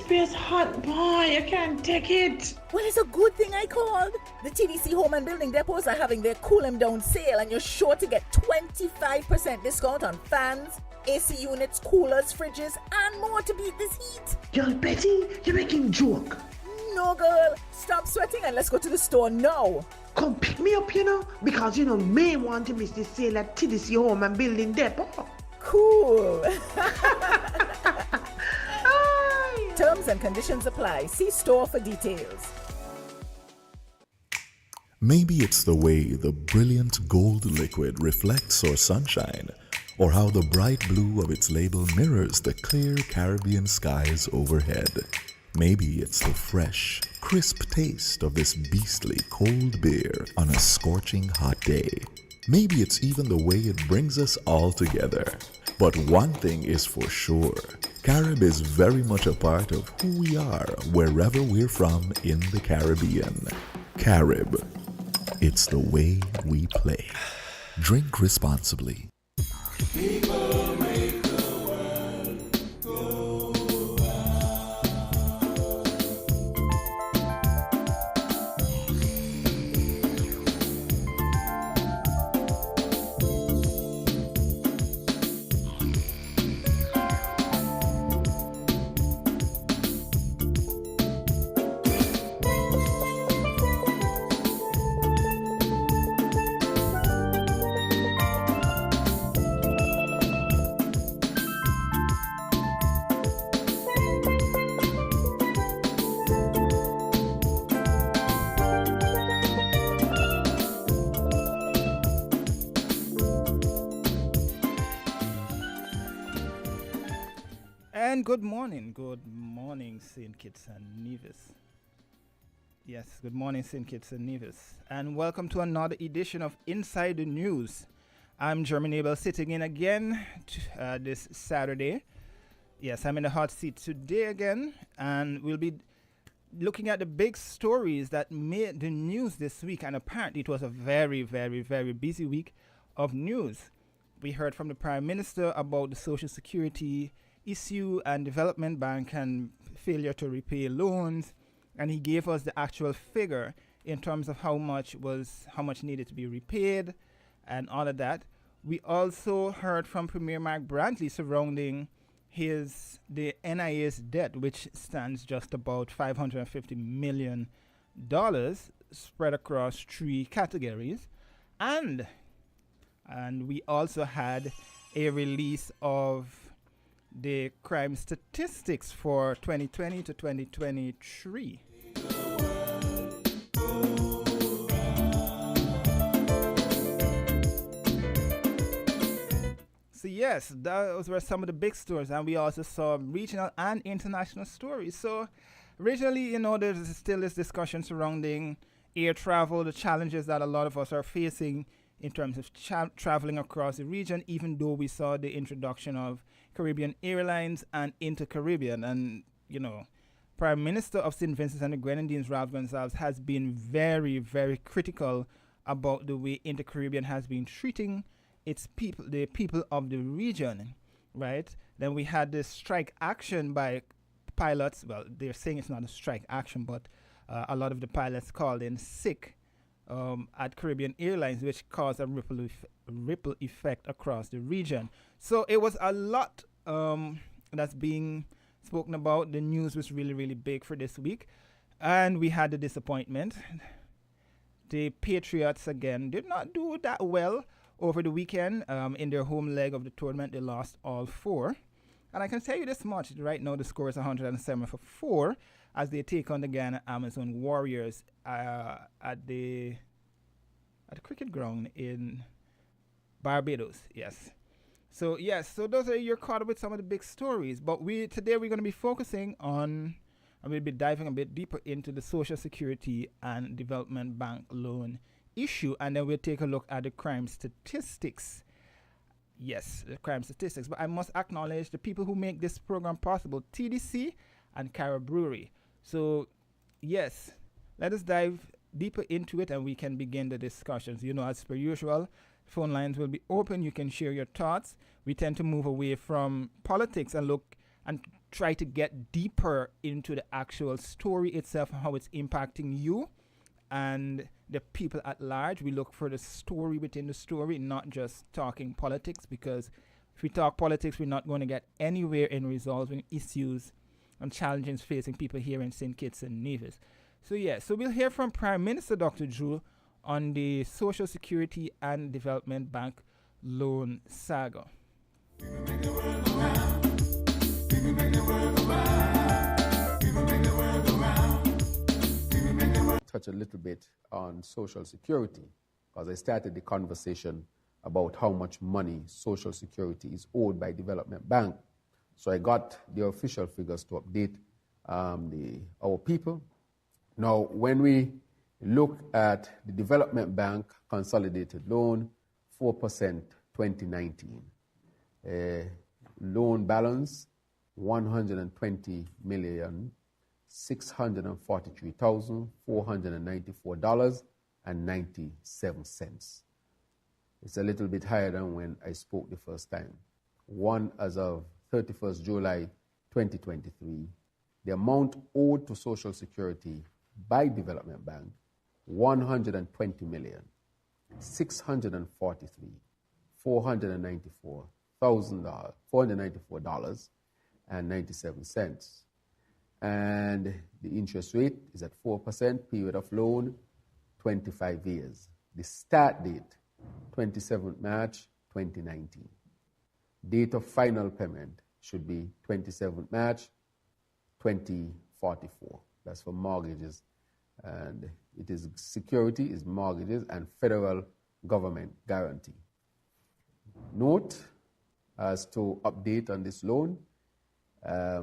place hot, boy. I can't take it. Well, it's a good thing I called. The TDC Home and Building Depots are having their Cool 'em Down sale, and you're sure to get 25% discount on fans, AC units, coolers, fridges, and more to beat this heat. Girl, Betty, you're making joke. No, girl. Stop sweating and let's go to the store now. Come pick me up, because may want to miss the sale at TDC Home and Building Depot. Cool. Terms and conditions apply. See store for details. Maybe it's the way the brilliant gold liquid reflects our sunshine, or how the bright blue of its label mirrors the clear Caribbean skies overhead. Maybe it's the fresh, crisp taste of this beastly cold beer on a scorching hot day. Maybe it's even the way it brings us all together. But one thing is for sure, Carib is very much a part of who we are wherever we're from in the Caribbean. Carib, it's the way we play. Drink responsibly. People make the world go And good morning, St. Kitts and Nevis. Yes, good morning, St. Kitts and Nevis. And welcome to another edition of Inside the News. I'm Jeremy Abel sitting in again this Saturday. Yes, I'm in the hot seat today again, and we'll be looking at the big stories that made the news this week. And apparently it was a very, very, very busy week of news. We heard from the Prime Minister about the Social Security issue and Development Bank and failure to repay loans, and he gave us the actual figure in terms of how much needed to be repaid and all of that. We also heard from Premier Mark Brantley surrounding the NIA's debt, which stands just about $550 million spread across 3 categories, and we also had a release of the crime statistics for 2020 to 2023. So yes, those were some of the big stories, and we also saw regional and international stories. So regionally, there's still this discussion surrounding air travel, the challenges that a lot of us are facing in terms of traveling across the region, even though we saw the introduction of Caribbean Airlines and Inter-Caribbean. And, Prime Minister of St. Vincent and the Grenadines, Ralph Gonsalves, has been very, very critical about the way Inter-Caribbean has been treating its people, the people of the region, right? Then we had this strike action by pilots. Well, they're saying it's not a strike action, but a lot of the pilots called in sick at Caribbean Airlines, which caused a ripple effect across the region. So it was a lot that's being spoken about. The news was really, really big for this week. And we had the disappointment. The Patriots, again, did not do that well over the weekend. In their home leg of the tournament, they lost all 4. And I can tell you this much. Right now, the score is 107-4 as they take on the Ghana Amazon Warriors at the cricket ground in Barbados. Yes. So those are you're caught up with some of the big stories. But today we're going to be focusing on, and we'll be diving a bit deeper into the Social Security and Development Bank loan issue, and then we'll take a look at the crime statistics. Yes, the crime statistics. But I must acknowledge the people who make this program possible, TDC and Cara Brewery. So, yes, let us dive deeper into it and we can begin the discussions. As per usual, phone lines will be open. You can share your thoughts. We tend to move away from politics and look and try to get deeper into the actual story itself and how it's impacting you and the people at large. We look for the story within the story, not just talking politics, because if we talk politics, we're not going to get anywhere in resolving issues and challenges facing people here in St. Kitts and Nevis. So we'll hear from Prime Minister Dr. Drew on the Social Security and Development Bank loan saga. Touch a little bit on Social Security, because I started the conversation about how much money Social Security is owed by Development Bank. So I got the official figures to update our people. Now, when we look at the Development Bank consolidated loan, 4% 2019. Loan balance, $120,643,494.97. It's a little bit higher than when I spoke the first time. One, as of 31st July 2023, the amount owed to Social Security by Development Bank, $120,643,494.97. And the interest rate is at 4%, period of loan, 25 years. The start date, 27th March 2019. Date of final payment should be 27th March 2044. That's for mortgages. And it is security, is mortgages, and federal government guarantee. Note as to update on this loan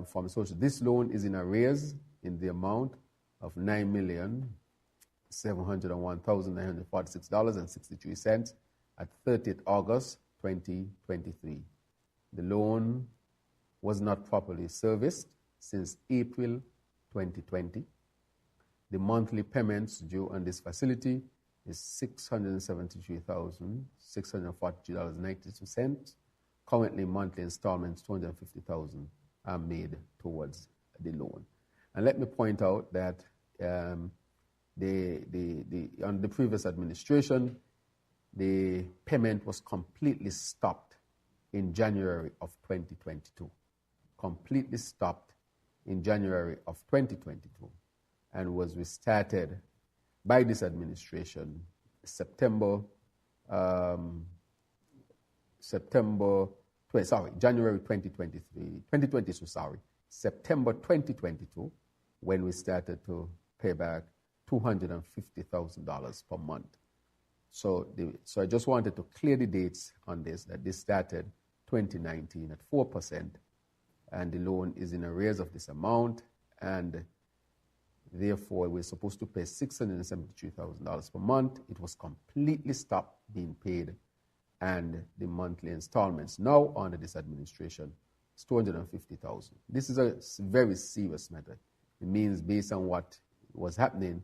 from social. This loan is in arrears in the amount of $9,701,946.63 at 30th August 2023. The loan was not properly serviced since April 2020. The monthly payments due on this facility is $673,642.92. Currently, monthly installments, $250,000, are made towards the loan. And let me point out that on the previous administration, the payment was completely stopped in January of 2022. Completely stopped in January of 2022, and was restarted by this administration January 2022, September 2022, when we started to pay back $250,000 per month. So I just wanted to clear the dates on this, that this started 2019 at 4%, and the loan is in arrears of this amount, and therefore we're supposed to pay $673,000 per month. It was completely stopped being paid, and the monthly installments now under this administration is $250,000. This is a very serious matter. It means, based on what was happening,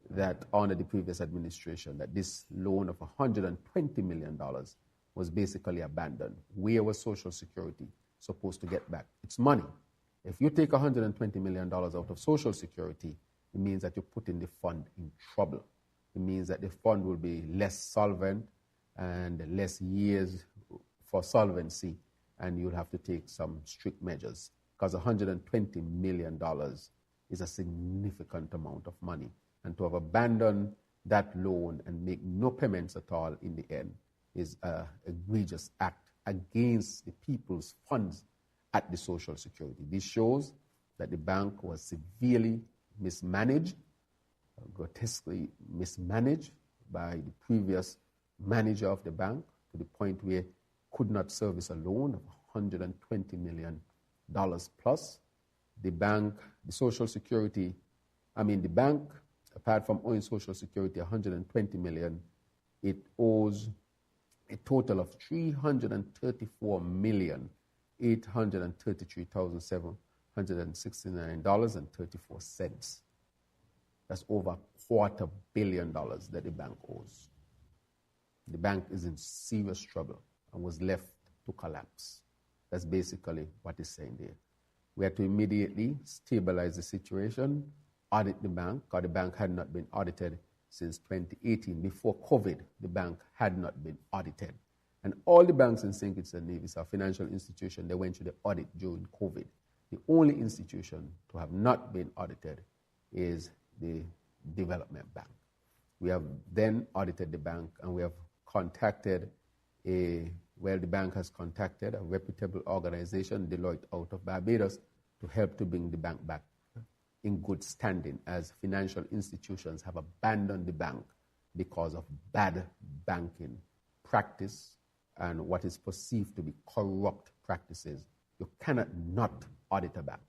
that under the previous administration, that this loan of $120 million was basically abandoned. Where was Social Security supposed to get back its money? If you take $120 million out of Social Security, it means that you're putting the fund in trouble. It means that the fund will be less solvent and less years for solvency, and you'll have to take some strict measures, because $120 million is a significant amount of money. And to have abandoned that loan and make no payments at all in the end is an egregious act against the people's funds at the Social Security. This shows that the bank was severely mismanaged, grotesquely mismanaged by the previous manager of the bank, to the point where it could not service a loan of $120 million plus. The bank, the bank, apart from owing Social Security $120 million, it owes a total of $334,833,769.34. That's over $250 million that the bank owes. The bank is in serious trouble and was left to collapse. That's basically what it's saying there. We had to immediately stabilize the situation, audit the bank, because the bank had not been audited since 2018. Before COVID, the bank had not been audited. And all the banks in St. Kitts and Nevis are financial institutions. They went through the audit during COVID. The only institution to have not been audited is the Development Bank. We have then audited the bank, and we have contacted the bank has contacted a reputable organization, Deloitte out of Barbados, to help to bring the bank back in good standing, as financial institutions have abandoned the bank because of bad banking practice and what is perceived to be corrupt practices. You cannot not audit a bank.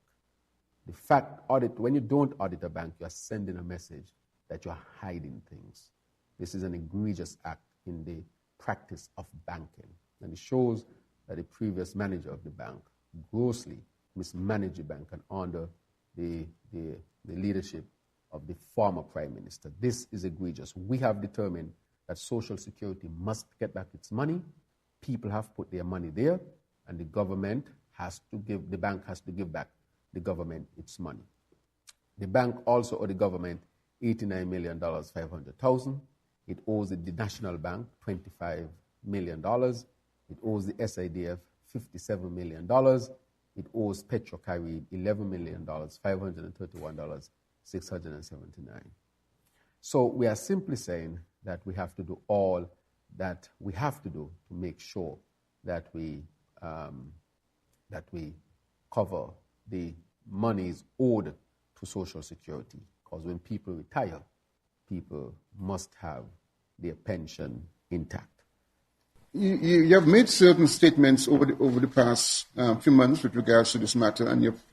The fact when you don't audit a bank, you are sending a message that you are hiding things. This is an egregious act in the practice of banking. And it shows that the previous manager of the bank grossly mismanaged the bank and under the leadership of the former prime minister. This is egregious. We have determined that Social Security must get back its money. People have put their money there, and the bank has to give back the government its money. The bank also owed the government $89,500,000. It owes the National Bank $25 million. It owes the SIDF $57 million. It owes Petrocarib $11 million, $531,679. So we are simply saying that we have to do all that we have to do to make sure that we cover the monies owed to Social Security. Because when people retire, people must have their pension intact. You have made certain statements over the past few months with regards to this matter, and you've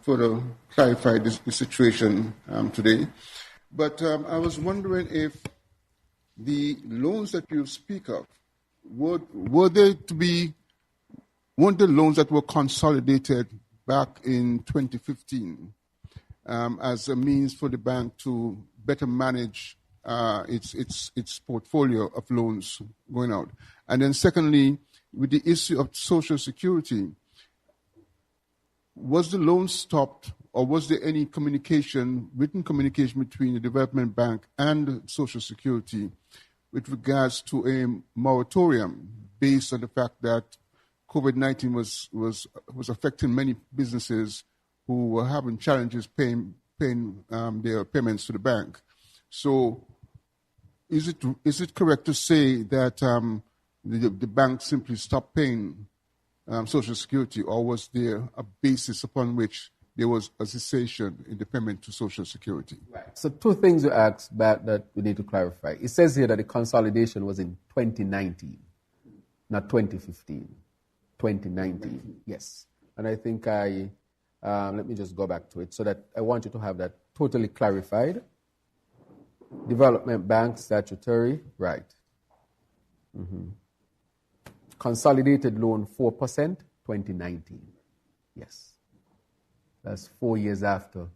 further clarified the situation today. But I was wondering if the loans that you speak of, weren't the loans that were consolidated back in 2015 as a means for the bank to better manage its portfolio of loans going out? And then secondly, with the issue of Social Security, was the loan stopped, or was there any written communication between the Development Bank and Social Security with regards to a moratorium based on the fact that COVID-19 was affecting many businesses who were having challenges paying their payments to the bank? So is it correct to say that the bank simply stopped paying Social Security, or was there a basis upon which there was a cessation in the payment to Social Security? Right. So two things you asked back that we need to clarify. It says here that the consolidation was in 2019, not 2015. 2019, yes. And I think let me just go back to it so that I want you to have that totally clarified. Development Bank statutory, right. Mm-hmm. Consolidated loan 4%, 2019. Yes. That's 4 years after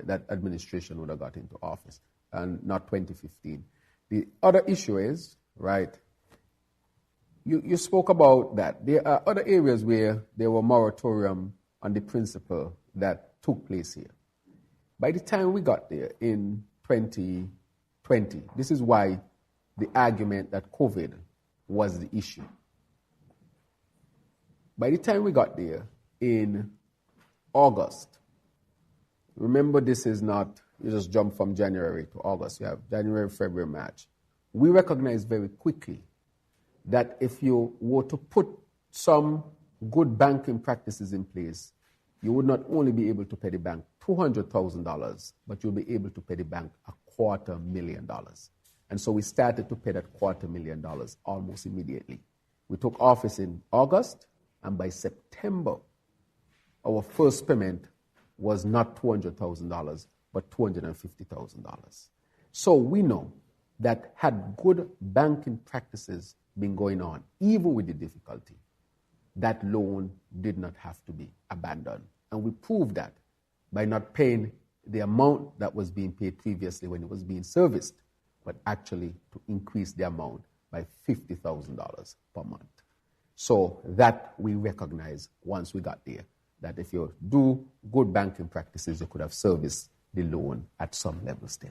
that administration would have got into office, and not 2015. The other issue is, right, you spoke about that. There are other areas where there were moratorium on the principle that took place here. By the time we got there in 2020, this is why the argument that COVID was the issue. By the time we got there in August, remember this is not, you just jump from January to August. You have January, February, March. We recognized very quickly that if you were to put some good banking practices in place, you would not only be able to pay the bank $200,000, but you'll be able to pay the bank $250,000. And so we started to pay that $250,000 almost immediately. We took office in August, and by September, our first payment was not $200,000, but $250,000. So we know that had good banking practices been going on, even with the difficulty, that loan did not have to be abandoned. And we proved that by not paying the amount that was being paid previously when it was being serviced, but actually to increase the amount by $50,000 per month. So that we recognized once we got there. that if you do good banking practices, you could have serviced the loan at some level still.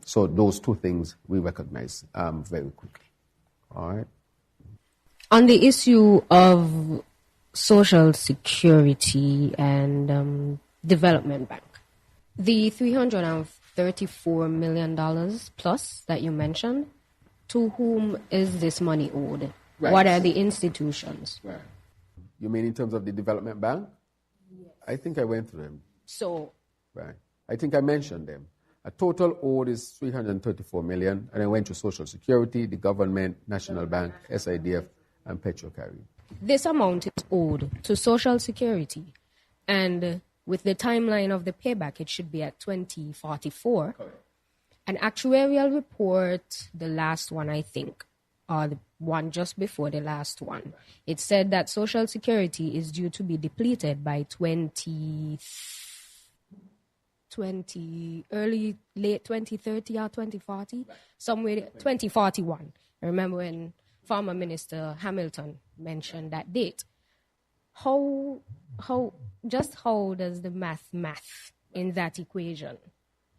So those two things we recognize very quickly. All right. On the issue of Social Security and Development Bank, the $334 million plus that you mentioned, to whom is this money owed? Right. What are the institutions? Right. You mean in terms of the development bank? Yes. I think I went through them. So, right. I think I mentioned them. A total owed is $334 million, and I went to Social Security, the government, National Bank, SIDF, and Petrocaribbean. This amount is owed to Social Security, and with the timeline of the payback, it should be at 2044. Correct. An actuarial report, the last one, I think, or the one just before the last one, it said that Social Security is due to be depleted by late 2030 or 2040, somewhere 2041. I remember when former Minister Hamilton mentioned that date. How does the math in that equation?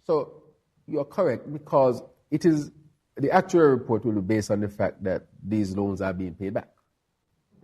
So you're correct, because it is the actual report will be based on the fact that these loans are being paid back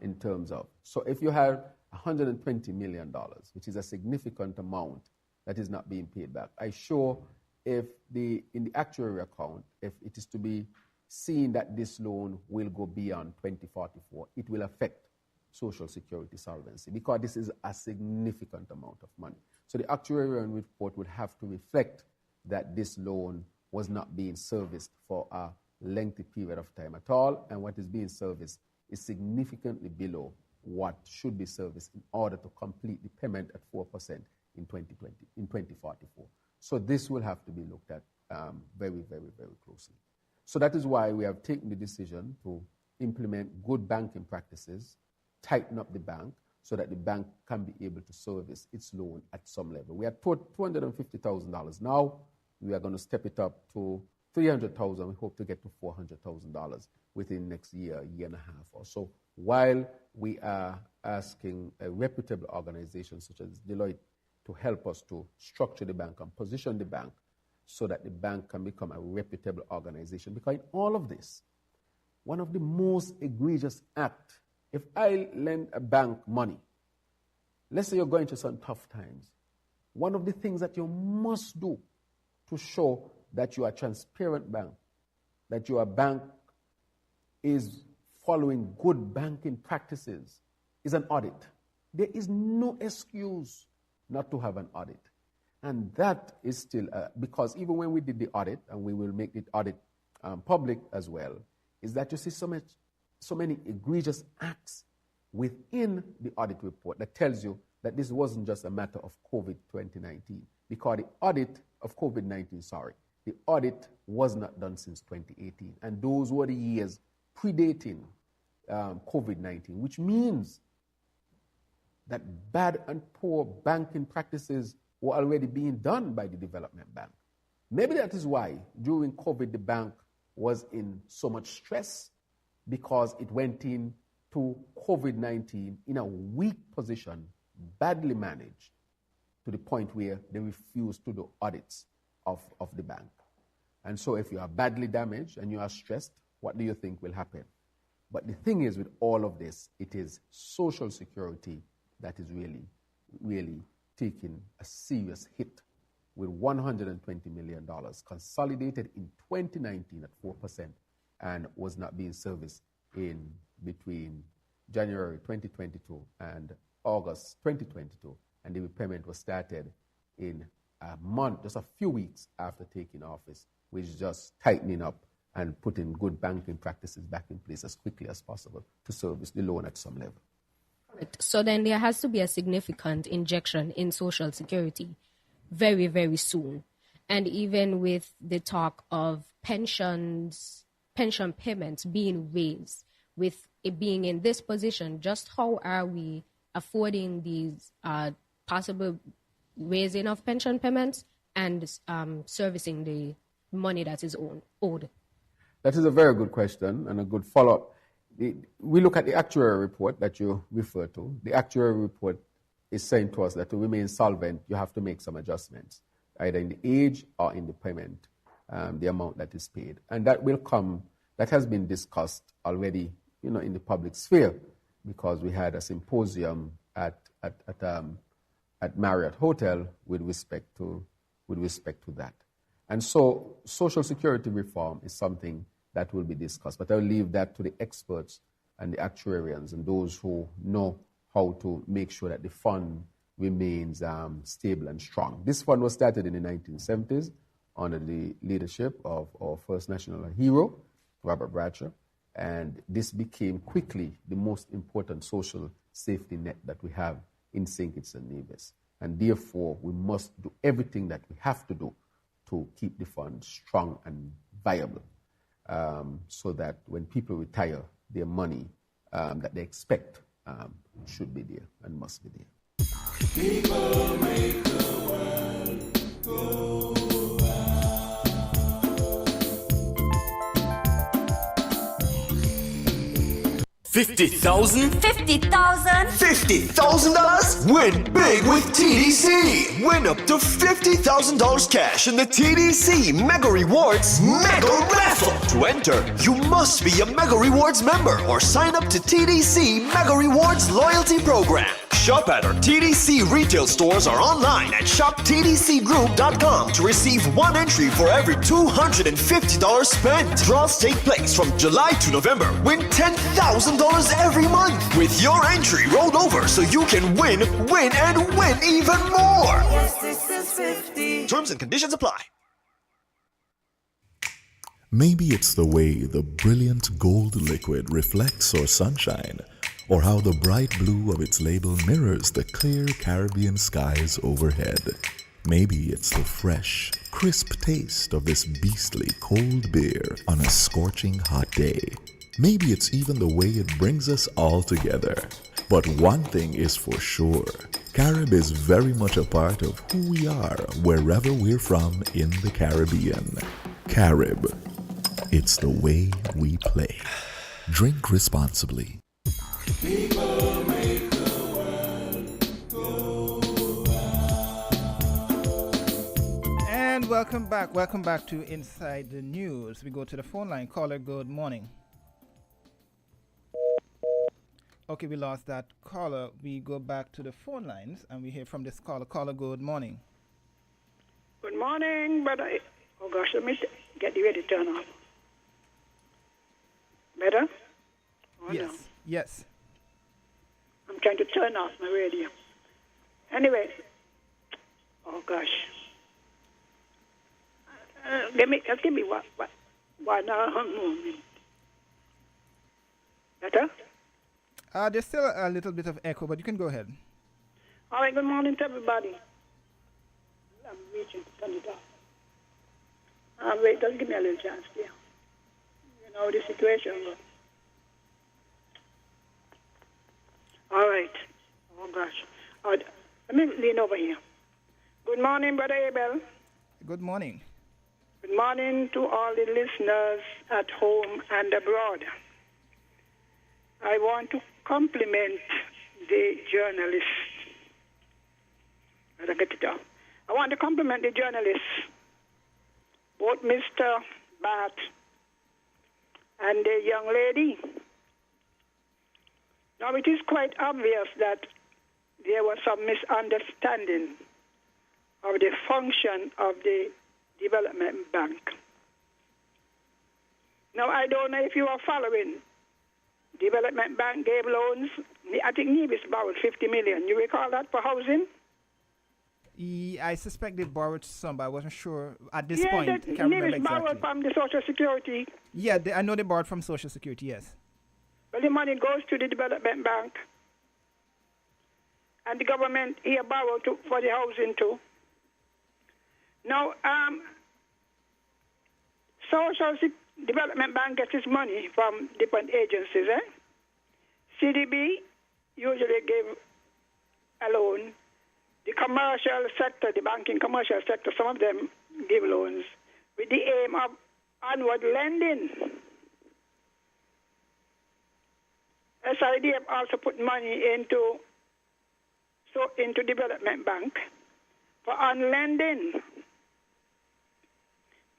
in terms of. So if you have $120 million, which is a significant amount that is not being paid back, I sure if in the actuarial account, if it is to be seen that this loan will go beyond 2044, it will affect Social Security solvency, because this is a significant amount of money. So the actuarial report would have to reflect that this loan was not being serviced for a lengthy period of time at all, and what is being serviced is significantly below what should be serviced in order to complete the payment at 4% in 2044. So this will have to be looked at very, very, very closely. So that is why we have taken the decision to implement good banking practices, tighten up the bank so that the bank can be able to service its loan at some level. We are $250,000 now. We are going to step it up to $300,000. We hope to get to $400,000 within next year and a half or so, while we are asking a reputable organization such as Deloitte to help us to structure the bank and position the bank so that the bank can become a reputable organization. Because in all of this, one of the most egregious acts, if I lend a bank money, let's say you're going through some tough times, one of the things that you must do to show that you are a transparent bank, that your bank is following good banking practices, is an audit. There is no excuse not to have an audit. And that is still, because even when we did the audit, and we will make the audit public as well, is that you see so many egregious acts within the audit report that tells you that this wasn't just a matter of COVID 2019, because the audit of COVID-19, the audit was not done since 2018. And those were the years predating COVID-19, which means that bad and poor banking practices were already being done by the development bank. Maybe that is why during COVID the bank was in so much stress, because it went into COVID-19 in a weak position, badly managed, to the point where they refused to do audits of the bank. And so if you are badly damaged and you are stressed, what do you think will happen? But the thing is, with all of this, it is Social Security that is really, really taking a serious hit, with $120 million consolidated in 2019 at 4% and was not being serviced in between January 2022 and August 2022. And the repayment was started in a month, just a few weeks after taking office, which is just tightening up and putting good banking practices back in place as quickly as possible to service the loan at some level. So then there has to be a significant injection in Social Security very, very soon. And even with the talk of pension payments being raised, with it being in this position, just how are we affording these possible raising of pension payments and servicing the money that is owed? That is a very good question and a good follow-up. We look at the actuarial report that you refer to. The actuarial report is saying to us that to remain solvent, you have to make some adjustments, either in the age or in the payment, the amount that is paid. And that will come, that has been discussed already, in the public sphere, because we had a symposium at Marriott Hotel with respect to that. And so Social Security reform is something that will be discussed, but I'll leave that to the experts and the actuarians and those who know how to make sure that the fund remains stable and strong. This fund was started in the 1970s under the leadership of our first national hero, Robert Bradshaw, and this became quickly the most important social safety net that we have in St. Kitts and Nevis. And therefore, we must do everything that we have to do to keep the fund strong and viable, so that when people retire, their money that they expect should be there and must be there. People make the world go round. 50,000? $50,000? Win big with TDC. Win up to $50,000 cash in the TDC Mega Rewards Mega Raffle. To enter, you must be a Mega Rewards member or sign up to TDC Mega Rewards Loyalty Program. Shop at our TDC retail stores or online at shoptdcgroup.com to receive one entry for every $250 spent. Draws take place from July to November. Win $10,000 every month with your entry rolled over so you can win even more. Yes, this is 50. Terms and conditions apply. Maybe it's the way the brilliant gold liquid reflects our sunshine, or how the bright blue of its label mirrors the clear Caribbean skies overhead. Maybe it's the fresh, crisp taste of this beastly cold beer on a scorching hot day. Maybe it's even the way it brings us all together. But one thing is for sure, Carib is very much a part of who we are wherever we're from in the Caribbean. Carib, it's the way we play. Drink responsibly. People make the world go round. And welcome back to Inside the News. We go to the phone line. Caller, good morning. Okay, we lost that caller. We go back to the phone lines and we hear from this caller. Caller, good morning. Good morning, brother. Oh gosh, let me get the radio turned off. Better? Oh, Yes, no. yes. I'm trying to turn off my radio. Anyway, oh gosh. Give me one moment. Better? There's still a little bit of echo, but you can go ahead. All right, good morning to everybody. I'm reaching to turn it off. Wait, just give me a little chance here. You know the situation. All right. Oh, gosh. All right. Let me lean over here. Good morning, Brother Abel. Good morning. Good morning to all the listeners at home and abroad. I want to compliment the journalists. I get it down. I want to compliment the journalists, both Mr. Bat and the young lady. Now, it is quite obvious that there was some misunderstanding of the function of the Development Bank. Now, I don't know if you are following. Development Bank gave loans. I think Nevis borrowed $50 million. You recall that for housing? I suspect they borrowed some, but I wasn't sure at this Yeah, point. I can't remember Nevis borrowed exactly. from the Social Security. Yeah, I know they borrowed from Social Security, yes. Well, the money goes to the Development Bank. And the government here borrowed for the housing too. Now, Development Bank gets its money from different agencies. CDB usually give a loan. The commercial sector, the banking commercial sector, some of them give loans with the aim of onward lending. SIDF also put money into so into development bank for on lending.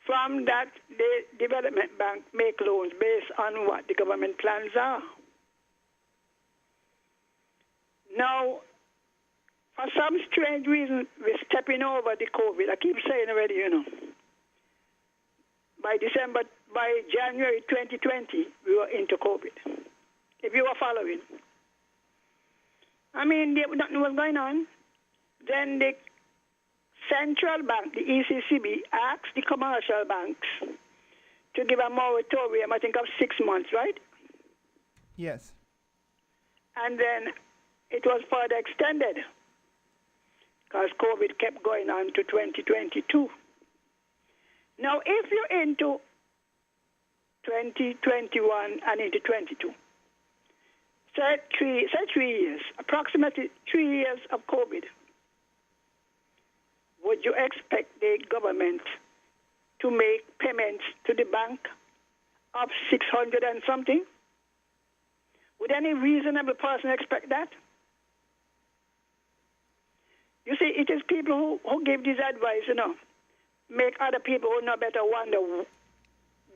From that, the development bank make loans based on what the government plans are. Now, for some strange reason, we're stepping over the COVID. I keep saying already, by January 2020, we were into COVID. If you were following. I mean, nothing was going on. Then the central bank, the ECCB, asked the commercial banks to give a moratorium, I think, of 6 months, right? Yes. And then it was further extended because COVID kept going on to 2022. Now, if you're into 2021 and into 22, say 3 years, approximately 3 years of COVID, would you expect the government to make payments to the bank of 600 and something? Would any reasonable person expect that? You see, it is people who give this advice, make other people who know better wonder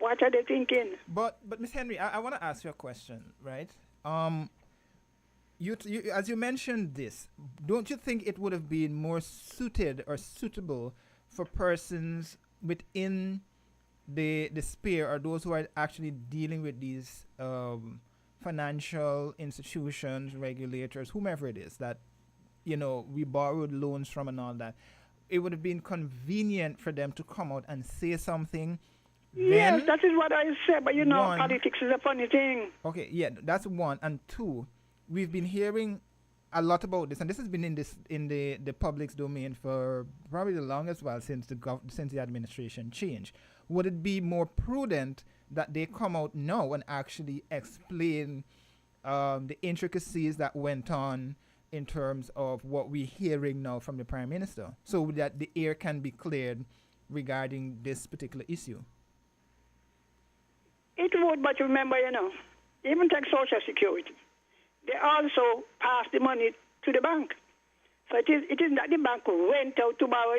what are they thinking. But Miss Henry, I want to ask you a question, right? You as you mentioned this, don't you think it would have been more suited or suitable for persons within the sphere or those who are actually dealing with these financial institutions, regulators, whomever it is that we borrowed loans from and all that? It would have been convenient for them to come out and say something. Yes, that is what I said, but politics is a funny thing. Okay, yeah, that's one. And two, we've been hearing a lot about this, and this has been in the public's domain for probably the longest while since the administration changed. Would it be more prudent that they come out now and actually explain the intricacies that went on in terms of what we're hearing now from the Prime Minister, so that the air can be cleared regarding this particular issue? It would, but remember, even take Social Security. They also pass the money to the bank. So it isn't that the bank went out to borrow,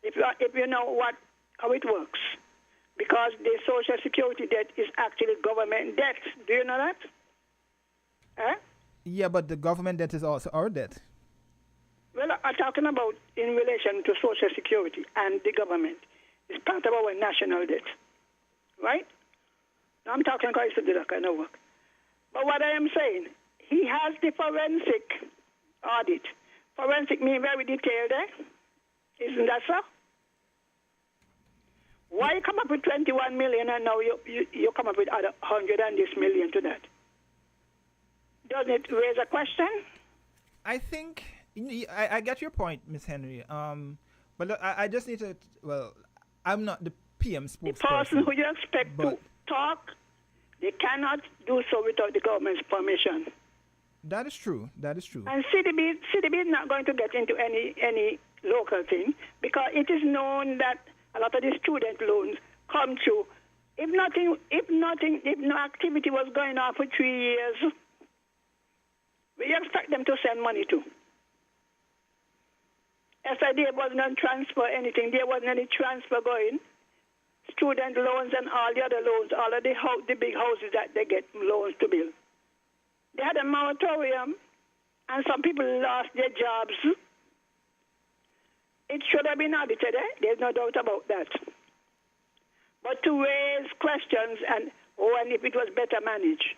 If you know how it works. Because the Social Security debt is actually government debt. Do you know that? Huh? Yeah, but the government debt is also our debt. Well, I'm talking about in relation to Social Security and the government. It's part of our national debt. Right? Now I'm talking because to do that kind of work. But what I am saying, he has the forensic audit. Forensic means very detailed, Isn't that so? Why you come up with 21 million and now you come up with other 100 and this million to that? Doesn't it raise a question? I think I get your point, Miss Henry. But I just need to. Well, I'm not the PM spokesperson. The person who you expect to talk, they cannot do so without the government's permission. That is true. That is true. And CDB is not going to get into any local thing because it is known that a lot of the student loans come through. If no activity was going on for 3 years, we expect them to send money to. As I there was no transfer anything, there wasn't any transfer going. Student loans and all the other loans, all of the big houses that they get loans to build. They had a moratorium, and some people lost their jobs. It should have been audited, There's no doubt about that. But to raise questions and if it was better managed.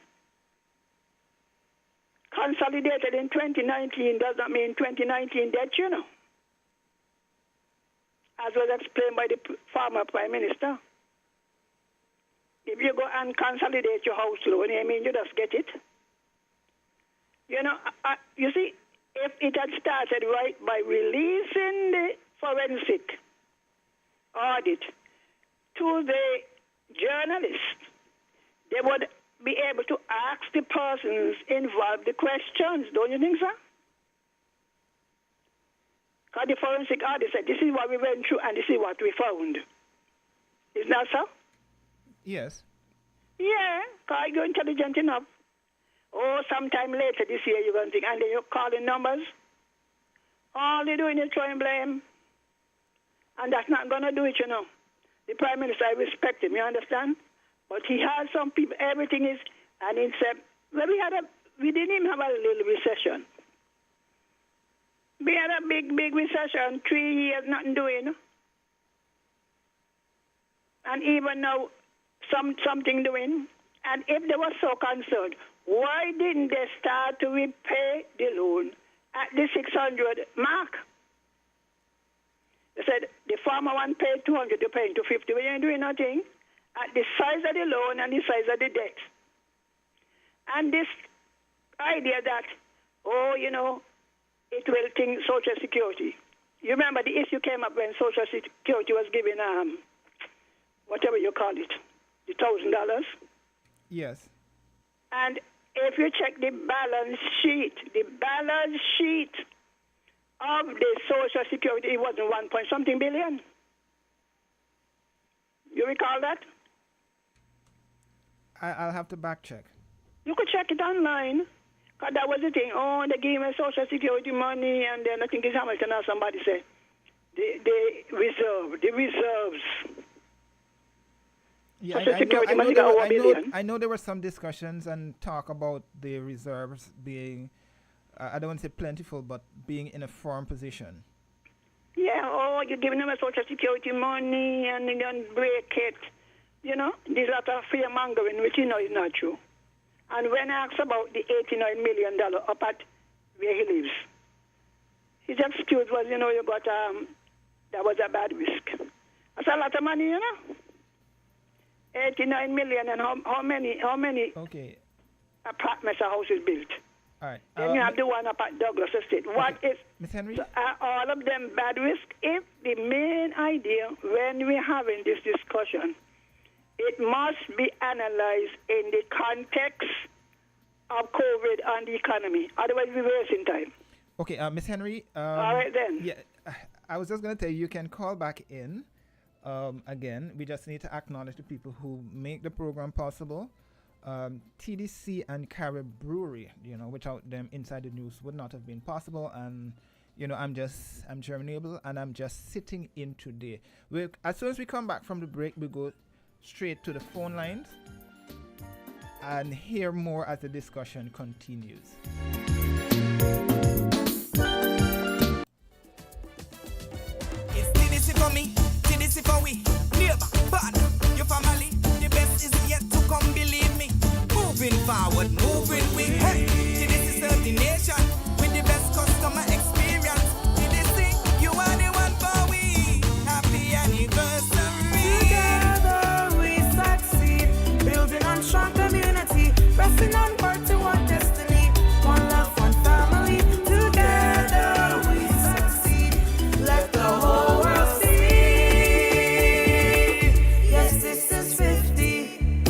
Consolidated in 2019 does not mean 2019 debt, as was explained by the former Prime Minister. If you go and consolidate your house loan, you just get it. You see, if it had started right by releasing the forensic audit to the journalists, they would be able to ask the persons involved the questions. Don't you think so? Because the forensic audit said, this is what we went through and this is what we found. Isn't that so? Yes. Yeah, because you're intelligent enough. Oh, sometime later this year you're going to think, and then you're calling numbers. All they're doing is throwing blame. And that's not going to do it, you know. The Prime Minister, I respect him, you understand? But he has some people, everything is, and he said, well, we didn't even have a little recession. We had a big recession, 3 years, nothing doing. And even now, something doing. And if they were so concerned, why didn't they start to repay the loan at the 600 mark? They said the farmer one paid 200, you're paying 250. We ain't doing nothing at the size of the loan and the size of the debt. And this idea that, oh, you know, it will think Social Security. You remember the issue came up when Social Security was giving, whatever you call it, the $1,000. Yes. And if you check the balance sheet of the Social Security, it wasn't 1 point something billion. You recall that? I'll have to back check. You could check it online. Because that was the thing. Oh, they gave me Social Security money, and then I think it's Hamilton or somebody said, the reserves. Yeah, Social Security must get over $1 billion. I know there were some discussions and talk about the reserves being, I don't want to say plentiful, but being in a firm position. Yeah, oh, you're giving them a Social Security money and they're going to break it. You know, there's a lot of fear mongering, which you know is not true. And when I asked about the $89 million up at where he lives, his excuse was, you know, you got, that was a bad risk. That's a lot of money, you know. 89 million, and how many okay. apartments or houses built? All right. Then you have the one up at Douglas Estate. What is, Ms. Henry? are all of them bad risk? If the main idea when we're having this discussion, it must be analyzed in the context of COVID and the economy. Otherwise, we're wasting time. Okay, Ms. Henry. All right, then. Yeah, I was just going to tell you, you can call back in. Again, we just need to acknowledge the people who make the program possible. TDC and Carib Brewery, you know, without them Inside the News would not have been possible. And, you know, I'm Germinable, and I'm just sitting in today. As soon as we come back from the break, we go straight to the phone lines and hear more as the discussion continues. It's TDC for me, TDC for we. Neighbor, partner, your family. The best is yet to come, believe me. Moving forward, moving with. Hey, TDC serve the nation with the best customer experience. TDC, you are the one for we. Happy anniversary. Together we succeed, building on strong community, pressing on forward to one destiny. One love, one family. Together we succeed. Let the whole world see. Yes, this is 50.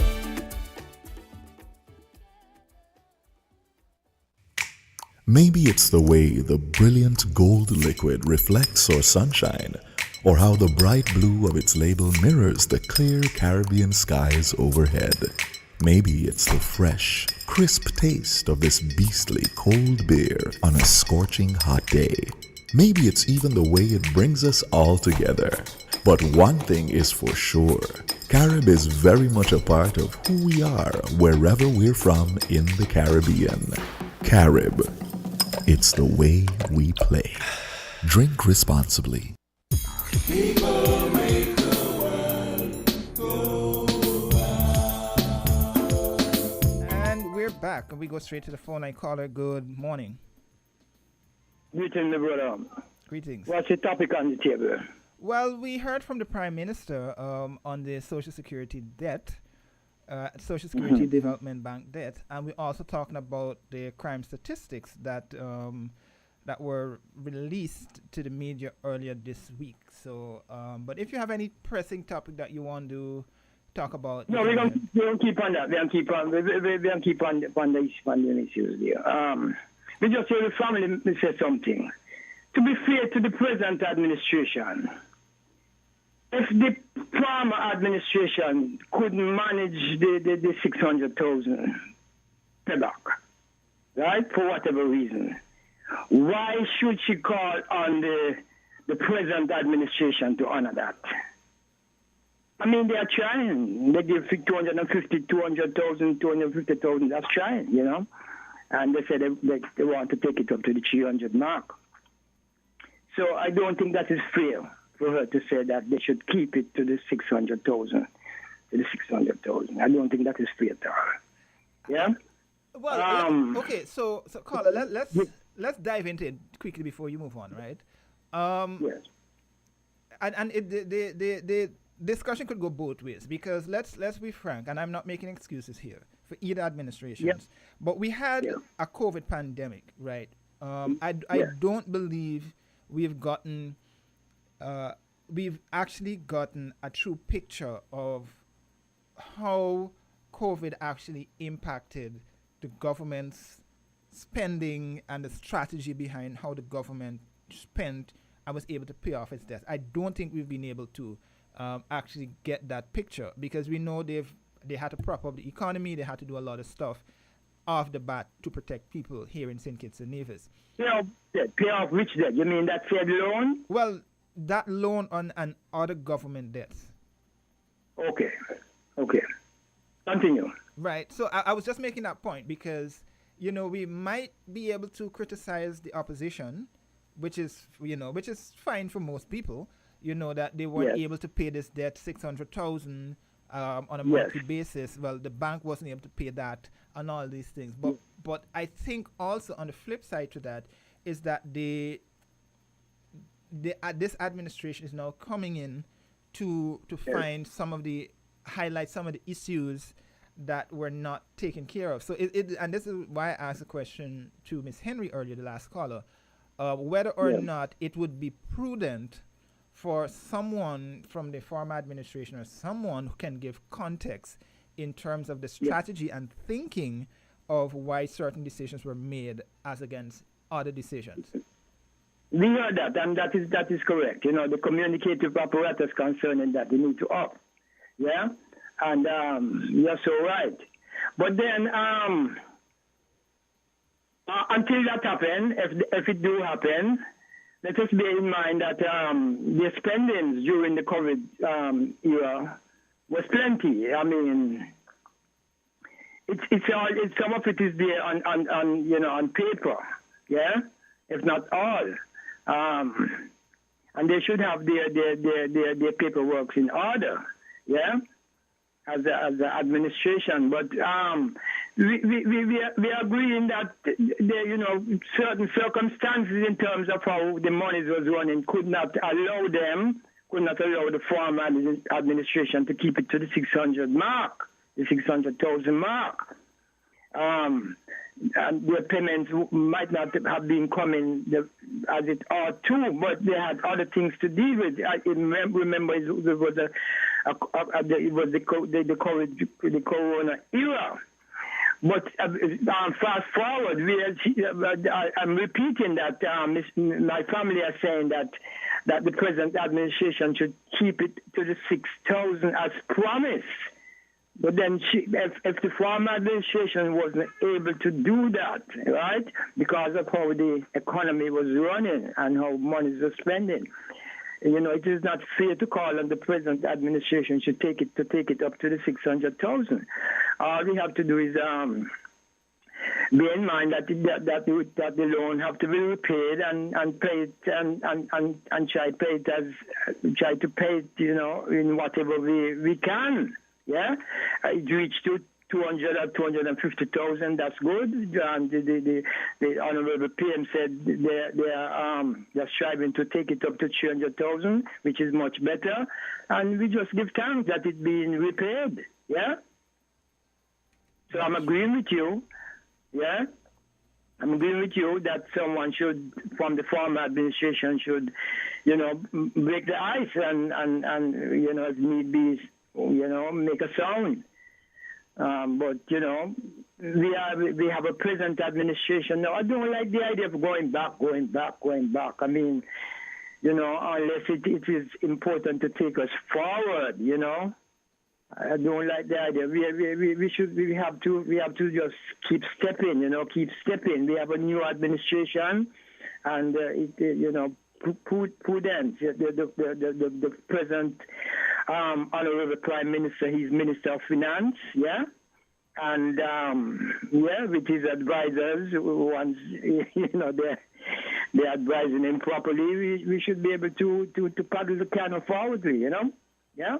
Maybe it's the way the brilliant gold liquid reflects our sunshine, or how the bright blue of its label mirrors the clear Caribbean skies overhead. Maybe it's the fresh, crisp taste of this beastly cold beer on a scorching hot day. Maybe it's even the way it brings us all together. But one thing is for sure, Carib is very much a part of who we are wherever we're from in the Caribbean. Carib, it's the way we play. Drink responsibly. People make the world go round. And we're back, and we go straight to the phone line. Caller, good morning. Greetings, my brother. Greetings. What's the topic on the table? Well, we heard from the Prime Minister on the Social Security debt, Social Security Development Bank debt, and we're also talking about the crime statistics that that were released to the media earlier this week. So, but if you have any pressing topic that you want to talk about, no, we don't keep on that. We don't keep on. We don't keep on the issues there. We just hear the family say something. To be fair to the present administration, if the former administration couldn't manage the 600,000 payback, right, for whatever reason, why should she call on the present administration to honor that? I mean, they are trying. They give 250,000, that's trying, you know. And they said they want to take it up to the 300 mark. So I don't think that is fair for her to say that they should keep it to the 600,000. I don't think that is fair to her. Yeah? Well, okay, so Carla, let's dive into it quickly before you move on, right? Yes. And the discussion could go both ways, because let's be frank, and I'm not making excuses here for either administrations, but we had a COVID pandemic, right? I don't believe we've actually gotten a true picture of how COVID actually impacted the government's spending and the strategy behind how the government spent and was able to pay off its debts. I don't think we've been able to actually get that picture, because we know they had to prop up the economy, they had to do a lot of stuff off the bat to protect people here in St. Kitts and Nevis. Pay off which debt? You mean that Fed loan? Well, that loan on and other government debts. Okay. Continue. Right. So I was just making that point because, you know, we might be able to criticize the opposition, which is fine for most people, you know, that they weren't able to pay this debt, 600,000 on a monthly basis. Well, the bank wasn't able to pay that and all these things. But I think also on the flip side to that is that this administration is now coming in to find highlight some of the issues that were not taken care of. So and this is why I asked a question to Ms. Henry earlier, the last caller, whether or not it would be prudent for someone from the former administration or someone who can give context in terms of the strategy and thinking of why certain decisions were made as against other decisions. We heard that, and that is correct. You know, the communicative apparatus concerning that they need to up. Yeah? And you're so right. But then, until that happens, if it do happen, let us bear in mind that the spendings during the COVID era was plenty. I mean, some of it is there on paper, yeah, if not all. And they should have their paperwork in order, yeah, as the administration. But we are agreeing that certain circumstances in terms of how the money was running could not allow the former administration to keep it to the 600,000 mark. And their payments might not have been coming as it ought to, but they had other things to deal with. I remember it was the Corona era. But fast forward, I'm repeating that my family are saying that the present administration should keep it to the 6,000 as promised. But then if the former administration wasn't able to do that, right, because of how the economy was running and how money was spending, it is not fair to call on the present administration to take it up to the 600,000. All we have to do is bear in mind that the loan have to be repaid and pay it and try to pay it in whatever we can. Yeah, it reached to 200 or 250,000. That's good. And the honorable PM said they're striving to take it up to 300,000, which is much better. And we just give thanks that it's being repaired. Yeah. So I'm agreeing with you. Yeah. I'm agreeing with you that someone from the former administration should, break the ice and if need be, make a sound. But, we have a present administration. Now, I don't like the idea of going back. I mean, unless it is important to take us forward, I don't like the idea. We have to just keep stepping. Keep stepping. We have a new administration, and prudent. The present honorable Prime Minister, he's Minister of Finance, yeah. And with his advisors, once they're advising him properly, we should be able to paddle the canoe forwardly, yeah.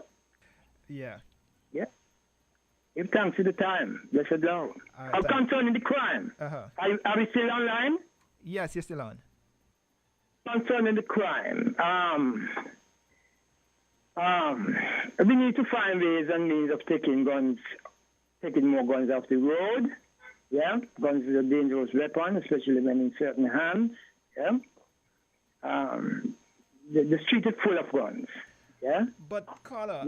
Yeah. Yeah. Give thanks to the time. Blessed Lord. Concerning the crime, are we still online? Yes, you're still on. Concerning the crime, we need to find ways and means of taking more guns off the road. Yeah, guns is a dangerous weapon, especially when in certain hands. Yeah, the street is full of guns. Yeah, but Carla,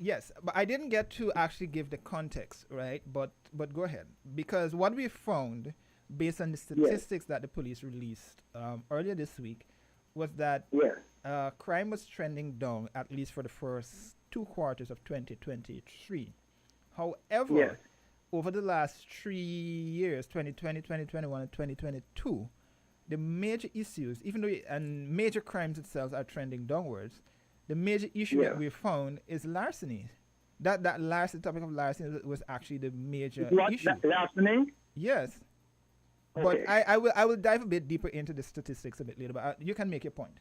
yes, but I didn't get to actually give the context, right? But go ahead, because what we found, based on the statistics that the police released earlier this week, was that crime was trending down, at least for the first 2 quarters of 2023. However, over the last 3 years, 2020, 2021, and 2022, the major issues, even though and major crimes itself are trending downwards, the major issue that we found is larceny. The topic of larceny was actually the major issue. Larceny? Yes. Okay. But I will dive a bit deeper into the statistics a bit later, but you can make your point.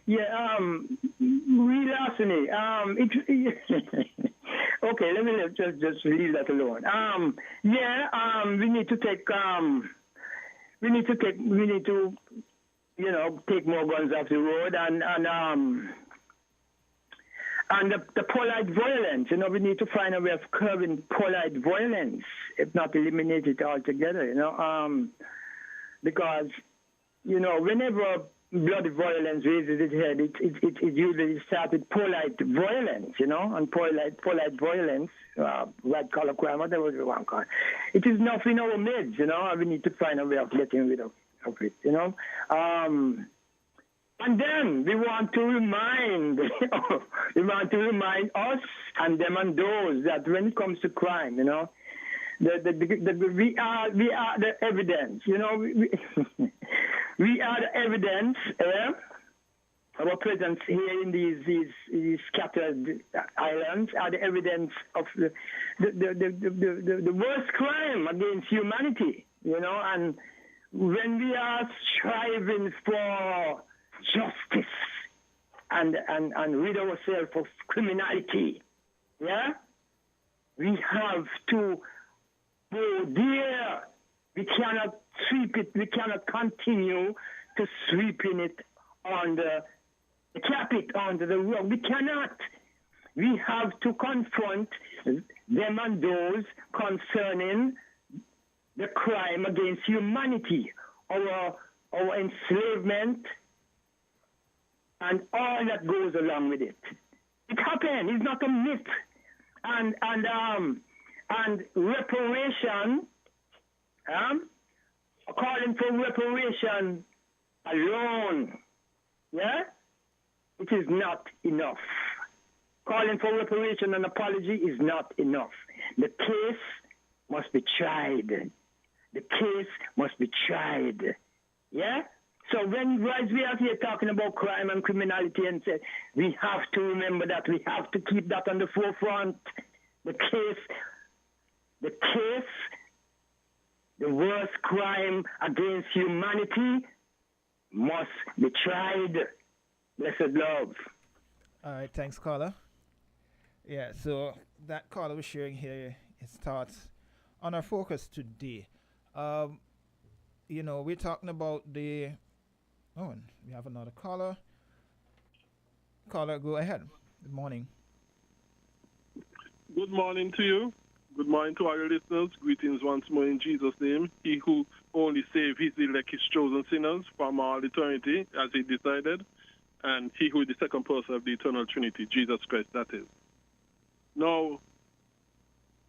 Yeah, larceny. Okay, let me just leave that alone. We need to take take more guns off the road and the polite violence. We need to find a way of curbing polite violence, if not eliminate it altogether. Because whenever bloody violence raises its head, it usually starts with polite violence, and polite violence, white collar crime, whatever you want to call it. It is not in our midst, and we need to find a way of getting rid of it, And then we want to remind us and them and those that when it comes to crime, we are the evidence. We are the evidence. Our presence here in these scattered islands are the evidence of the worst crime against humanity. And when we are striving for justice and rid ourselves of criminality, we have to go there. We cannot sweep it. We cannot continue to sweeping it on the cap it onto the rug. We cannot. We have to confront them and those concerning the crime against humanity, our enslavement, and all that goes along with it. It happened. It's not a myth. And reparation, calling for reparation alone, it is not enough. Calling for reparation and apology is not enough. The case must be tried. The case must be tried. Yeah? So when we are here talking about crime and criminality, and say, we have to remember that. We have to keep that on the forefront. The worst crime against humanity must be tried. Blessed love. All right, thanks, caller. Yeah, so that caller was sharing here his thoughts on our focus today. We're talking about the... Oh, and we have another caller. Caller, go ahead. Good morning. Good morning to you. Good morning to all your listeners. Greetings once more in Jesus' name. He who only saved his elect, his chosen sinners from all eternity, as he decided. And he who is the second person of the eternal Trinity, Jesus Christ, that is. Now,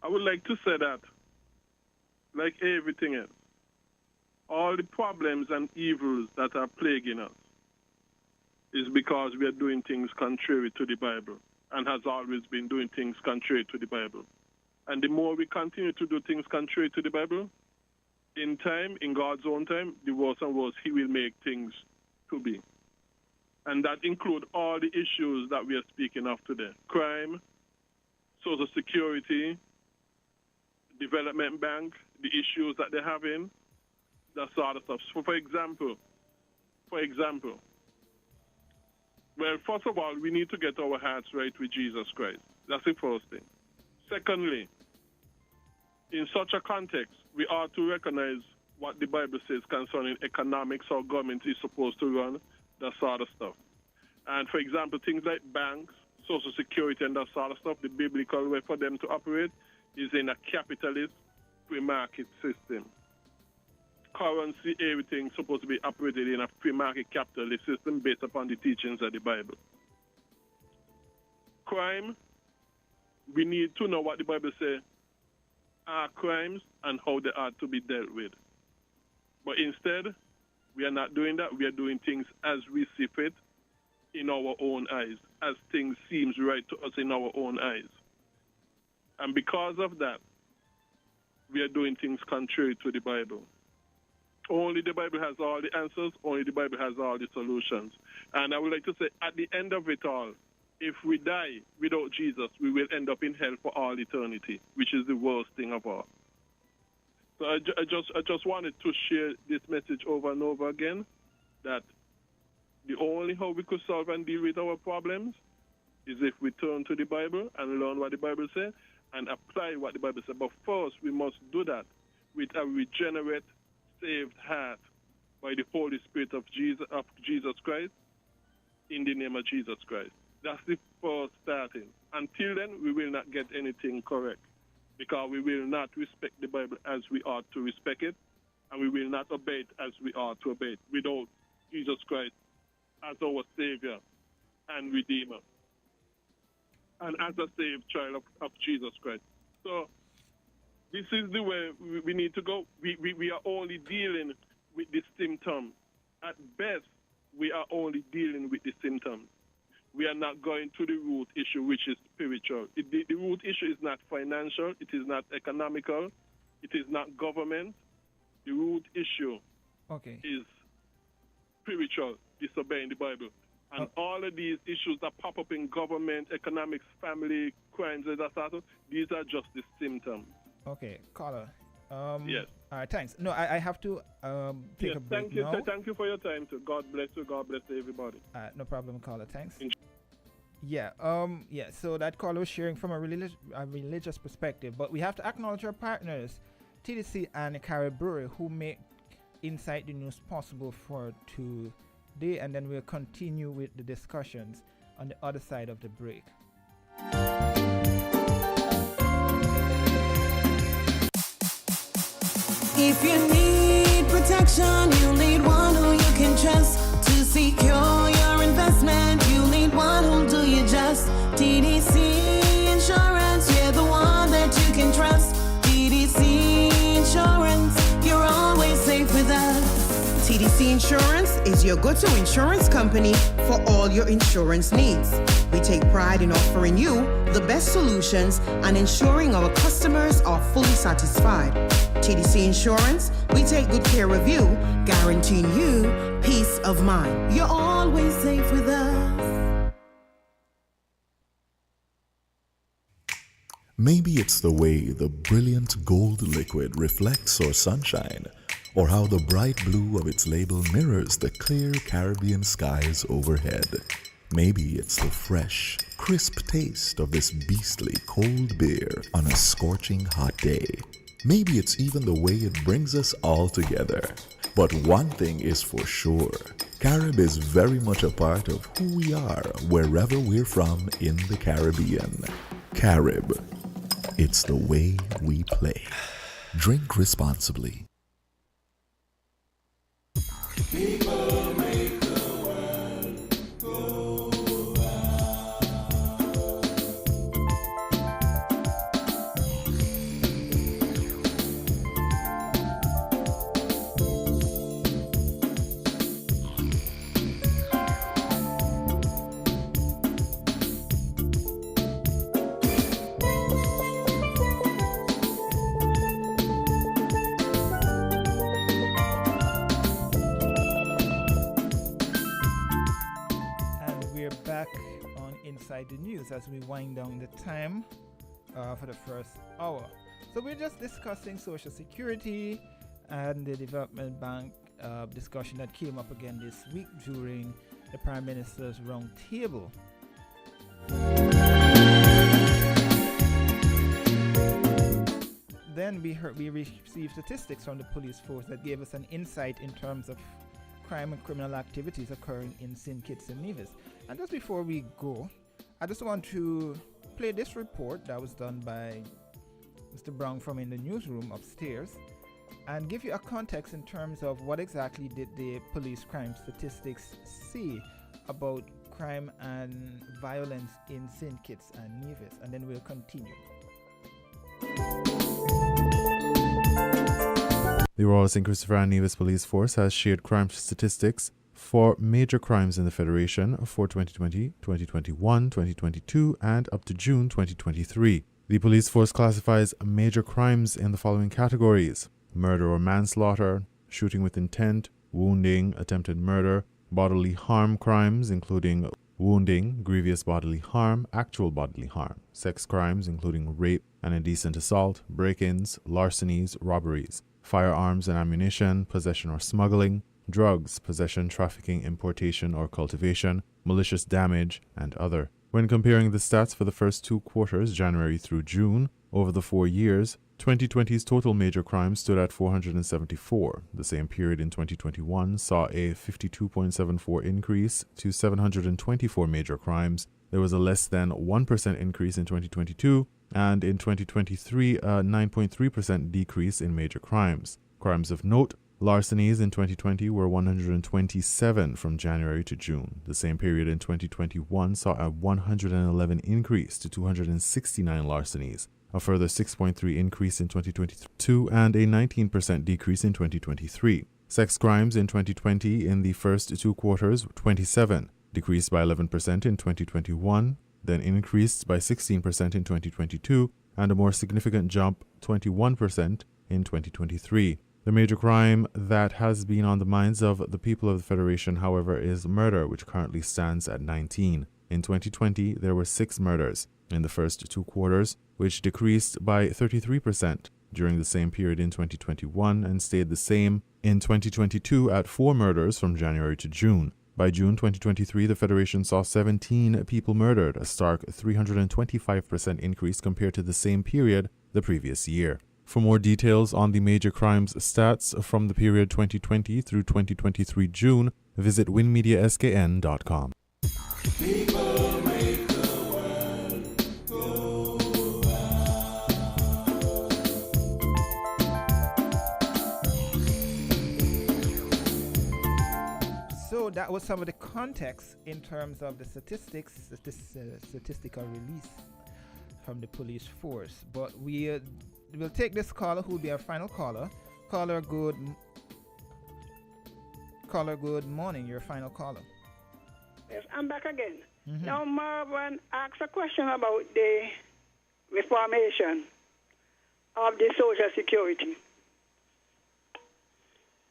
I would like to say that, like everything else, all the problems and evils that are plaguing us is because we are doing things contrary to the Bible and has always been doing things contrary to the Bible. And the more we continue to do things contrary to the Bible, in time, in God's own time, the worse and worse He will make things to be. And that includes all the issues that we are speaking of today. Crime, social security, development bank, the issues that they're having, that sort of stuff. So for example, well, first of all, we need to get our hearts right with Jesus Christ. That's the first thing. Secondly, in such a context, we ought to recognize what the Bible says concerning economics, how government is supposed to run, that sort of stuff. And for example, things like banks, social security, and that sort of stuff, the biblical way for them to operate is in a capitalist free market system. Currency, everything supposed to be operated in a free market capitalist system based upon the teachings of the Bible. Crime, we need to know what the Bible says are crimes and how they are to be dealt with. But instead, we are not doing that. We are doing things as we see fit in our own eyes, as things seems right to us in our own eyes. And because of that, we are doing things contrary to the Bible. Only the Bible has all the answers. Only the Bible has all the solutions. And I would like to say, at the end of it all, if we die without Jesus, we will end up in hell for all eternity, which is the worst thing of all. So I just wanted to share this message over and over again, that the only how we could solve and deal with our problems is if we turn to the Bible and learn what the Bible says and apply what the Bible says. But first, we must do that with a regenerate, saved heart by the Holy Spirit of Jesus Christ, in the name of Jesus Christ. That's the first starting. Until then, we will not get anything correct, because we will not respect the Bible as we ought to respect it, and we will not obey it as we ought to obey it without Jesus Christ as our Savior and Redeemer, and as a saved child of Jesus Christ. So this is the way we need to go. We are only dealing with the symptom. At best, we are only dealing with the symptom. We are not going to the root issue, which is spiritual. The root issue is not financial. It is not economical. It is not government. The root issue is spiritual, disobeying the Bible. And all of these issues that pop up in government, economics, family, crimes, and that sort of, these are just the symptoms. Okay, caller. Yes. All right, thanks. No, I have to take a break now. Thank you for your time, too. God bless you. God bless everybody. No problem, caller. Thanks. Yeah. So that caller was sharing from a religious perspective, but we have to acknowledge our partners, TDC and Carib Brewery, who make Inside the News possible for today, and then we'll continue with the discussions on the other side of the break. If you need protection, you need one who you can trust. To secure your investment, you need one who'll do you just. TDC Insurance, you're the one that you can trust. TDC Insurance, you're always safe with us. TDC Insurance is your go-to insurance company for all your insurance needs. We take pride in offering you the best solutions and ensuring our customers are fully satisfied. TDC Insurance, we take good care of you, guaranteeing you peace of mind. You're always safe with us. Maybe it's the way the brilliant gold liquid reflects our sunshine, or how the bright blue of its label mirrors the clear Caribbean skies overhead. Maybe it's the fresh, crisp taste of this beastly cold beer on a scorching hot day. Maybe it's even the way it brings us all together. But one thing is for sure, Carib is very much a part of who we are wherever we're from in the Caribbean. Carib, it's the way we play. Drink responsibly. People make the world go round. inside the news as we wind down the time for the first hour. So we're just discussing Social Security and the Development Bank discussion that came up again this week during the Prime Minister's round table. Then we received statistics from the police force that gave us an insight in terms of crime and criminal activities occurring in St. Kitts and Nevis. And just before we go, I just want to play this report that was done by Mr. Brown from in the newsroom upstairs and give you a context in terms of what exactly did the police crime statistics say about crime and violence in St. Kitts and Nevis, and then we'll continue. The Royal St. Christopher and Nevis Police Force has shared crime statistics for major crimes in the Federation for 2020, 2021, 2022, and up to June 2023. The police force classifies major crimes in the following categories: murder or manslaughter, shooting with intent, wounding, attempted murder, bodily harm crimes including wounding, grievous bodily harm, actual bodily harm, sex crimes including rape and indecent assault, break-ins, larcenies, robberies, firearms and ammunition, possession or smuggling, drugs, possession, trafficking, importation or cultivation, malicious damage, and other. When comparing the stats for the first 2 quarters, January through June, over the 4 years, 2020's total major crimes stood at 474. The same period in 2021 saw a 52.74 increase to 724 major crimes. There was a less than 1% increase in 2022, and in 2023, a 9.3% decrease in major crimes. Crimes of note: larcenies in 2020 were 127 from January to June. The same period in 2021 saw a 111 increase to 269 larcenies, a further 6.3 increase in 2022, and a 19% decrease in 2023. Sex crimes in 2020 in the first 2 quarters, 27, decreased by 11% in 2021, then increased by 16% in 2022, and a more significant jump, 21%, in 2023. The major crime that has been on the minds of the people of the Federation, however, is murder, which currently stands at 19. In 2020, there were 6 murders in the first 2 quarters, which decreased by 33% during the same period in 2021 and stayed the same in 2022 at 4 murders from January to June. By June 2023, the Federation saw 17 people murdered, a stark 325% increase compared to the same period the previous year. For more details on the major crimes stats from the period 2020 through 2023 June, visit WINNmediaskn.com. People make the world go So that was some of the context in terms of the statistics, statistical release from the police force. But we'll take this caller, who will be our final caller. Caller, good morning. Your final caller. Yes, I'm back again. Mm-hmm. Now, Marvin asked a question about the reformation of the Social Security.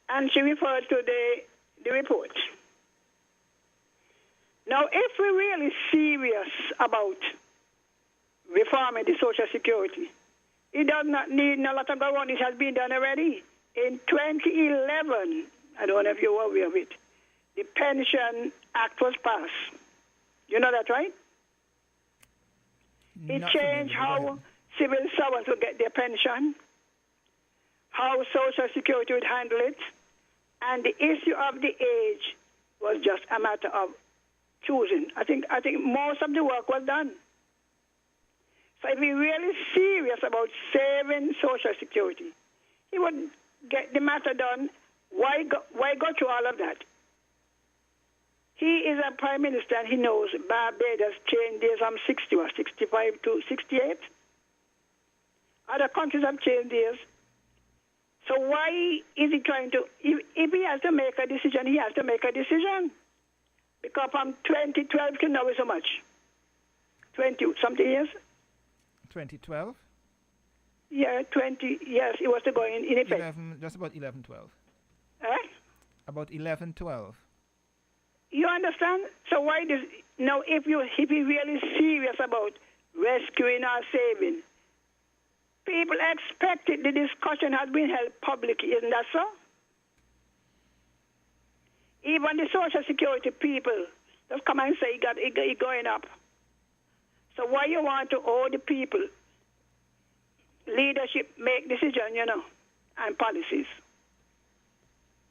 And she referred to the report. Now, if we're really serious about reforming the Social Security, it does not need a lot of go on. It has been done already. In 2011, I don't know if you're aware of it, the Pension Act was passed. You know that, right? It changed how civil servants would get their pension, how Social Security would handle it, and the issue of the age was just a matter of choosing. I think most of the work was done. So if we're really serious about saving Social Security, he would get the matter done. Why go through all of that? He is a prime minister and he knows Barbados changed theirs from 60 or 65 to 68. Other countries have changed theirs. So why is he trying to, if he has to make a decision, he has to make a decision. Because from 2012 to now is so much. 20-something years. 2012? Yeah, 20 years it was to go in effect. Just about 11, 12. Eh? About 11, 12. You understand? So why this? Now, if you're really serious about rescuing or saving, people expect it. The discussion has been held publicly, isn't that so? Even the Social Security people just come and say it going up. So why you want to owe the people leadership make decision, and policies?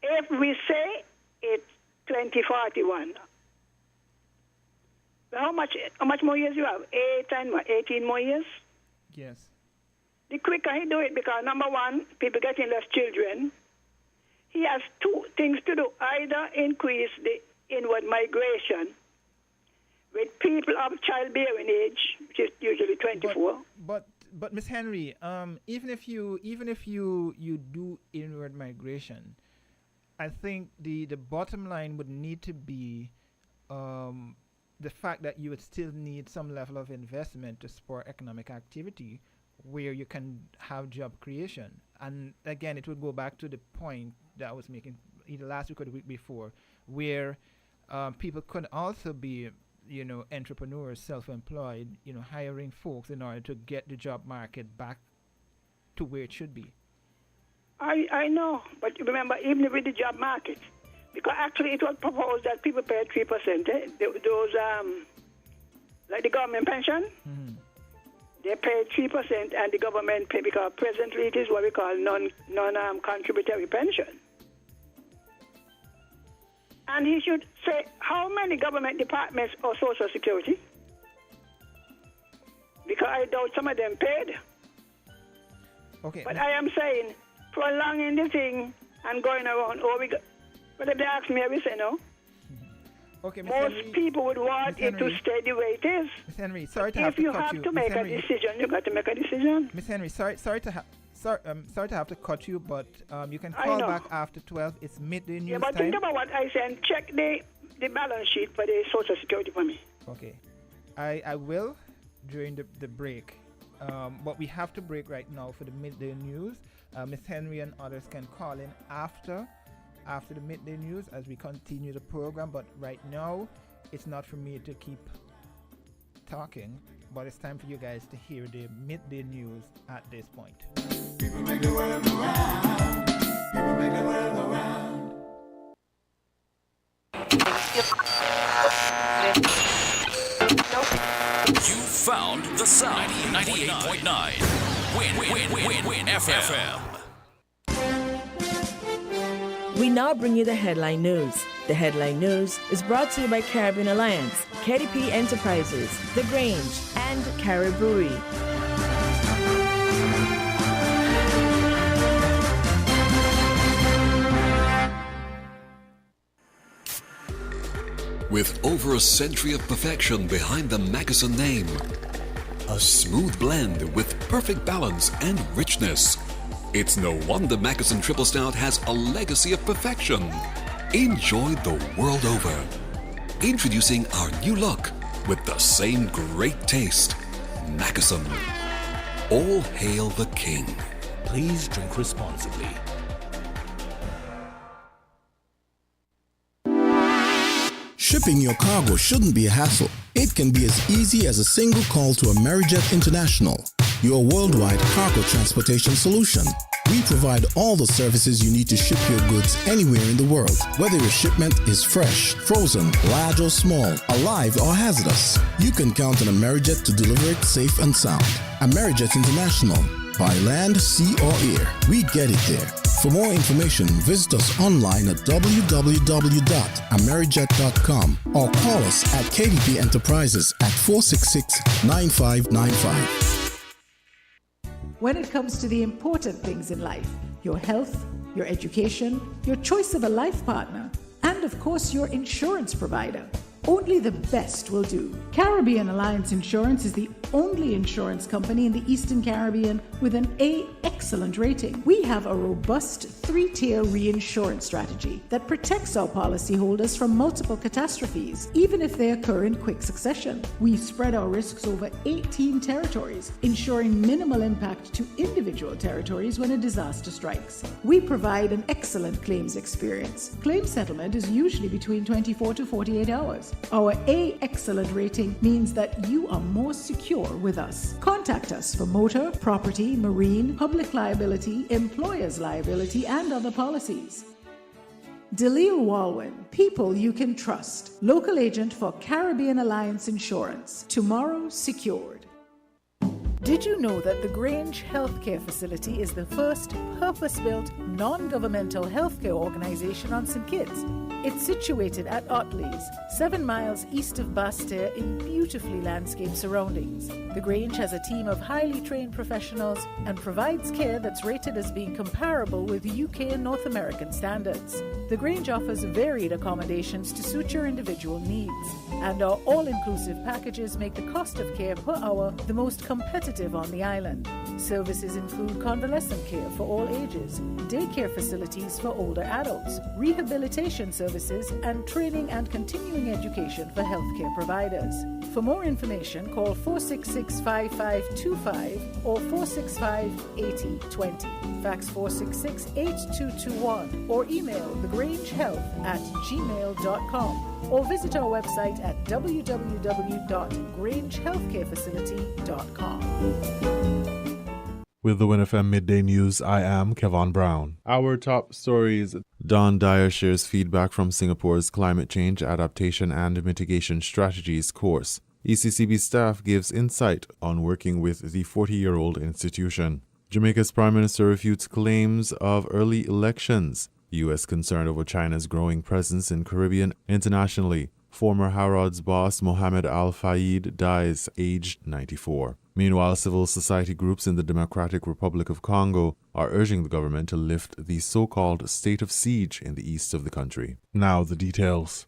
If we say it's 2041, how much more years you have? 18 more years? Yes. The quicker he do it, because number one, people getting less children. He has two things to do. Either increase the inward migration with people of childbearing age, which is usually 24. But Ms. Henry, even if you do inward migration, I think the bottom line would need to be the fact that you would still need some level of investment to support economic activity where you can have job creation. And again, it would go back to the point that I was making either last week or the week before, where people could also be, entrepreneurs, self-employed, hiring folks in order to get the job market back to where it should be. I know, but remember, even with the job market, because actually it was proposed that people pay 3%. Those, like the government pension, they pay 3%, and the government pay, because presently it is what we call non-contributory pension. And he should say how many government departments or Social Security, because I doubt some of them paid. Okay. But I am saying, prolonging the thing and going around, but if they ask me, I will say no. Okay, Ms. Most Henry, people would want it to stay the way it is. Ms. Henry, sorry to have if to you cut have you. to make a decision, you got to make a decision. Ms. Henry, sorry to have to cut you, but you can call back after 12. It's midday news but time. think about what I said. Check the balance sheet for the Social Security for me. Okay. I will during the break. But we have to break right now for the midday news. Ms. Henry and others can call in after the midday news as we continue the program. But right now, it's not for me to keep talking, but it's time for you guys to hear the midday news at this point. People make the world go round. People make the world go round. You found the sound. 98.9. Win FM. We now bring you the headline news. The headline news is brought to you by Caribbean Alliance, KDP Enterprises, The Grange, and Carib Brewery. With over a century of perfection behind the Mackeson name, a smooth blend with perfect balance and richness, it's no wonder Mackeson Triple Stout has a legacy of perfection. Enjoy the world over. Introducing our new look with the same great taste. Mackeson. All hail the king. Please drink responsibly. Shipping your cargo shouldn't be a hassle. It can be as easy as a single call to Amerijet International, your worldwide cargo transportation solution. We provide all the services you need to ship your goods anywhere in the world, whether your shipment is fresh, frozen, large or small, alive or hazardous. You can count on Amerijet to deliver it safe and sound. Amerijet International, by land, sea or air, we get it there. For more information, visit us online at www.amerijet.com or call us at KDP Enterprises at 466-9595. When it comes to the important things in life, your health, your education, your choice of a life partner, and of course your insurance provider, only the best will do. Caribbean Alliance Insurance is the only insurance company in the Eastern Caribbean with an A excellent rating. We have a robust 3-tier reinsurance strategy that protects our policyholders from multiple catastrophes, even if they occur in quick succession. We spread our risks over 18 territories, ensuring minimal impact to individual territories when a disaster strikes. We provide an excellent claims experience. Claim settlement is usually between 24 to 48 hours. Our A excellent rating means that you are more secure with us. Contact us for motor, property, marine, public liability, employer's liability, and other policies. Dalil Walwyn, people you can trust. Local agent for Caribbean Alliance Insurance. Tomorrow secured. Did you know that the Grange Healthcare Facility is the first purpose-built, non-governmental healthcare organization on St. Kitts? It's situated at Otley's, 7 miles east of Basseterre in beautifully landscaped surroundings. The Grange has a team of highly trained professionals and provides care that's rated as being comparable with UK and North American standards. The Grange offers varied accommodations to suit your individual needs, and our all-inclusive packages make the cost of care per hour the most competitive on the island. Services include convalescent care for all ages, daycare facilities for older adults, rehabilitation services, and training and continuing education for healthcare providers. For more information, call 466-5525 or 465-8020. Fax 466-8221 or email thegrangehealth@gmail.com or visit our website at www.grangehealthcarefacility.com. With the WINNFM Midday News, I am Kevon Brown. Our top stories. Don Dyer shares feedback from Singapore's Climate Change Adaptation and Mitigation Strategies course. ECCB staff gives insight on working with the 40-year-old institution. Jamaica's Prime Minister refutes claims of early elections. U.S. concerned over China's growing presence in Caribbean internationally. Former Harrods boss Mohammed Al-Fayed dies aged 94. Meanwhile, civil society groups in the Democratic Republic of Congo are urging the government to lift the so-called state of siege in the east of the country. Now the details.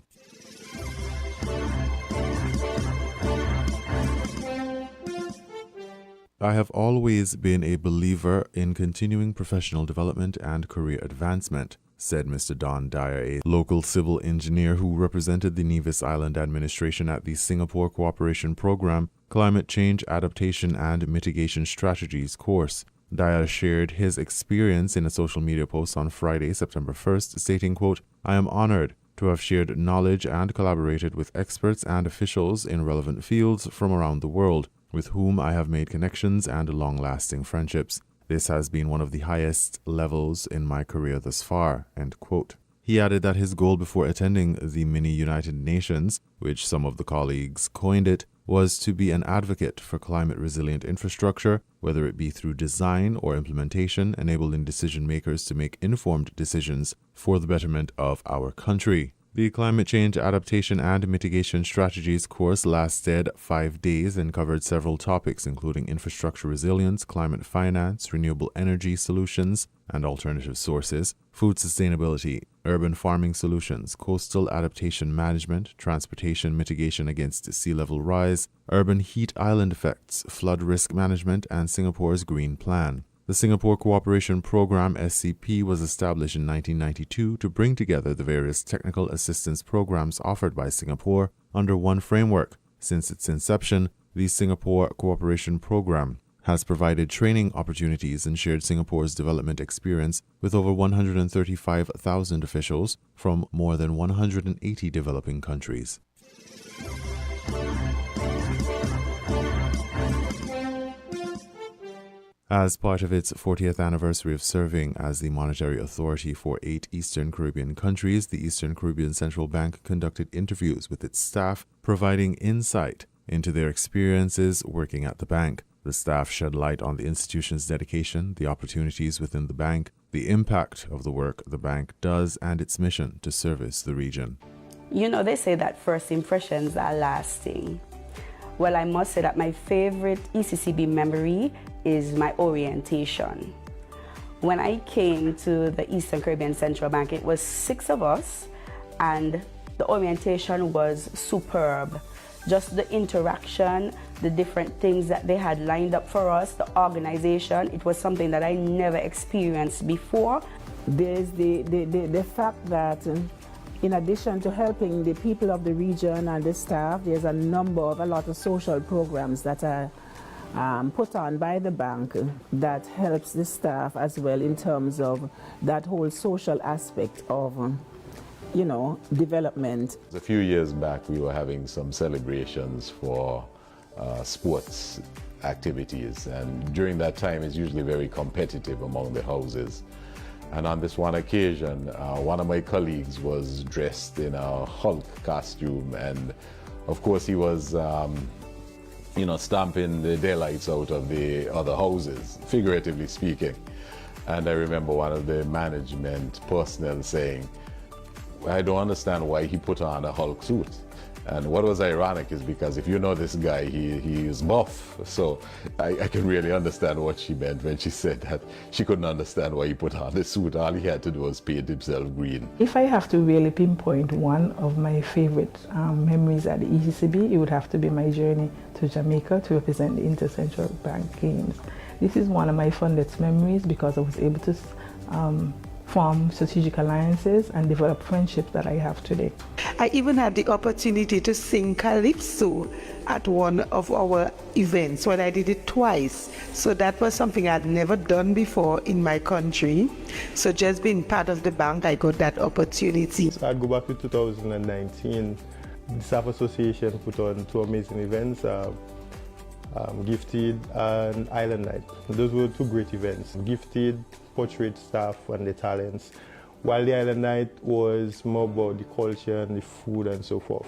I have always been a believer in continuing professional development and career advancement, said Mr. Don Dyer, a local civil engineer who represented the Nevis Island administration at the Singapore Cooperation Program Climate Change Adaptation and Mitigation Strategies course. Dyer shared his experience in a social media post on Friday, September 1st, stating, quote, "I am honored to have shared knowledge and collaborated with experts and officials in relevant fields from around the world, with whom I have made connections and long-lasting friendships. This has been one of the highest levels in my career thus far," end quote. He added that his goal before attending the mini-United Nations, which some of the colleagues coined it, was to be an advocate for climate-resilient infrastructure, whether it be through design or implementation, enabling decision-makers to make informed decisions for the betterment of our country. The Climate Change Adaptation and Mitigation Strategies course lasted 5 days and covered several topics, including infrastructure resilience, climate finance, renewable energy solutions and alternative sources, food sustainability, urban farming solutions, coastal adaptation management, transportation mitigation against sea level rise, urban heat island effects, flood risk management, and Singapore's Green Plan. The Singapore Cooperation Program (SCP) was established in 1992 to bring together the various technical assistance programs offered by Singapore under one framework. Since its inception, the Singapore Cooperation Program has provided training opportunities and shared Singapore's development experience with over 135,000 officials from more than 180 developing countries. As part of its 40th anniversary of serving as the monetary authority for 8 Eastern Caribbean countries, the Eastern Caribbean Central Bank conducted interviews with its staff, providing insight into their experiences working at the bank. The staff shed light on the institution's dedication, the opportunities within the bank, the impact of the work the bank does, and its mission to service the region. You know, they say that first impressions are lasting. Well, I must say that my favorite ECCB memory is my orientation. When I came to the Eastern Caribbean Central Bank, it was 6 of us, and the orientation was superb. just the interaction, the different things that they had lined up for us, the organization, it was something that I never experienced before. There's the fact that in addition to helping the people of the region and the staff, there's a lot of social programs that are put on by the bank that helps the staff as well in terms of that whole social aspect of, development. A few years back, we were having some celebrations for sports activities, and during that time, it's usually very competitive among the houses. And on this one occasion, one of my colleagues was dressed in a Hulk costume, and of course he was, stamping the daylights out of the other houses, figuratively speaking. And I remember one of the management personnel saying, I don't understand why he put on a Hulk suit. And what was ironic is because if you know this guy, he is buff. So I can really understand what she meant when she said that she couldn't understand why he put on the suit. All he had to do was paint himself green. If I have to really pinpoint one of my favorite memories at the ECCB, it would have to be my journey to Jamaica to represent the Inter-Central Bank Games. This is one of my fondest memories because I was able to form strategic alliances and develop friendships that I have today. I even had the opportunity to sing Calypso at one of our events, when I did it twice. So that was something I'd never done before in my country. So just being part of the bank, I got that opportunity. So I'd go back to 2019. The Staff Association put on two amazing events, Gifted and Island Night. Those were two great events. Gifted portrayed staff and their talents, while the Island Night was more about the culture and the food and so forth.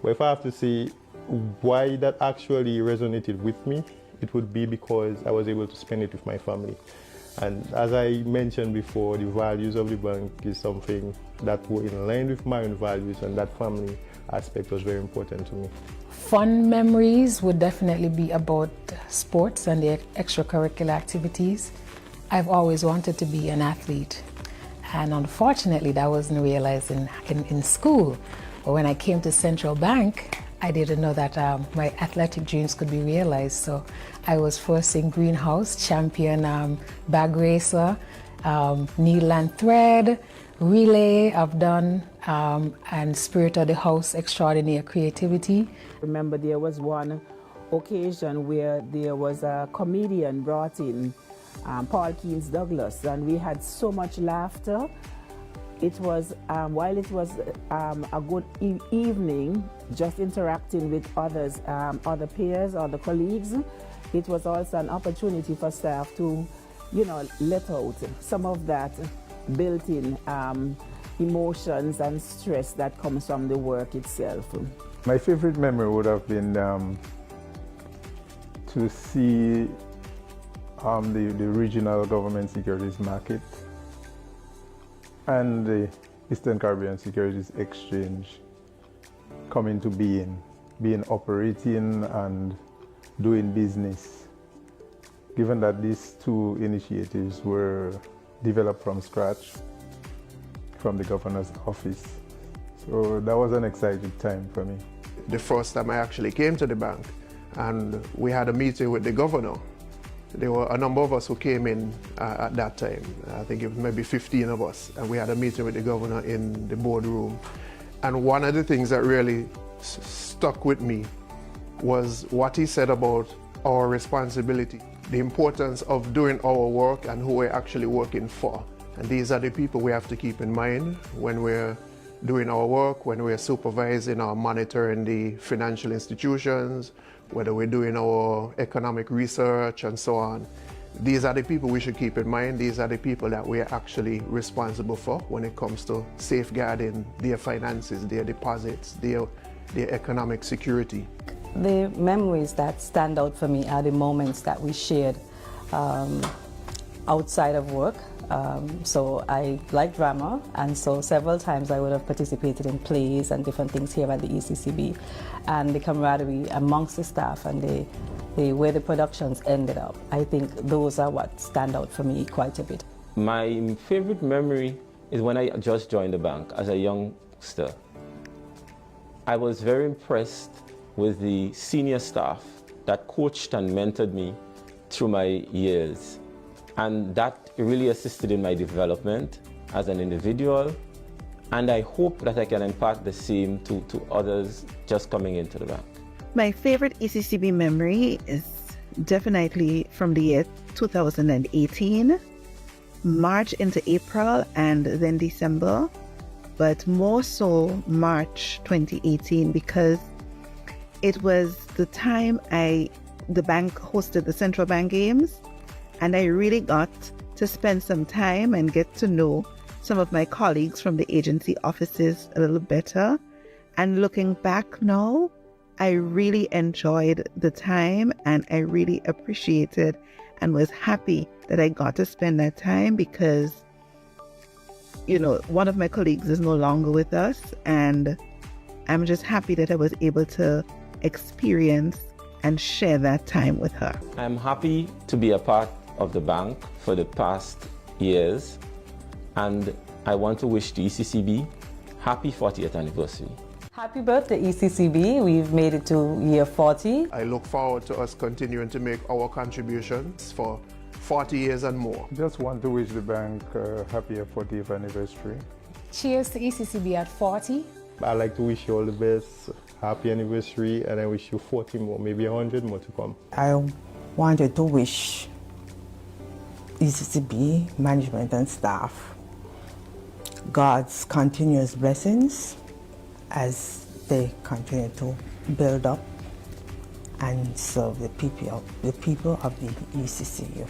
But if I have to say why that actually resonated with me, it would be because I was able to spend it with my family. And as I mentioned before, the values of the bank is something that were in line with my own values, and that family aspect was very important to me. Fun memories would definitely be about sports and the extracurricular activities. I've always wanted to be an athlete, and unfortunately that wasn't realized in school. But when I came to Central Bank, I didn't know that my athletic dreams could be realized. So I was first in greenhouse, champion bag racer, needle and thread, relay I've done, and spirit of the house, extraordinary creativity. Remember, there was one occasion where there was a comedian brought in, Paul Keynes Douglas, and we had so much laughter. It was, while it was a good evening, just interacting with others, other peers, other colleagues, it was also an opportunity for staff to, let out some of that built-in emotions and stress that comes from the work itself. My favorite memory would have been to see the regional government securities market and the Eastern Caribbean Securities Exchange come into being operating and doing business, given that these two initiatives were developed from scratch from the governor's office. So that was an exciting time for me. The first time I actually came to the bank, and we had a meeting with the governor. There were a number of us who came in at that time. I think it was maybe 15 of us, and we had a meeting with the governor in the boardroom. And one of the things that really stuck with me was what he said about our responsibility, the importance of doing our work and who we're actually working for. And these are the people we have to keep in mind when we're doing our work, when we're supervising or monitoring the financial institutions, whether we're doing our economic research and so on. These are the people we should keep in mind. These are the people that we're actually responsible for when it comes to safeguarding their finances, their deposits, their economic security. The memories that stand out for me are the moments that we shared outside of work. So I like drama, and so several times I would have participated in plays and different things here at the ECCB, and the camaraderie amongst the staff and the way the productions ended up. I think those are what stand out for me quite a bit. My favorite memory is when I just joined the bank as a youngster. I was very impressed with the senior staff that coached and mentored me through my years. And that really assisted in my development as an individual. And I hope that I can impart the same to others just coming into the bank. My favorite ECCB memory is definitely from the year 2018, March into April and then December, but more so March 2018 because it was the time the bank hosted the Central Bank Games, and I really got to spend some time and get to know some of my colleagues from the agency offices a little better. And looking back now, I really enjoyed the time and I really appreciated and was happy that I got to spend that time because, one of my colleagues is no longer with us, and I'm just happy that I was able to experience and share that time with her. I'm happy to be a part of the bank for the past years, and I want to wish the ECCB happy 40th anniversary. Happy birthday, ECCB. We've made it to year 40. I look forward to us continuing to make our contributions for 40 years and more. Just want to wish the bank a happy 40th anniversary. Cheers to ECCB at 40. I'd like to wish you all the best, happy anniversary, and I wish you 40 more, maybe 100 more to come. I wanted to wish ECCB management and staff God's continuous blessings as they continue to build up and serve the people of the ECCU.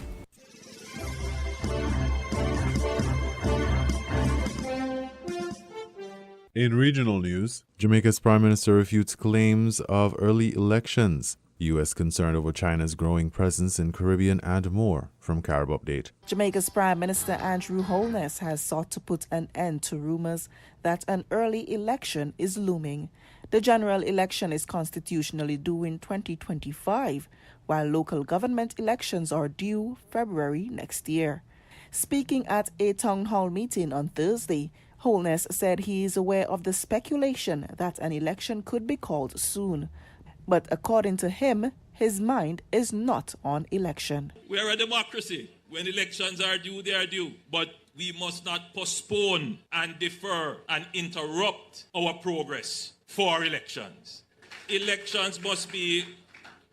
In regional news, Jamaica's Prime Minister refutes claims of early elections. U.S. concerned over China's growing presence in Caribbean and more. From Carib Update. Jamaica's Prime Minister Andrew Holness has sought to put an end to rumors that an early election is looming. The general election is constitutionally due in 2025, while local government elections are due February next year. Speaking at a town hall meeting on Thursday, Holness said he is aware of the speculation that an election could be called soon. But according to him, his mind is not on election. We are a democracy. When elections are due, they are due. But we must not postpone and defer and interrupt our progress for elections. Elections must be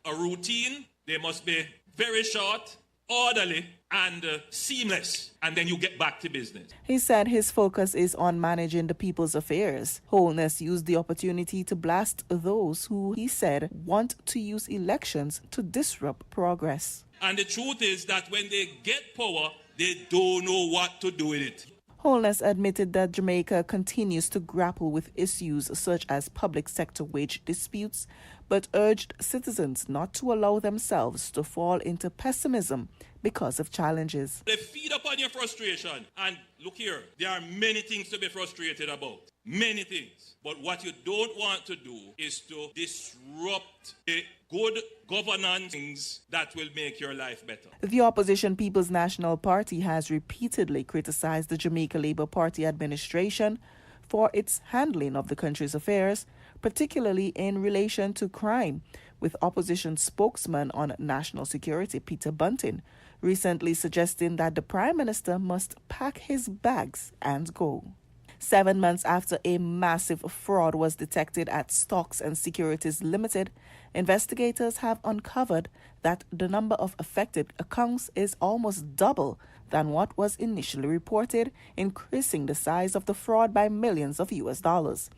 a routine. They must be very short, orderly, and seamless, and then you get back to business. He said his focus is on managing the people's affairs. Holness used the opportunity to blast those who, he said, want to use elections to disrupt progress. And the truth is that when they get power, they don't know what to do with it. Holness admitted that Jamaica continues to grapple with issues such as public sector wage disputes, but urged citizens not to allow themselves to fall into pessimism because of challenges. They feed upon your frustration. And look here, there are many things to be frustrated about. Many things. But what you don't want to do is to disrupt the good governance that will make your life better. The opposition People's National Party has repeatedly criticized the Jamaica Labour Party administration for its handling of the country's affairs, particularly in relation to crime, with opposition spokesman on national security Peter Bunting recently suggesting that the Prime Minister must pack his bags and go. 7 months after a massive fraud was detected at Stocks and Securities Limited, investigators have uncovered that the number of affected accounts is almost double than what was initially reported, increasing the size of the fraud by millions of US dollars.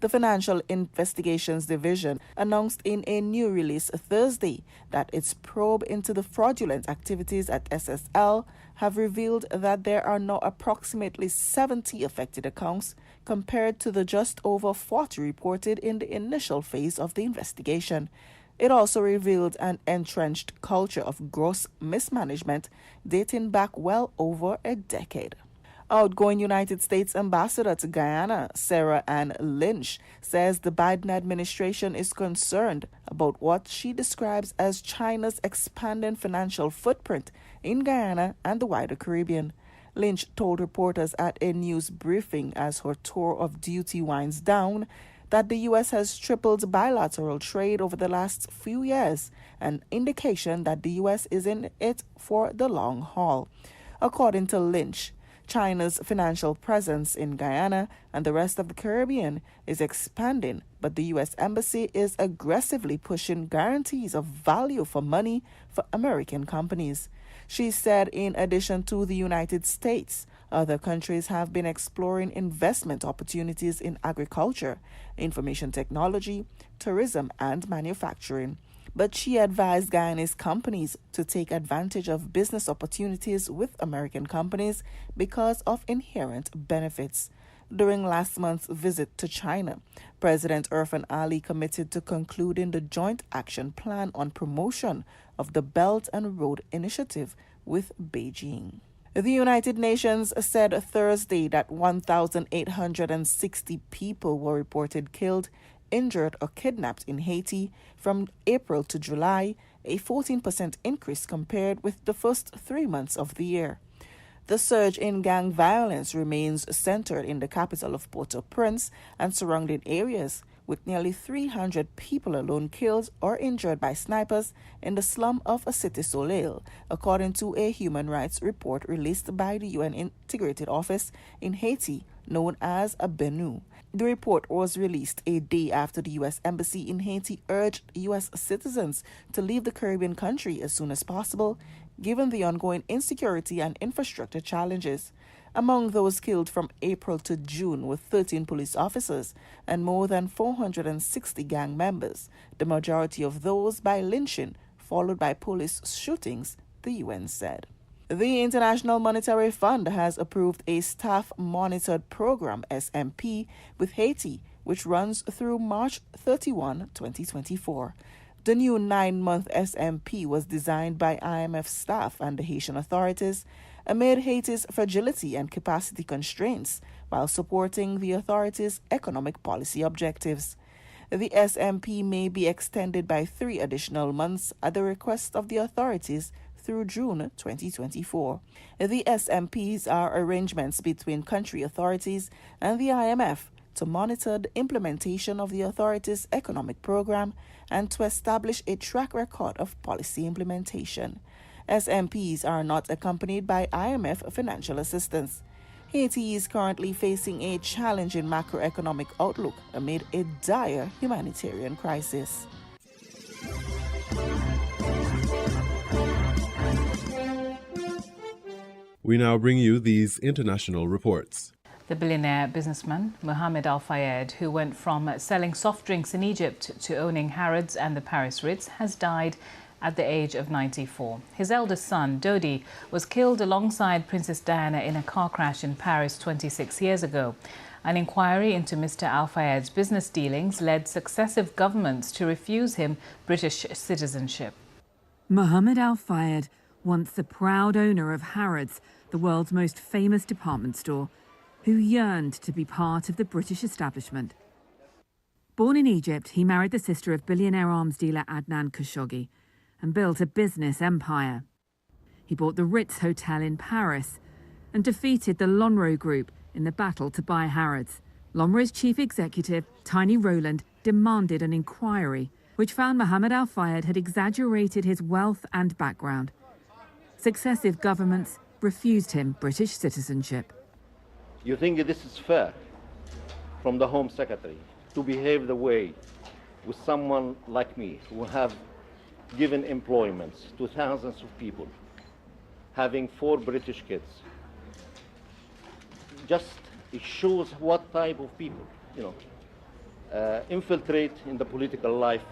The Financial Investigations Division announced in a new release Thursday that its probe into the fraudulent activities at SSL have revealed that there are now approximately 70 affected accounts compared to the just over 40 reported in the initial phase of the investigation. It also revealed an entrenched culture of gross mismanagement dating back well over a decade. Outgoing United States Ambassador to Guyana, Sarah Ann Lynch, says the Biden administration is concerned about what she describes as China's expanding financial footprint in Guyana and the wider Caribbean. Lynch told reporters at a news briefing as her tour of duty winds down that the U.S. has tripled bilateral trade over the last few years, an indication that the U.S. is in it for the long haul. According to Lynch, China's financial presence in Guyana and the rest of the Caribbean is expanding, but the U.S. Embassy is aggressively pushing guarantees of value for money for American companies. She said in addition to the United States, other countries have been exploring investment opportunities in agriculture, information technology, tourism, and manufacturing. But she advised Guyanese companies to take advantage of business opportunities with American companies because of inherent benefits. During last month's visit to China, President Irfan Ali committed to concluding the Joint Action Plan on Promotion of the Belt and Road Initiative with Beijing. The United Nations said Thursday that 1,860 people were reported killed, injured, or kidnapped in Haiti from April to July, a 14% increase compared with the first 3 months of the year. The surge in gang violence remains centered in the capital of Port-au-Prince and surrounding areas, with nearly 300 people alone killed or injured by snipers in the slum of Cité Soleil, according to a human rights report released by the UN Integrated Office in Haiti, known as a BENU. The report was released a day after the U.S. Embassy in Haiti urged U.S. citizens to leave the Caribbean country as soon as possible, given the ongoing insecurity and infrastructure challenges. Among those killed from April to June were 13 police officers and more than 460 gang members, the majority of those by lynching, followed by police shootings, the UN said. The International Monetary Fund has approved a staff-monitored program, SMP, with Haiti, which runs through March 31, 2024. The new 9-month SMP was designed by IMF staff and the Haitian authorities amid Haiti's fragility and capacity constraints while supporting the authorities' economic policy objectives. The SMP may be extended by 3 additional months at the request of the authorities through June 2024. The SMPs are arrangements between country authorities and the IMF to monitor the implementation of the authorities' economic program and to establish a track record of policy implementation. SMPs are not accompanied by IMF financial assistance. Haiti is currently facing a challenging macroeconomic outlook amid a dire humanitarian crisis. We now bring you these international reports. The billionaire businessman Mohammed Al Fayed, who went from selling soft drinks in Egypt to owning Harrods and the Paris Ritz, has died at the age of 94. His eldest son, Dodi, was killed alongside Princess Diana in a car crash in Paris 26 years ago. An inquiry into Mr. Al Fayed's business dealings led successive governments to refuse him British citizenship. Mohammed Al Fayed, once the proud owner of Harrods, the world's most famous department store, who yearned to be part of the British establishment. Born in Egypt, he married the sister of billionaire arms dealer Adnan Khashoggi and built a business empire. He bought the Ritz Hotel in Paris and defeated the Lonrho Group in the battle to buy Harrods. Lonrho's chief executive, Tiny Rowland, demanded an inquiry, which found Mohammed Al Fayed had exaggerated his wealth and background. Successive governments refused him British citizenship. You think this is fair from the Home Secretary to behave the way with someone like me, who have given employment to thousands of people, having 4 British kids? Just it shows what type of people, infiltrate in the political life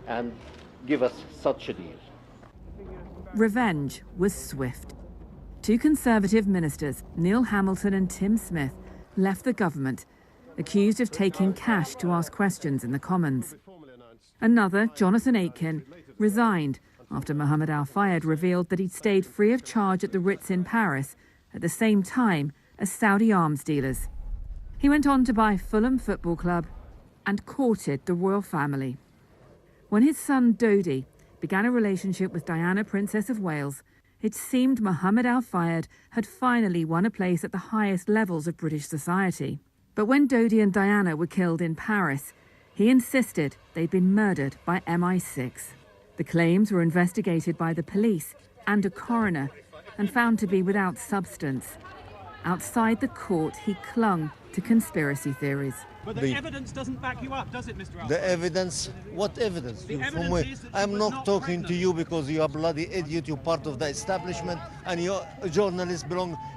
and give us such a deal. Revenge was swift. 2 Conservative ministers, Neil Hamilton and Tim Smith, left the government, accused of taking cash to ask questions in the Commons. Another, Jonathan Aitken, resigned after Mohammed Al Fayed revealed that he'd stayed free of charge at the Ritz in Paris at the same time as Saudi arms dealers. He went on to buy Fulham Football Club and courted the royal family. When his son Dodi began a relationship with Diana, Princess of Wales, it seemed Mohammed Al Fayed had finally won a place at the highest levels of British society. But when Dodi and Diana were killed in Paris, he insisted they'd been murdered by MI6. The claims were investigated by the police and a coroner and found to be without substance. Outside the court, he clung to conspiracy theories. But the evidence doesn't back you up, does it, Mr. Alford? The evidence? What evidence? The From evidence where? is that I'm you were not not talking to pregnant. you because you're a bloody idiot. You're part of the establishment, and you're a journalist.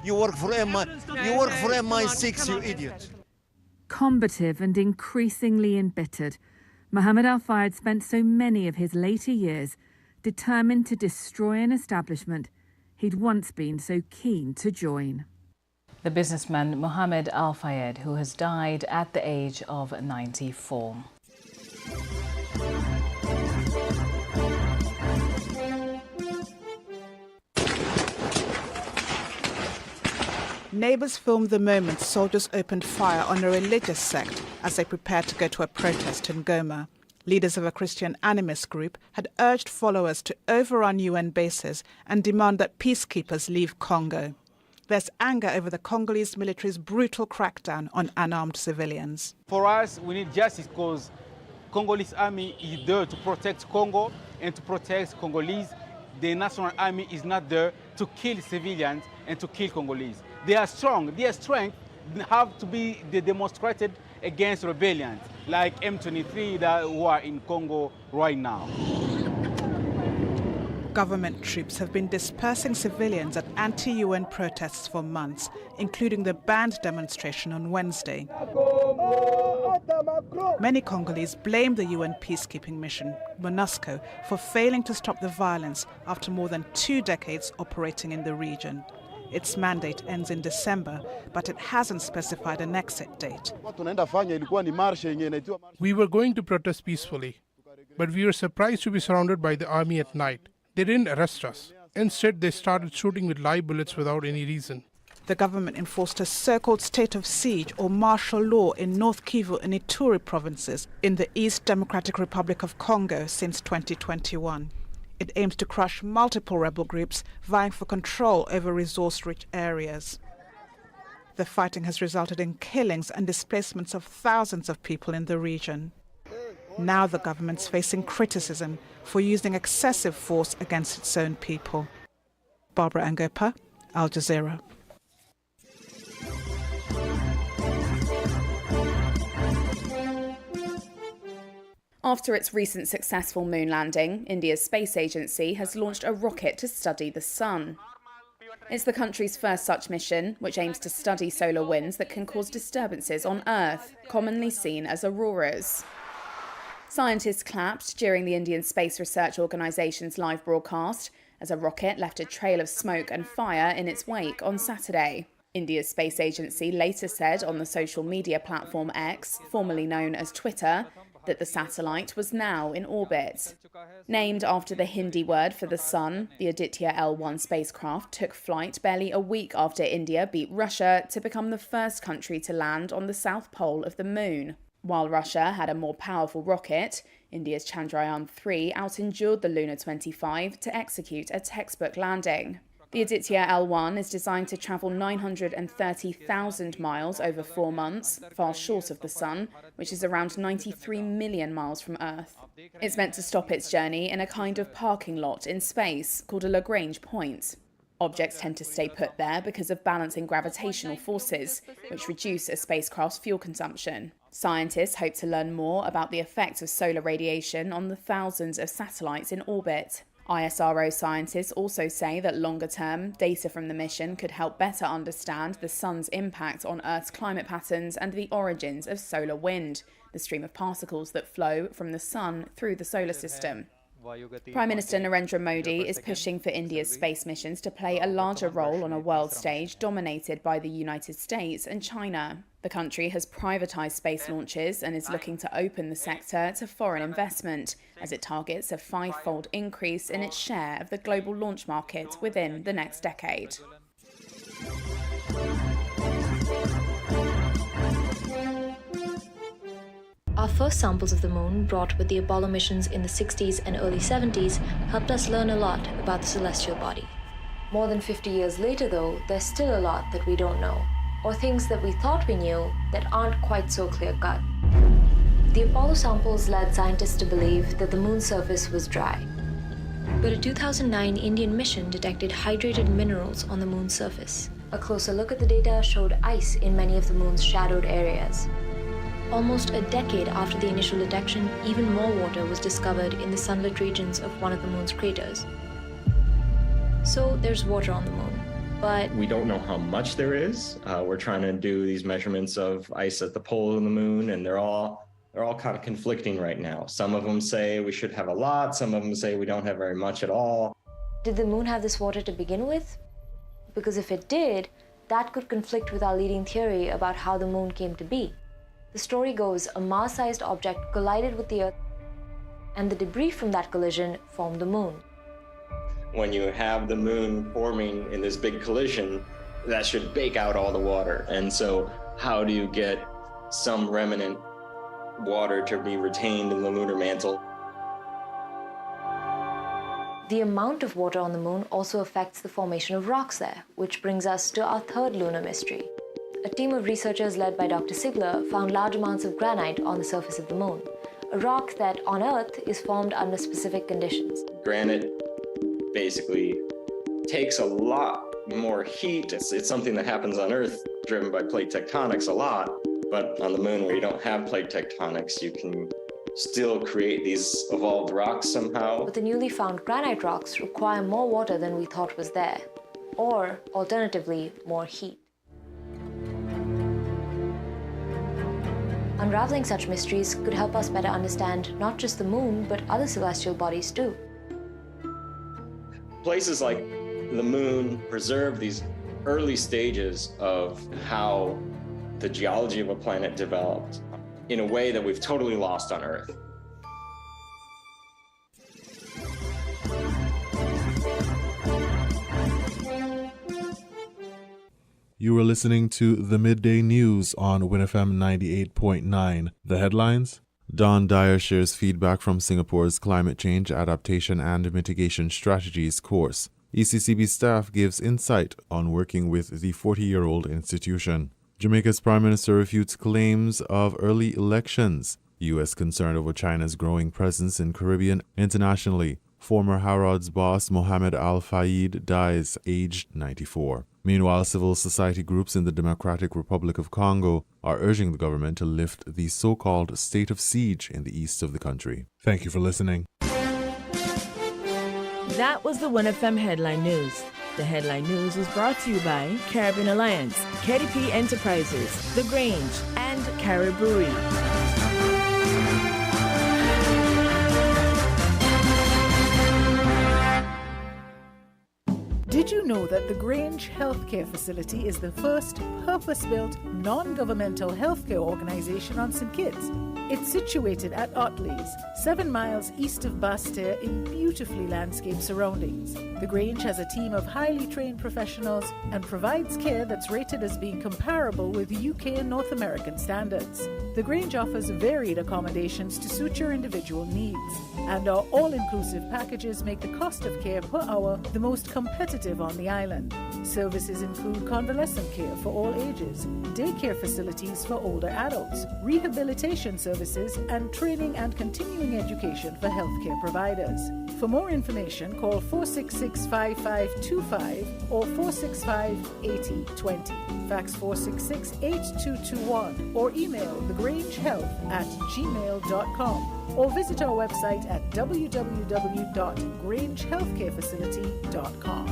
You work for MI6, you idiot. Combative and increasingly embittered, Mohammed Al-Fayed spent so many of his later years determined to destroy an establishment he'd once been so keen to join. The businessman Mohammed Al-Fayed, who has died at the age of 94. Neighbors filmed the moment soldiers opened fire on a religious sect as they prepared to go to a protest in Goma. Leaders of a Christian animist group had urged followers to overrun UN bases and demand that peacekeepers leave Congo. There's anger over the Congolese military's brutal crackdown on unarmed civilians. For us, we need justice because Congolese army is there to protect Congo and to protect Congolese. The national army is not there to kill civilians and to kill Congolese. They are strong. Their strength have to be demonstrated against rebellions like M23 who are in Congo right now. Government troops have been dispersing civilians at anti-UN protests for months, including the banned demonstration on Wednesday. Many Congolese blame the UN peacekeeping mission, MONUSCO, for failing to stop the violence after more than 2 decades operating in the region. Its mandate ends in December, but it hasn't specified an exit date. We were going to protest peacefully, but we were surprised to be surrounded by the army at night. They didn't arrest us. Instead, they started shooting with live bullets without any reason. The government enforced a so-called state of siege or martial law in North Kivu and Ituri provinces in the East Democratic Republic of Congo since 2021. It aims to crush multiple rebel groups vying for control over resource-rich areas. The fighting has resulted in killings and displacements of thousands of people in the region. Now the government's facing criticism for using excessive force against its own people. Barbara Angopa, Al Jazeera. After its recent successful moon landing, India's space agency has launched a rocket to study the sun. It's the country's first such mission, which aims to study solar winds that can cause disturbances on Earth, commonly seen as auroras. Scientists clapped during the Indian Space Research Organisation's live broadcast as a rocket left a trail of smoke and fire in its wake on Saturday. India's space agency later said on the social media platform X, formerly known as Twitter, that the satellite was now in orbit. Named after the Hindi word for the sun, the Aditya L1 spacecraft took flight barely a week after India beat Russia to become the first country to land on the south pole of the moon. While Russia had a more powerful rocket, India's Chandrayaan-3 out-endured the Luna 25 to execute a textbook landing. The Aditya L1 is designed to travel 930,000 miles over 4 months, far short of the Sun, which is around 93 million miles from Earth. It's meant to stop its journey in a kind of parking lot in space called a Lagrange point. Objects tend to stay put there because of balancing gravitational forces, which reduce a spacecraft's fuel consumption. Scientists hope to learn more about the effects of solar radiation on the thousands of satellites in orbit. ISRO scientists also say that longer-term data from the mission could help better understand the sun's impact on Earth's climate patterns and the origins of solar wind, the stream of particles that flow from the sun through the solar system. Prime Minister Narendra Modi is pushing for India's space missions to play a larger role on a world stage dominated by the United States and China. The country has privatised space launches and is looking to open the sector to foreign investment, as it targets a 5-fold increase in its share of the global launch market within the next decade. Our first samples of the moon, brought with the Apollo missions in the 60s and early 70s, helped us learn a lot about the celestial body. More than 50 years later, though, there's still a lot that we don't know. or things that we thought we knew that aren't quite so clear-cut. The Apollo samples led scientists to believe that the moon's surface was dry. But a 2009 Indian mission detected hydrated minerals on the moon's surface. A closer look at the data showed ice in many of the moon's shadowed areas. Almost a decade after the initial detection, even more water was discovered in the sunlit regions of one of the moon's craters. So there's water on the moon, but we don't know how much there is. We're trying to do these measurements of ice at the pole of the moon, and they're all kind of conflicting right now. Some of them say we should have a lot, some of them say we don't have very much at all. Did the moon have this water to begin with? Because if it did, that could conflict with our leading theory about how the moon came to be. The story goes a Mars-sized object collided with the Earth, and the debris from that collision formed the moon. When you have the moon forming in this big collision, that should bake out all the water. And so how do you get some remnant water to be retained in the lunar mantle? The amount of water on the moon also affects the formation of rocks there, which brings us to our third lunar mystery. A team of researchers led by Dr. Sigler found large amounts of granite on the surface of the moon, a rock that on Earth is formed under specific conditions. Granite basically takes a lot more heat. It's something that happens on Earth driven by plate tectonics a lot, but on the moon where you don't have plate tectonics, you can still create these evolved rocks somehow. But the newly found granite rocks require more water than we thought was there, or alternatively, more heat. Unraveling such mysteries could help us better understand not just the moon, but other celestial bodies too. Places like the moon preserve these early stages of how the geology of a planet developed in a way that we've totally lost on Earth. You were listening to the Midday News on WINNFM 98.9. The headlines: Don Dyer shares feedback from Singapore's Climate Change Adaptation and Mitigation Strategies course. ECCB staff gives insight on working with the 40-year-old institution. Jamaica's Prime Minister refutes claims of early elections. U.S. concerned over China's growing presence in Caribbean internationally. Former Harrods boss Mohammed Al-Fayed dies aged 94. Meanwhile, civil society groups in the Democratic Republic of Congo are urging the government to lift the so-called state of siege in the east of the country. Thank you for listening. That was the WINNFM Headline News. The Headline News was brought to you by Caribbean Alliance, KDP Enterprises, The Grange, and Caribou. Did you know that the Grange Healthcare Facility is the first purpose-built, non-governmental healthcare organization on St. Kitts? It's situated at Otley's, 7 miles east of Basseterre in beautifully landscaped surroundings. The Grange has a team of highly trained professionals and provides care that's rated as being comparable with UK and North American standards. The Grange offers varied accommodations to suit your individual needs, and our all-inclusive packages make the cost of care per hour the most competitive on the island. Services include convalescent care for all ages, daycare facilities for older adults, rehabilitation services, and training and continuing education for healthcare providers. For more information, call 466-5525 or 465-8020. Fax 466-8221 or email thegrangehealth@gmail.com or visit our website at www.grangehealthcarefacility.com.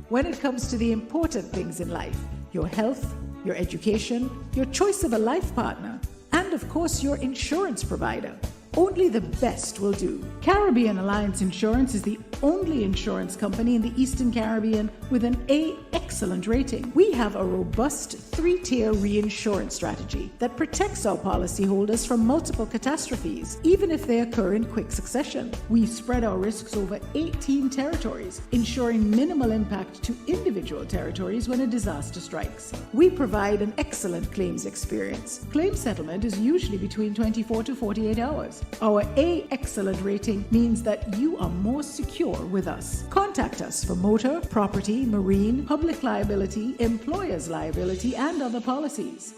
When it comes to the important things in life, your health, your education, your choice of a life partner, and of course your insurance provider, only the best will do. Caribbean Alliance Insurance is the only insurance company in the Eastern Caribbean with an A excellent rating. We have a robust 3-tier reinsurance strategy that protects our policyholders from multiple catastrophes, even if they occur in quick succession. We spread our risks over 18 territories, ensuring minimal impact to individual territories when a disaster strikes. We provide an excellent claims experience. Claim settlement is usually between 24 to 48 hours. Our A Excellent rating means that you are more secure with us. Contact us for motor, property, marine, public liability, employer's liability, and other policies.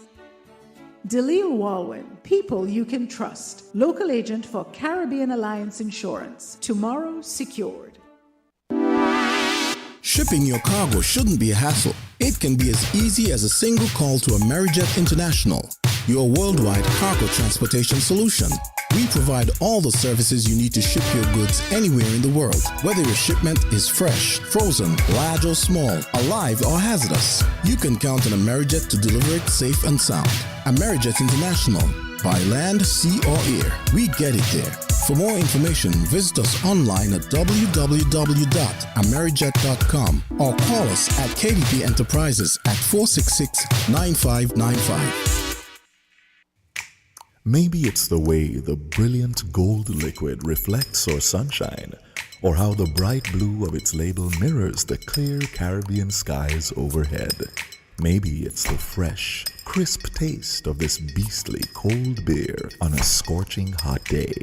Dalil Walwyn, people you can trust. Local agent for Caribbean Alliance Insurance. Tomorrow secured. Shipping your cargo shouldn't be a hassle. It can be as easy as a single call to Amerijet International, your worldwide cargo transportation solution. We provide all the services you need to ship your goods anywhere in the world, whether your shipment is fresh, frozen, large or small, alive or hazardous. You can count on Amerijet to deliver it safe and sound. Amerijet International, by land, sea or air, we get it there. For more information, visit us online at www.amerijet.com or call us at KDP Enterprises at 466-9595. Maybe it's the way the brilliant gold liquid reflects our sunshine, or how the bright blue of its label mirrors the clear Caribbean skies overhead. Maybe it's the fresh, crisp taste of this beastly cold beer on a scorching hot day.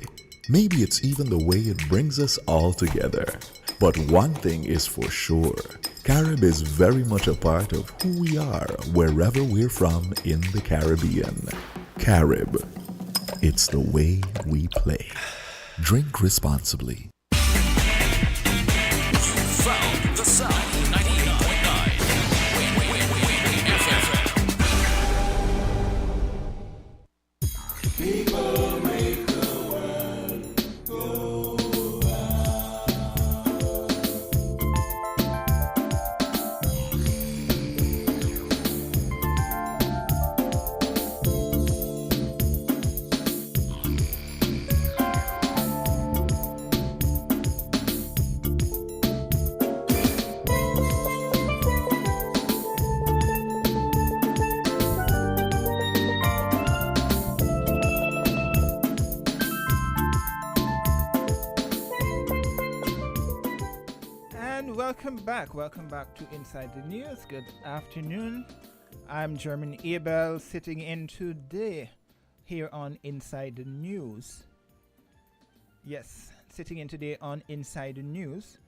Maybe it's even the way it brings us all together. But one thing is for sure, Carib is very much a part of who we are wherever we're from in the Caribbean. Carib. It's the way we play. Drink responsibly. Found the sound 98.9 FM. People make the world go Welcome back to Inside the News. Good afternoon. I'm German Abel, sitting in today here on Inside the News. Yes, sitting in today on Inside the News.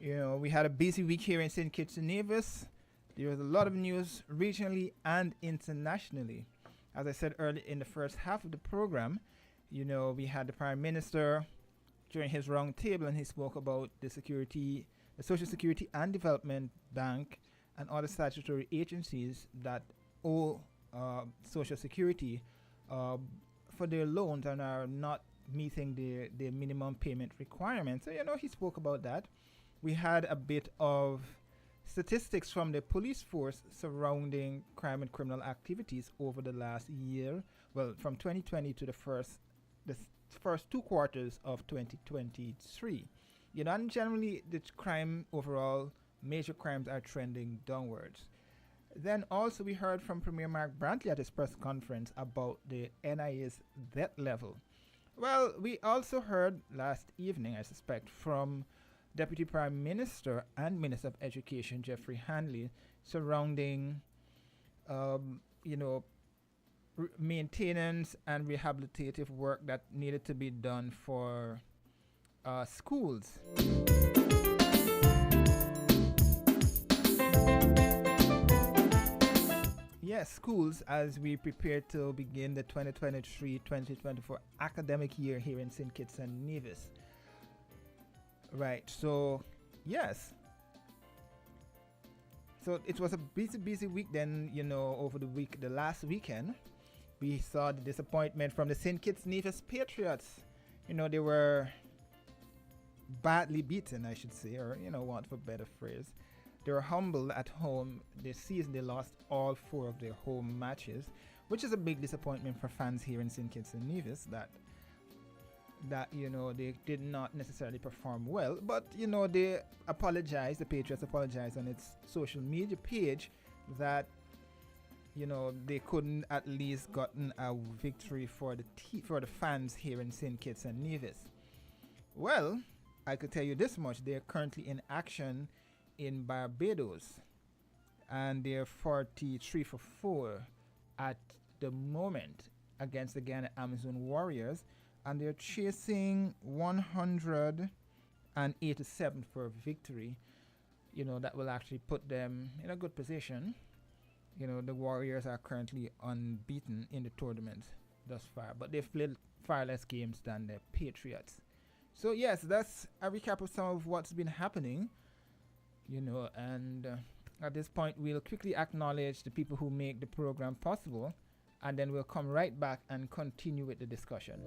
You know, we had a busy week here in St. Kitts and Nevis. There was a lot of news regionally and internationally. As I said earlier in the first half of the program, you know, we had the Prime Minister during his round table, and he spoke about the Social Security and Development Bank and other statutory agencies that owe Social Security for their loans and are not meeting the minimum payment requirements. So, you know, he spoke about that. We had a bit of statistics from the police force surrounding crime and criminal activities over the last year. Well, from 2020 to the first 2 quarters of 2023. You know, and generally the crime overall, major crimes are trending downwards. Then also we heard from Premier Mark Brantley at his press conference about the NIA's debt level. Well, we also heard last evening, I suspect, from Deputy Prime Minister and Minister of Education Jeffrey Handley surrounding, maintenance and rehabilitative work that needed to be done for schools. Yes, schools, as we prepare to begin the 2023-2024 academic year here in St. Kitts and Nevis. Right, so yes. So it was a busy week then, you know, over the last weekend. We saw the disappointment from the St. Kitts Nevis Patriots. You know, they were badly beaten, I should say, or, you know, want for a better phrase. They were humbled at home this season. They lost all 4 of their home matches, which is a big disappointment for fans here in St. Kitts and Nevis that you know, they did not necessarily perform well. But, you know, they apologized, the Patriots apologized on its social media page that, you know, they couldn't at least gotten a victory for the fans here in St. Kitts and Nevis. Well, I could tell you this much: they're currently in action in Barbados, and they're 43-4 at the moment against the Ghana Amazon Warriors. and they're chasing 187 for victory. That will actually put them in a good position. The Warriors are currently unbeaten in the tournament thus far, but they've played far less games than the Patriots. So yes, that's a recap of some of what's been happening, and at this point we'll quickly acknowledge the people who make the program possible, and then we'll come right back and continue with the discussion.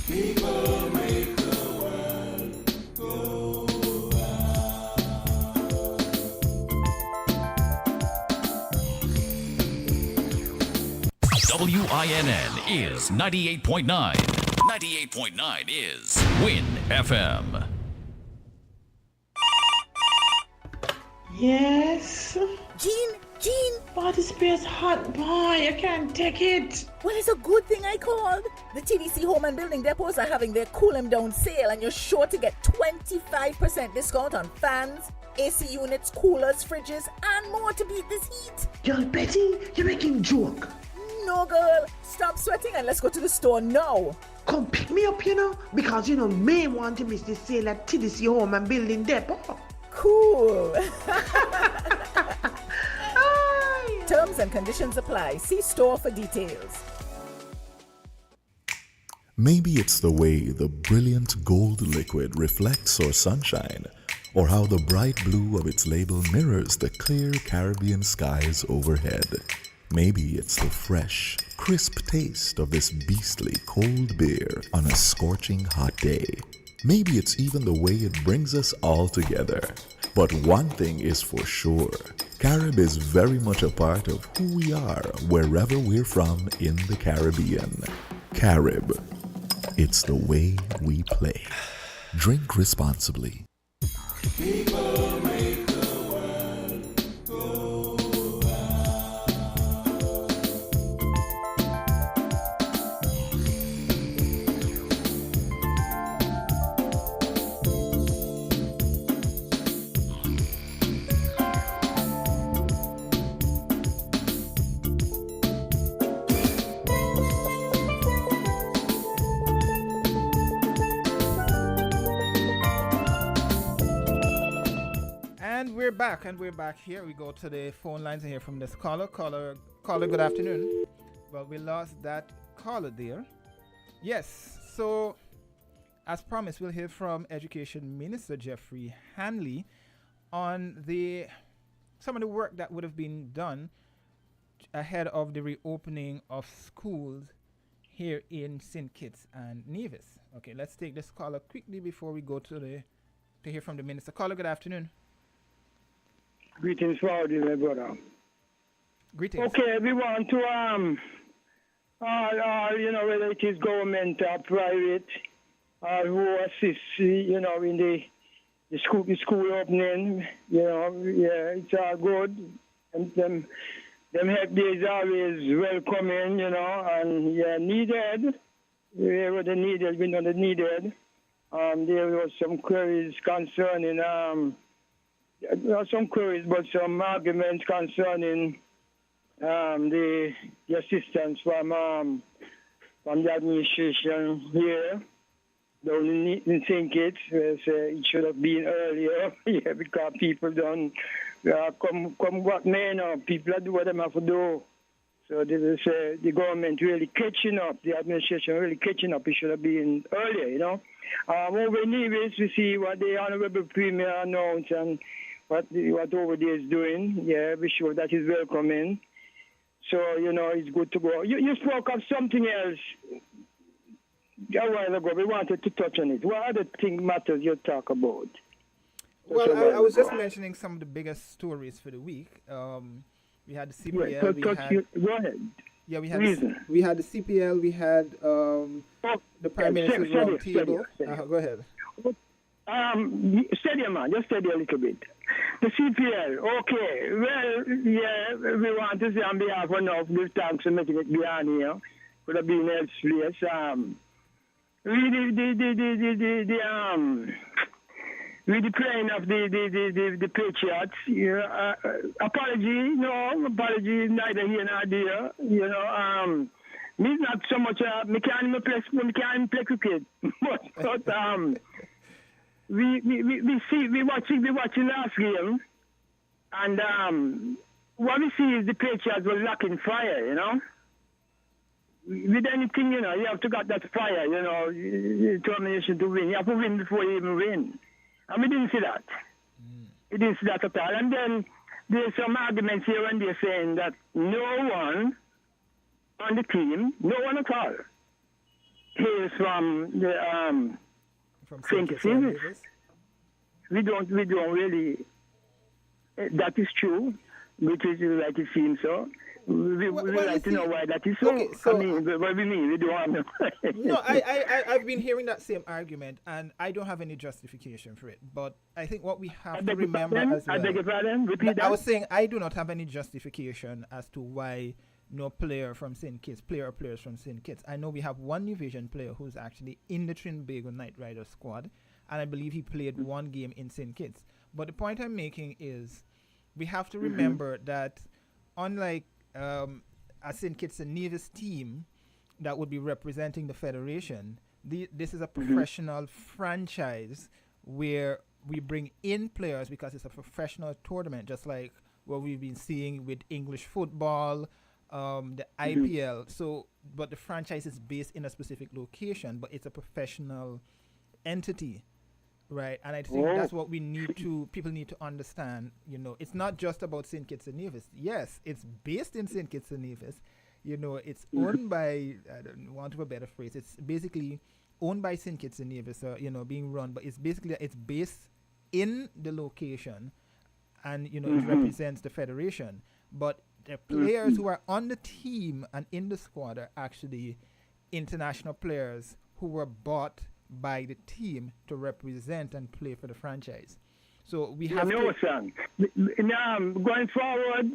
People make the world go WINN is 98.9. 98.9 is WIN FM. Yes? Jean, body spray's hot, boy. I can't take it. Well, it's a good thing I called. The TDC Home and Building Depots are having their Cool 'em Down sale, and you're sure to get 25% discount on fans, AC units, coolers, fridges, and more to beat this heat. Girl, Betty, you're making joke. No, girl. Stop sweating and let's go to the store now. Come pick me up, because may want to miss the sale at TDC Home and Building Depot. Cool. Terms and conditions apply. See store for details. Maybe it's the way the brilliant gold liquid reflects our sunshine, or how the bright blue of its label mirrors the clear Caribbean skies overhead. Maybe it's the fresh, crisp taste of this beastly cold beer on a scorching hot day. Maybe it's even the way it brings us all together. But one thing is for sure, Carib is very much a part of who we are wherever we're from in the Caribbean. Carib, it's the way we play. Drink responsibly. People make the world go We're back here. We go to the phone lines and hear from this caller. Caller, good afternoon. Well, we lost that caller there. Yes, so as promised, we'll hear from Education Minister Jeffrey Hanley on some of the work that would have been done ahead of the reopening of schools here in St. Kitts and Nevis. Okay, let's take this caller quickly before we go to hear from the minister. Caller, good afternoon. Greetings for all my brother. Greetings. Okay, we want to whether it is government or private, who assists, in the school opening, it's all good, and them help days always welcoming, and needed. Wherever the needed, we know the needed. There was some queries concerning not some queries, but some arguments concerning the assistance from the administration here. The only thing it should have been earlier, because people don't come what may now. People do what they have to do. So this is the government really catching up, the administration really catching up. It should have been earlier, Over in Nevis, we see what the Honorable Premier announced and what over there is doing. Yeah, be sure that is welcoming. So, it's good to go. You spoke of something else a while ago. We wanted to touch on it. What other matters you talk about? Well, I was just mentioning some of the biggest stories for the week. We had the CPL. Go ahead. Yeah, we had the CPL. We had the Prime Minister's round table. Go ahead. Steady, man. Just steady a little bit. The CPL, okay. Well, yeah, we want to say on behalf of enough, give thanks for making it beyond here. Could have been elsewhere. with the playing of the Patriots. Apology, no, apology, neither here nor there. Me not so much. Me can't play cricket, but we watching last game, and what we see is the Patriots were lacking fire. With anything, you have to got that fire, determination to win. You have to win before you even win. And we didn't see that. We didn't see that at all. And then there's some arguments here and they're saying that no one on the team, no one at all, hails from the St. Kitts. We don't really. That is true, which is like it seems so. We like to know why that is so. Okay, so what we mean, we don't know. No, I've been hearing that same argument, and I don't have any justification for it. But I think what we have to remember as well. I beg your pardon? Repeat that. I was saying I do not have any justification as to why no player from St. Kitts, player or players from St. Kitts. I know we have one Division player who's actually in the Trinbago Knight Rider squad, and I believe he played one game in St. Kitts. But the point I'm making is we have to remember that unlike a St. Kitts and Nevis team that would be representing the Federation, this is a professional franchise where we bring in players because it's a professional tournament, just like what we've been seeing with English football, the IPL. So, but the franchise is based in a specific location, but it's a professional entity. Right, and I think that's what people need to understand. It's not just about St. Kitts and Nevis. Yes, it's based in St. Kitts and Nevis. It's owned by, I don't want to have a better phrase, it's basically owned by St. Kitts and Nevis, being run, but it's basically, it's based in the location, and, it represents the Federation. But the players who are on the team and in the squad are actually international players who were bought by the team to represent and play for the franchise. So we have son. Going forward,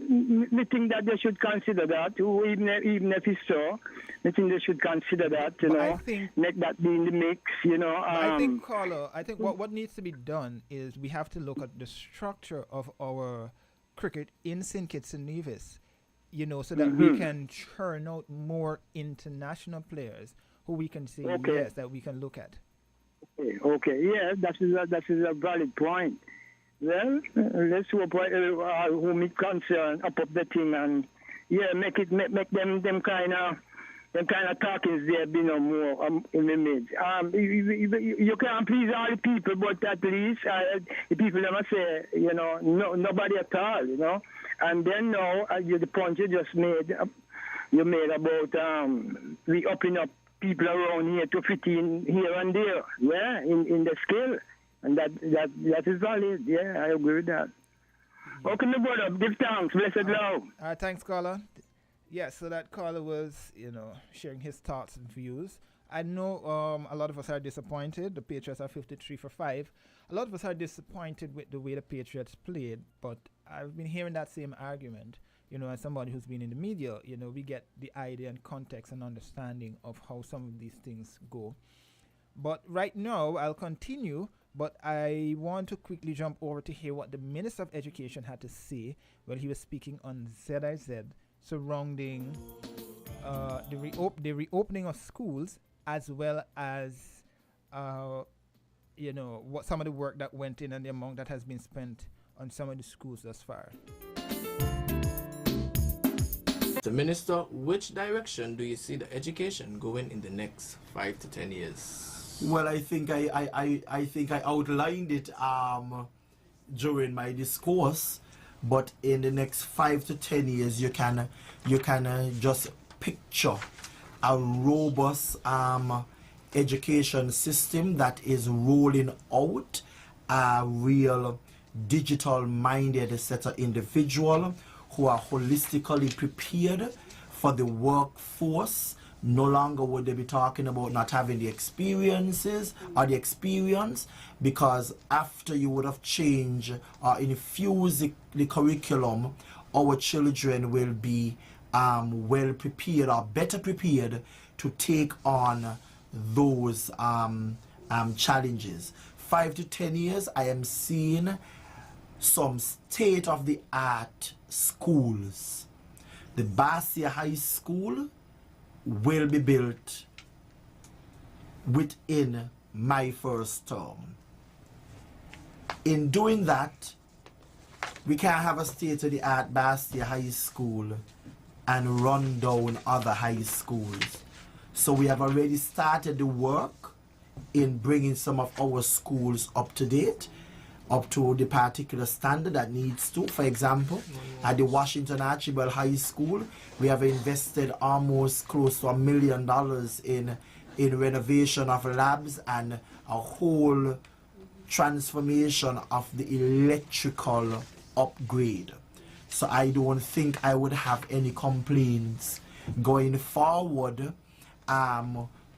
we think that they should consider that, even if it's so. I think they should consider that, make that be in the mix, I think, Carlo, what needs to be done is we have to look at the structure of our cricket in St. Kitts and Nevis, so that we can churn out more international players who we can say, yes, that we can look at. Okay, yeah, that is a valid point. Well, let's hope whom it concern up the thing and make them kind of talkings there be no more in the mid. You can't please all the people, but at least the people never say nobody at all, And then now the point you just made, you made about we opening up people around here to fit in here and there, in the scale, and that is valid. Yeah, I agree with that. Okay, my brother, give thanks, blessed love. Thanks, caller. Yeah, so that caller was, sharing his thoughts and views. I know a lot of us are disappointed. The Patriots are 53 for 5. A lot of us are disappointed with the way the Patriots played, but I've been hearing that same argument. As somebody who's been in the media, we get the idea and context and understanding of how some of these things go. But right now, I'll continue, but I want to quickly jump over to hear what the Minister of Education had to say when he was speaking on ZIZ surrounding the reopening of schools, as well as, what some of the work that went in and the amount that has been spent on some of the schools thus far. So, Minister, which direction do you see the education going in the next 5 to 10 years? Well, I think I outlined it during my discourse, but in the next 5 to 10 years, you can just picture a robust education system that is rolling out a real digital-minded set of individuals who are holistically prepared for the workforce. No longer would they be talking about not having the experiences or the experience, because after you would have changed or infused the curriculum, our children will be well prepared or better prepared to take on those challenges. 5 to 10 years, I am seeing some state-of-the-art schools. The Basia High School will be built within my first term. In doing that, we can't have a state-of-the-art Basia High School and run down other high schools. So we have already started the work in bringing some of our schools up to date, up to the particular standard that needs to. For example, at the Washington Archibald High School, we have invested almost close to $1 million in renovation of labs and a whole transformation of the electrical upgrade. So I don't think I would have any complaints going forward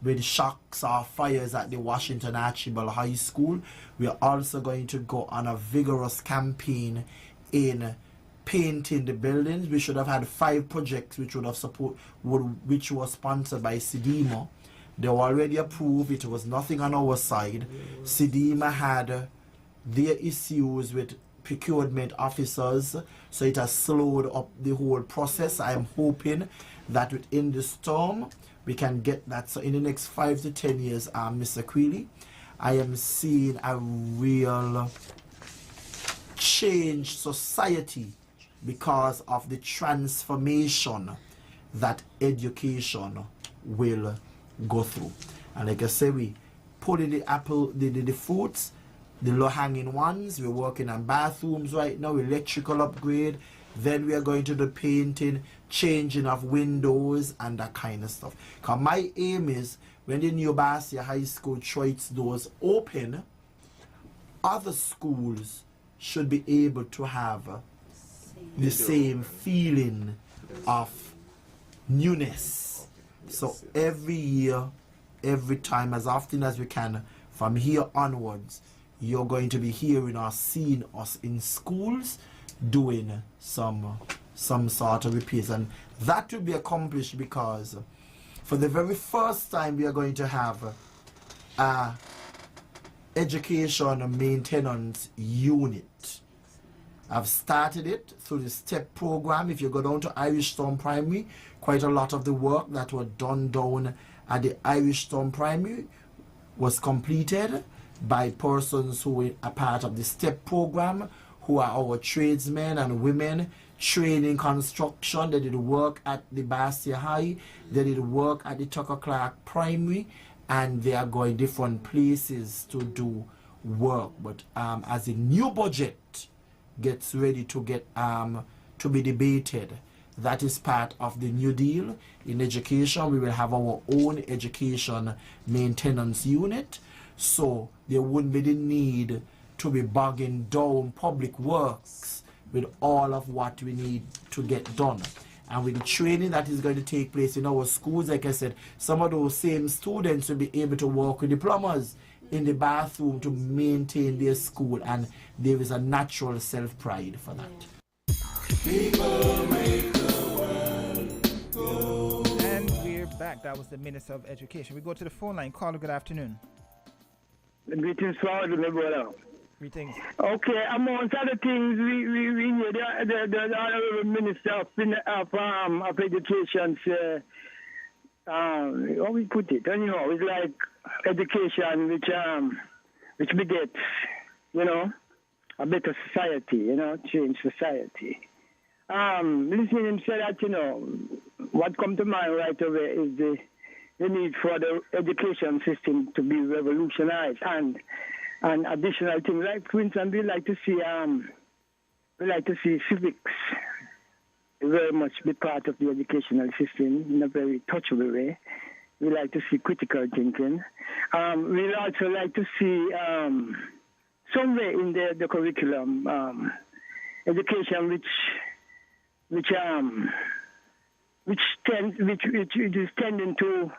with shocks or fires at the Washington Archibald High School. We are also going to go on a vigorous campaign in painting the buildings. We should have had 5 projects which would have which was sponsored by SEDEMA. They were already approved. It was nothing on our side. SEDEMA had their issues with procurement officers, so it has slowed up the whole process. I am hoping that within the storm we can get that. So in the next 5 to 10 years, Mr. Quealy, I am seeing a real changed society because of the transformation that education will go through. And like I say, we put in the fruits, the low-hanging ones. We're working on bathrooms right now, electrical upgrade. Then we are going to do painting, changing of windows and that kind of stuff. Because my aim is, when the new Basia High School throws its doors open, other schools should be able to have the same feeling of newness. So every year, every time, as often as we can, from here onwards, you're going to be hearing or seeing us in schools doing some sort of repairs, and that will be accomplished because for the very first time we are going to have a education maintenance unit. I've started it through the STEP program. If you go down to Irish Town Primary, quite a lot of the work that was done down at the Irish Town Primary was completed by persons who were a part of the STEP program, who are our tradesmen and women training construction. They did work at the Basia High, they did work at the Tucker Clark Primary, and they are going different places to do work. But as the new budget gets ready to get to be debated, that is part of the New Deal in education. We will have our own education maintenance unit, so there wouldn't be the need to be bogging down public works with all of what we need to get done. And with the training that is going to take place in our schools, like I said, some of those same students will be able to work with the plumbers in the bathroom to maintain their school, and there is a natural self-pride for that. People make the world go. And we're back. That was the Minister of Education. We go to the phone line. Caller, good afternoon. Greetings, Father, my brother. Greetings. Okay, amongst other things, we hear the Honorable Minister of Education say, how we put it, anyhow, it's like education which begets, a better society, change society. Listening him say that, what come to mind right away is the need for the education system to be revolutionized, and additional things, like for instance, we like to see civics very much be part of the educational system in a very touchable way. We like to see critical thinking. We also like to see somewhere in the curriculum education which is tending to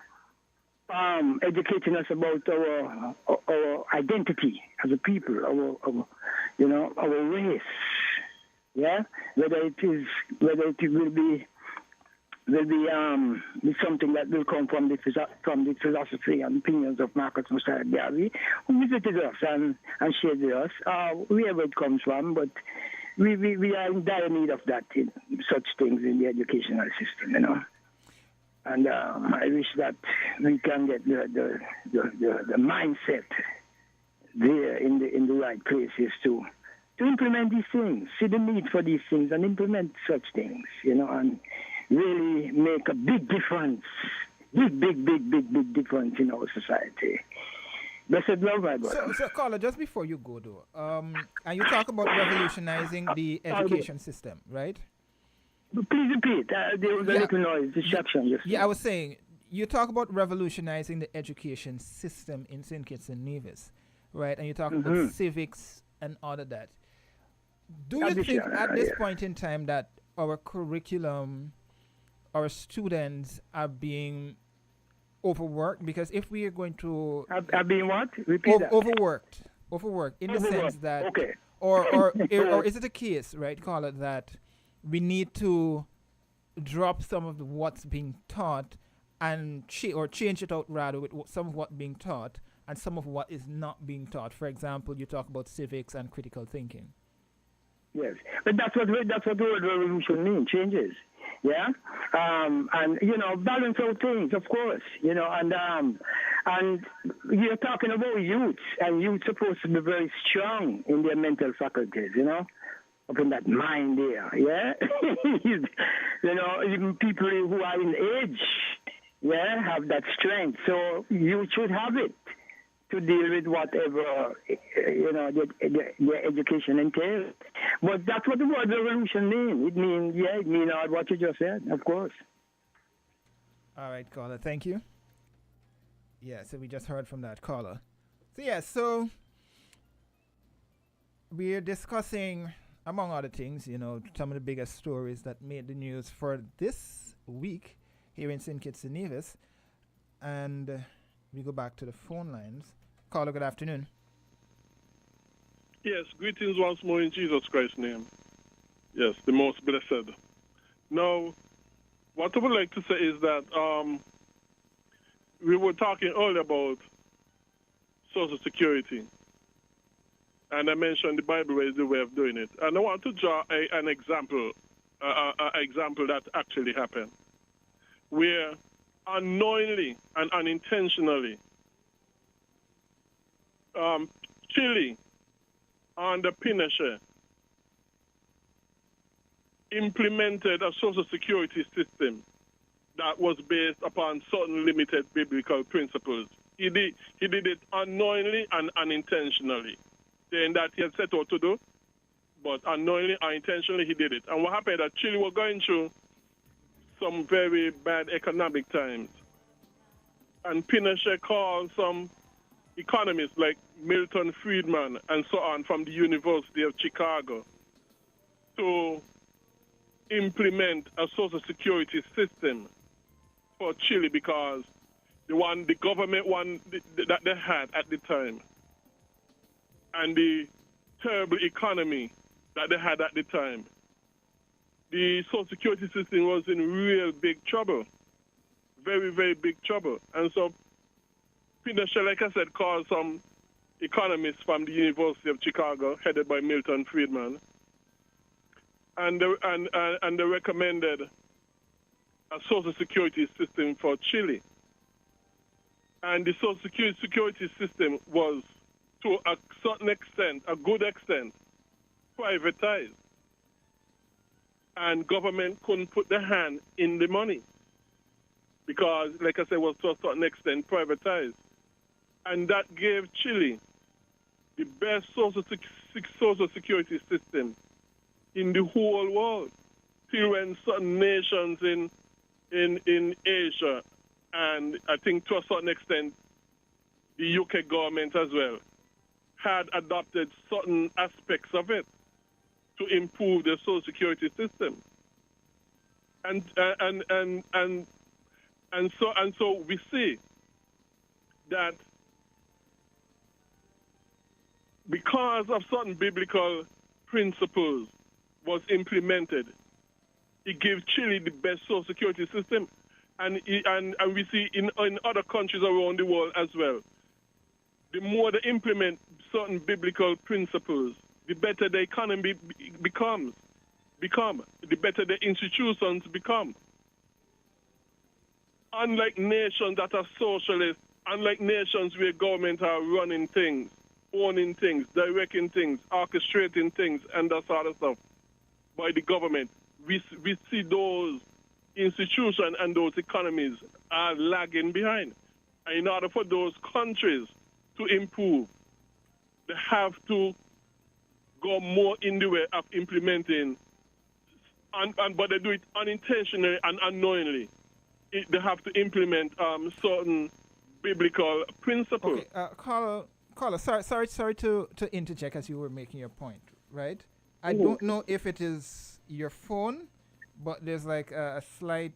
educating us about our identity as a people, our race, yeah. Whether it will be be something that will come from the philosophy and opinions of Marcus Messiah Garvey, who visited us and shared with us wherever it comes from. But we are in dire need of that, such things in the educational system, you know. And I wish that we can get the mindset there in the right places to implement these things, see the need for these things and implement such things, you know, and really make a big difference, big difference in our society. Blessed love, my brother. So Carla, just before you go though, and you talk about revolutionizing the education system, right? Please repeat. There was a little noise, distraction. Yeah, I was saying, you talk about revolutionizing the education system in St. Kitts and Nevis, right? And you talk about civics and all of that. Do you think at this point in time that our curriculum, our students are being overworked? Because if we are going to... Are being what? Repeat that. Overworked in the sense that... Okay. Or is it a case, right, Carla, that we need to drop some of what's being taught and change it out rather with some of what's being taught and some of what is not being taught? For example, you talk about civics and critical thinking. Yes, but that's what the word revolution means, changes. Yeah, and you know, balance out things, of course. You know, and you're talking about youth, and youth supposed to be very strong in their mental faculties. You know, up in that mind there. Yeah, you know, even people who are in age, yeah, have that strength. So you should have it to deal with whatever, you know, the education entails. But that's what the word revolution means. It means what you just said, of course. All right, caller, thank you. Yeah, so we just heard from that caller. So we're discussing, among other things, you know, some of the biggest stories that made the news for this week here in St. Kitts and Nevis. And we go back to the phone lines. Caller, good afternoon. Yes, greetings once more in Jesus Christ's name. Yes, the most blessed. Now, what I would like to say is that we were talking earlier about Social Security. And I mentioned the Bible is the way of doing it. And I want to draw an example that actually happened, where unknowingly and unintentionally, Chile under Pinochet implemented a social security system that was based upon certain limited biblical principles. He did it unknowingly and unintentionally, saying that he had set out to do, but unknowingly or intentionally he did it. And what happened that Chile was going through some very bad economic times. And Pinochet called some economists like Milton Friedman and so on from the University of Chicago to implement a social security system for Chile, because the government one that they had at the time and the terrible economy that they had at the time, the social security system was in real big trouble, very, very big trouble. And so Pinochet, like I said, called some economists from the University of Chicago, headed by Milton Friedman, and they recommended a social security system for Chile. And the social security system was, to a certain extent, a good extent, privatized. And government couldn't put their hand in the money because, like I said, was to a certain extent privatized. And that gave Chile the best social security system in the whole world. Till when certain nations in Asia, and I think to a certain extent the UK government as well, had adopted certain aspects of it to improve the social security system. And so we see that because of certain biblical principles was implemented, It gives Chile the best social security system. And we see in other countries around the world as well. The more they implement certain biblical principles, the better the economy become, the better the institutions become. Unlike nations that are socialist, unlike nations where government are running things, owning things, directing things, orchestrating things, and that sort of stuff by the government, we see those institutions and those economies are lagging behind. And in order for those countries to improve, they have to go more in the way of implementing, but they do it unintentionally and unknowingly. They have to implement certain biblical principles. Okay, caller, sorry to interject as you were making your point, right? I don't know if it is your phone, but there's like a slight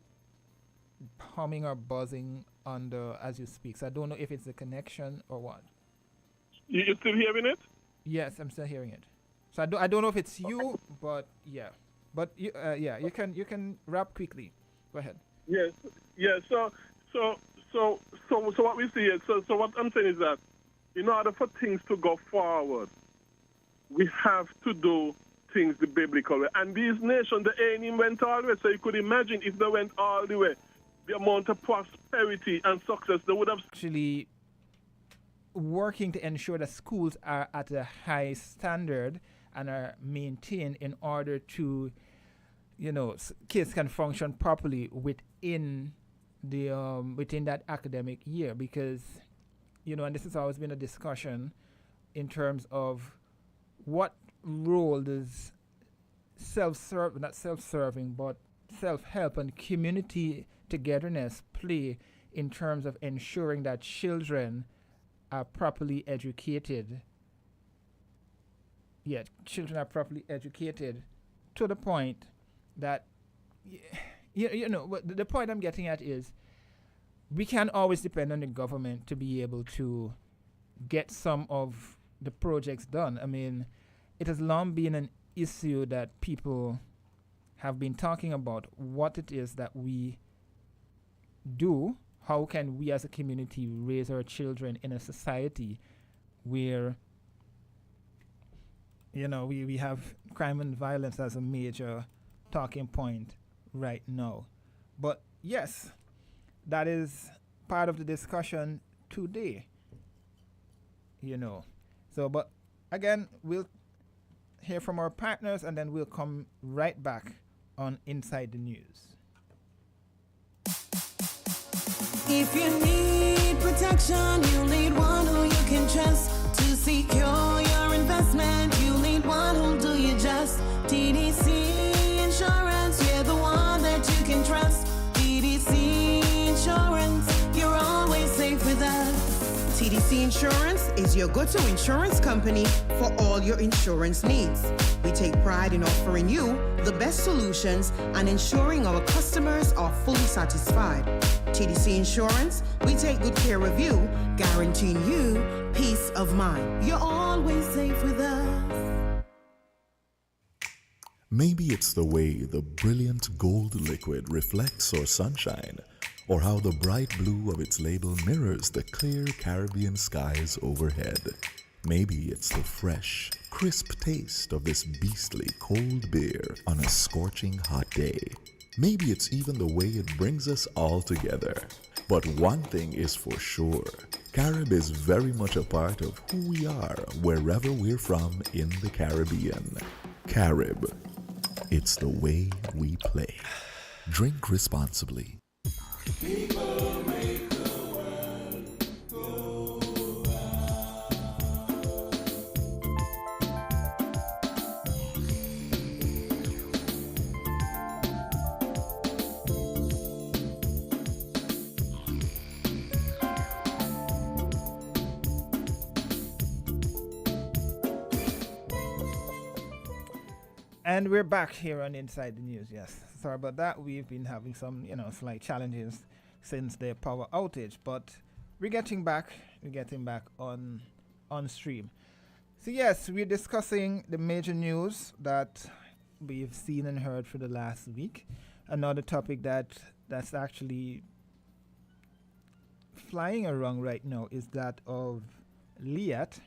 humming or buzzing on as you speak. So I don't know if it's the connection or what. You still hearing it? Yes, I'm still hearing it. So I don't know if it's you, but yeah. But you can wrap quickly. Go ahead. Yes. So what we see is so what I'm saying is that in order for things to go forward, we have to do things the biblical way. And these nations, they ain't even went all the way. So you could imagine if they went all the way, the amount of prosperity and success they would have. Actually working to ensure that schools are at a high standard and are maintained in order to, kids can function properly within within that academic year, because, and this has always been a discussion in terms of what role does not self-serving, but self-help and community togetherness play in terms of ensuring that children are properly educated. Yeah, children are properly educated to the point that, the point I'm getting at is we can't always depend on the government to be able to get some of the projects done. I mean, it has long been an issue that people have been talking about, what it is that we do. How can we as a community raise our children in a society where, we have crime and violence as a major talking point right now. But yes, that is part of the discussion today, So, but again, we'll hear from our partners and then we'll come right back on Inside the News. If you need protection, you need one who you can trust to secure your investment. You need one who'll do you just. TDC Insurance, you're the one that you can trust. TDC Insurance, you're always safe with us. TDC Insurance is your go-to insurance company for all your insurance needs. We take pride in offering you the best solutions and ensuring our customers are fully satisfied. TDC Insurance, we take good care of you, guaranteeing you peace of mind. You're always safe with us. Maybe it's the way the brilliant gold liquid reflects our sunshine, or how the bright blue of its label mirrors the clear Caribbean skies overhead. Maybe it's the fresh, crisp taste of this beastly cold beer on a scorching hot day. Maybe it's even the way it brings us all together. But one thing is for sure, Carib is very much a part of who we are wherever we're from in the Caribbean. Carib, it's the way we play. Drink responsibly. People make the world go And we're back here on Inside the News. Yes, sorry about that. We've been having some, slight challenges since the power outage, but we're getting back. We're getting back on stream. So yes, we're discussing the major news that we've seen and heard for the last week. Another topic that's actually flying around right now is that of Liat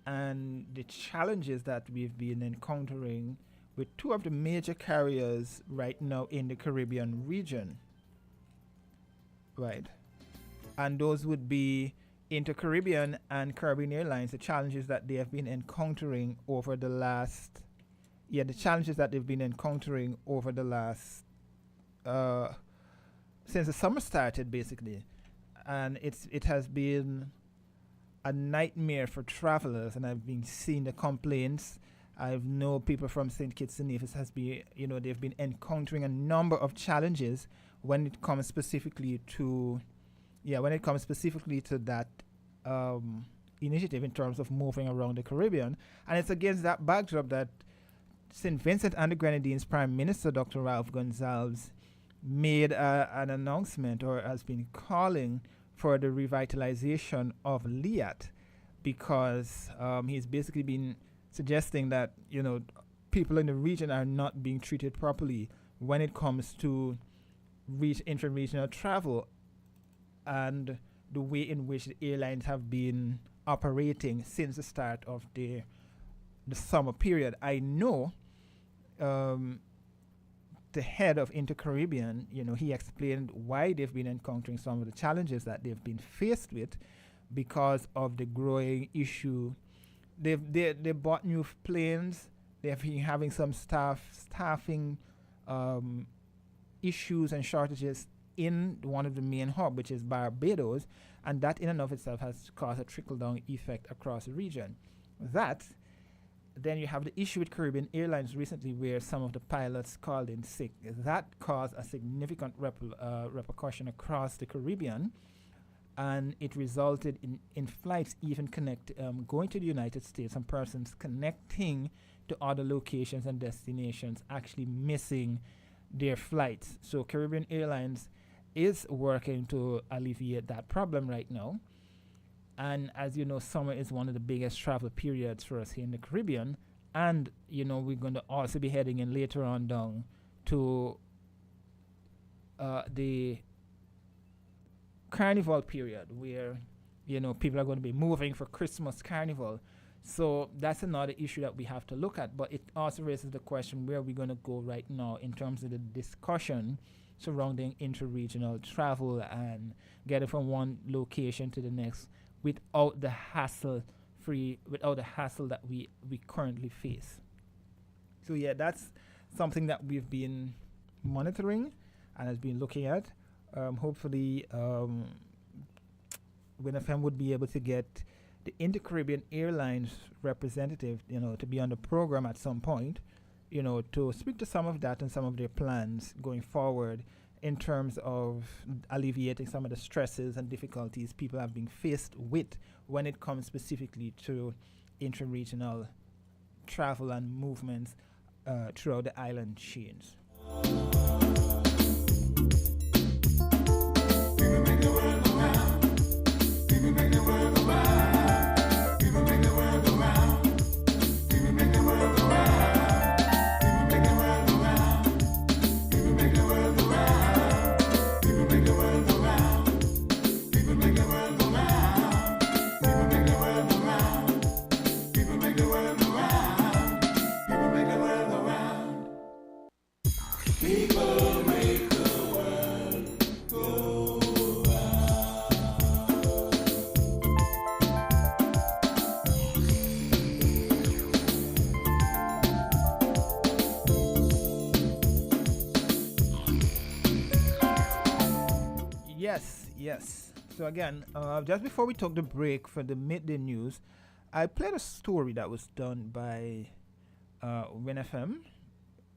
and the challenges that we've been encountering with two of the major carriers right now in the Caribbean region. Right. And those would be Inter-Caribbean and Caribbean Airlines, the challenges that they have been encountering over the last since the summer started, basically. And it has been a nightmare for travelers, and I've been seeing the complaints. I've known people from St. Kitts and Nevis they've been encountering a number of challenges when it comes specifically to that initiative in terms of moving around the Caribbean. And it's against that backdrop that St. Vincent and the Grenadines Prime Minister Dr. Ralph Gonsalves made an announcement, or has been calling for the revitalization of Liat, because he's basically been suggesting that people in the region are not being treated properly when it comes to interregional travel and the way in which the airlines have been operating since the start of the summer period. I know the head of Inter-Caribbean, he explained why they've been encountering some of the challenges that they've been faced with because of the growing issue. They bought new planes. They've been having some staffing issues and shortages in one of the main hubs, which is Barbados, and that in and of itself has caused a trickle-down effect across the region. Then you have the issue with Caribbean Airlines recently, where some of the pilots called in sick. That caused a significant repercussion across the Caribbean, and it resulted in flights even going to the United States, and persons connecting to other locations and destinations actually missing their flights. So Caribbean Airlines is working to alleviate that problem right now. And as you know, summer is one of the biggest travel periods for us here in the Caribbean. And, we're going to also be heading in later on down to the carnival period, where, people are going to be moving for Christmas carnival. So that's another issue that we have to look at. But it also raises the question, where are we going to go right now in terms of the discussion surrounding interregional travel and getting from one location to the next without the hassle that we currently face. So that's something that we've been monitoring and has been looking at. Hopefully, WINNFM would be able to get the Inter-Caribbean Airlines representative, to be on the program at some point, to speak to some of that and some of their plans going forward in terms of alleviating some of the stresses and difficulties people have been faced with when it comes specifically to interregional travel and movements throughout the island chains. Yes. So again, just before we took the break for the midday news, I played a story that was done by WINNFM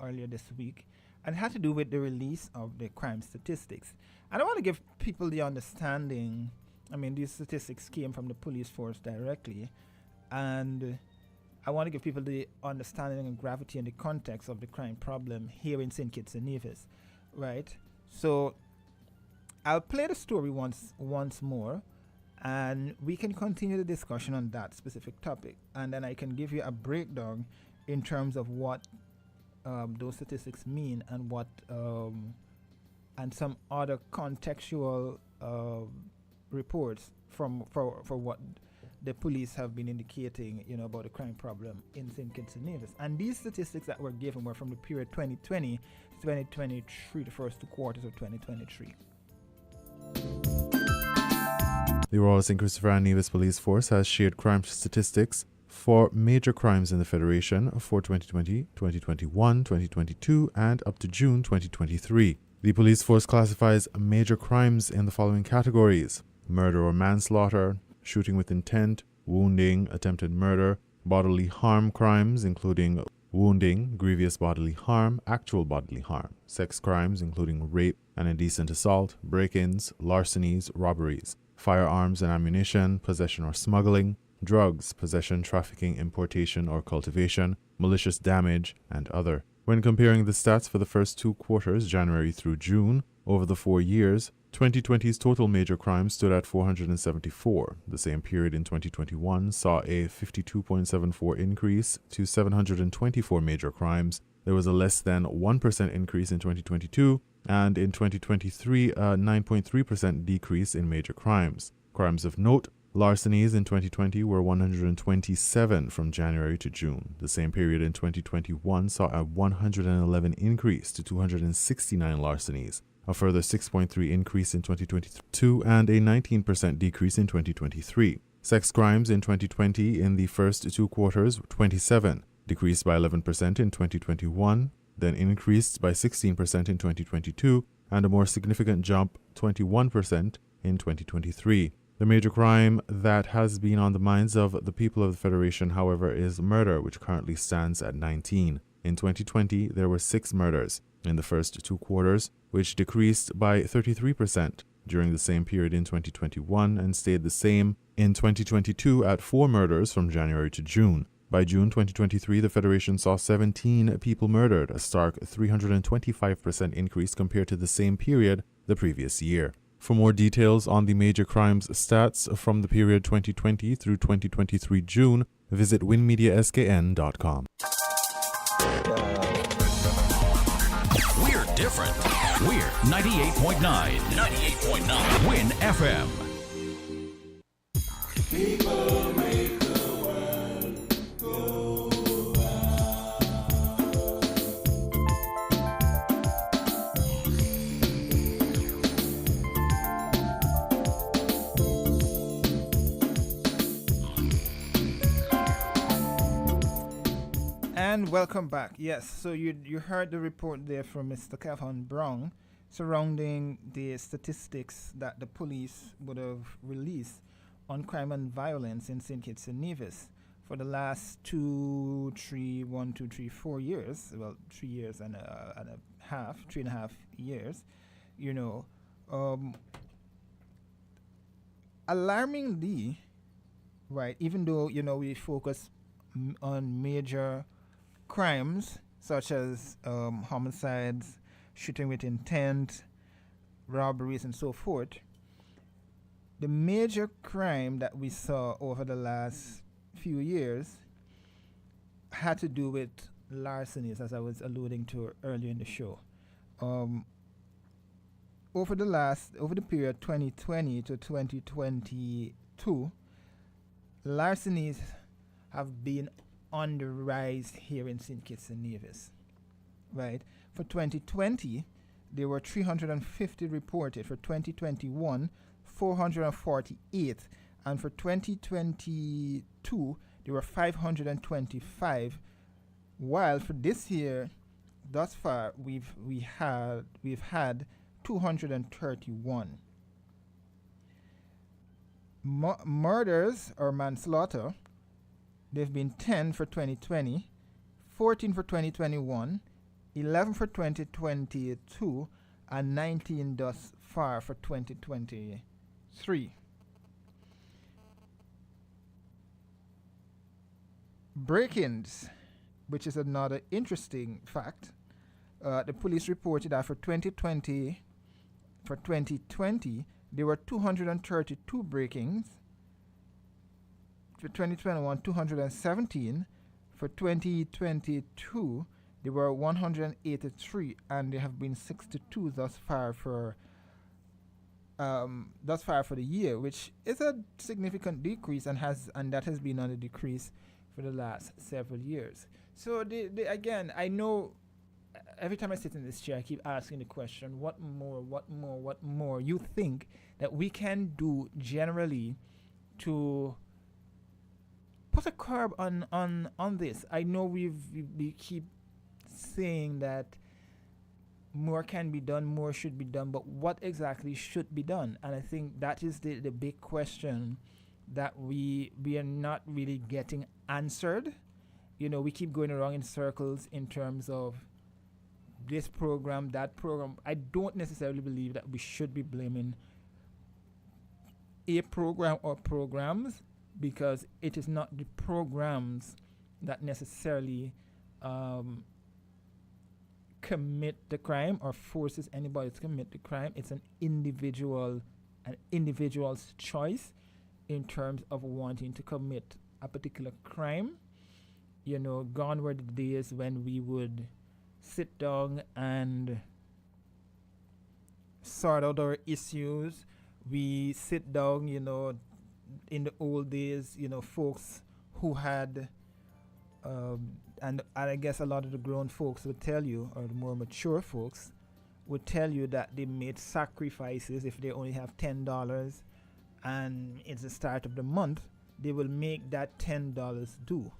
earlier this week, and it had to do with the release of the crime statistics. And I want to give people the understanding, these statistics came from the police force directly, and I want to give people the understanding and gravity and the context of the crime problem here in St. Kitts and Nevis, right? So I'll play the story once more, and we can continue the discussion on that specific topic, and then I can give you a breakdown in terms of what those statistics mean and what and some other contextual reports for what the police have been indicating, about the crime problem in St. Kitts and Nevis. And these statistics that were given were from the period 2020 to 2023, the first 2 quarters of 2023. The Royal St. Christopher and Nevis Police Force has shared crime statistics for major crimes in the Federation for 2020, 2021, 2022, and up to June 2023. The police force classifies major crimes in the following categories: murder or manslaughter, shooting with intent, wounding, attempted murder, bodily harm crimes including wounding, grievous bodily harm, actual bodily harm, sex crimes including rape and indecent assault, break-ins, larcenies, robberies, firearms and ammunition, possession or smuggling, drugs, possession, trafficking, importation or cultivation, malicious damage, and other. When comparing the stats for the first 2 quarters, January through June, over the 4 years, 2020's total major crimes stood at 474. The same period in 2021 saw a 52.74 increase to 724 major crimes. There was a less than 1% increase in 2022, and in 2023, a 9.3% decrease in major crimes. Crimes of note: larcenies in 2020 were 127 from January to June. The same period in 2021 saw a 111 increase to 269 larcenies, a further 6.3 increase in 2022, and a 19% decrease in 2023. Sex crimes in 2020 in the first 2 quarters, 27, decreased by 11% in 2021, then increased by 16% in 2022, and a more significant jump, 21%, in 2023. The major crime that has been on the minds of the people of the Federation, however, is murder, which currently stands at 19. In 2020, there were 6 murders in the first 2 quarters, which decreased by 33% during the same period in 2021 and stayed the same in 2022 at 4 murders from January to June. By June 2023, the Federation saw 17 people murdered, a stark 325% increase compared to the same period the previous year. For more details on the major crimes stats from the period 2020 through 2023 June, visit WINNmediaSKN.com. We're different. We're 98.9. 98.9. Win FM. People make the world go And welcome back. Yes, so you heard the report there from Mr. Calhoun Brown surrounding the statistics that the police would have released on crime and violence in St. Kitts and Nevis for the last 4 years. Well, 3 years and a half, 3.5 years. Alarmingly, right? Even though we focus on major crimes such as homicides, shooting with intent, robberies, and so forth, the major crime that we saw over the last few years had to do with larcenies, as I was alluding to earlier in the show. Over the period 2020 to 2022, larcenies have been on the rise here in St. Kitts and Nevis, right? For 2020, there were 350 reported. For 2021, 448. And for 2022, there were 525. While for this year, thus far, we've had 231. Murders or manslaughter, they've been 10 for 2020, 14 for 2021, 11 for 2022, and 19 thus far for 2023. Break-ins, which is another interesting fact. The police reported that for 2020, there were 232 break-ins. For 2021, 217. For 2022, There were 183, and there have been 62 thus far for the year, which is a significant decrease, and that has been on a decrease for the last several years. So again, I know every time I sit in this chair, I keep asking the question: what more you think that we can do generally to put a curb on this? I know we keep saying that more can be done, more should be done, but what exactly should be done? And I think that is the big question that we are not really getting answered. We keep going around in circles in terms of this program, that program. I don't necessarily believe that we should be blaming a program or programs, because it is not the programs that necessarily commit the crime or forces anybody to commit the crime. It's an individual's choice in terms of wanting to commit a particular crime. Gone were the days when we would sit down and sort out our issues. We sit down, in the old days, folks who had and I guess a lot of the grown folks would tell you, or the more mature folks would tell you, that they made sacrifices. If they only have $10 and it's the start of the month, they will make that $10 do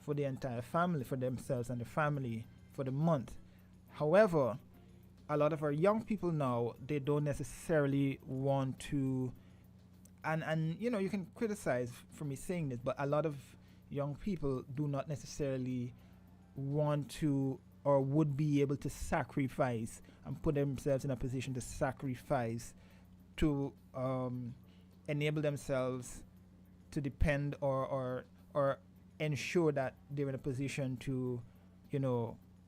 for the entire family, for themselves and the family for the month. However, a lot of our young people now, they don't necessarily want to, and you can criticize for me saying this, but a lot of young people do not necessarily want to or would be able to sacrifice and put themselves in a position to sacrifice to enable themselves to depend or ensure that they're in a position to,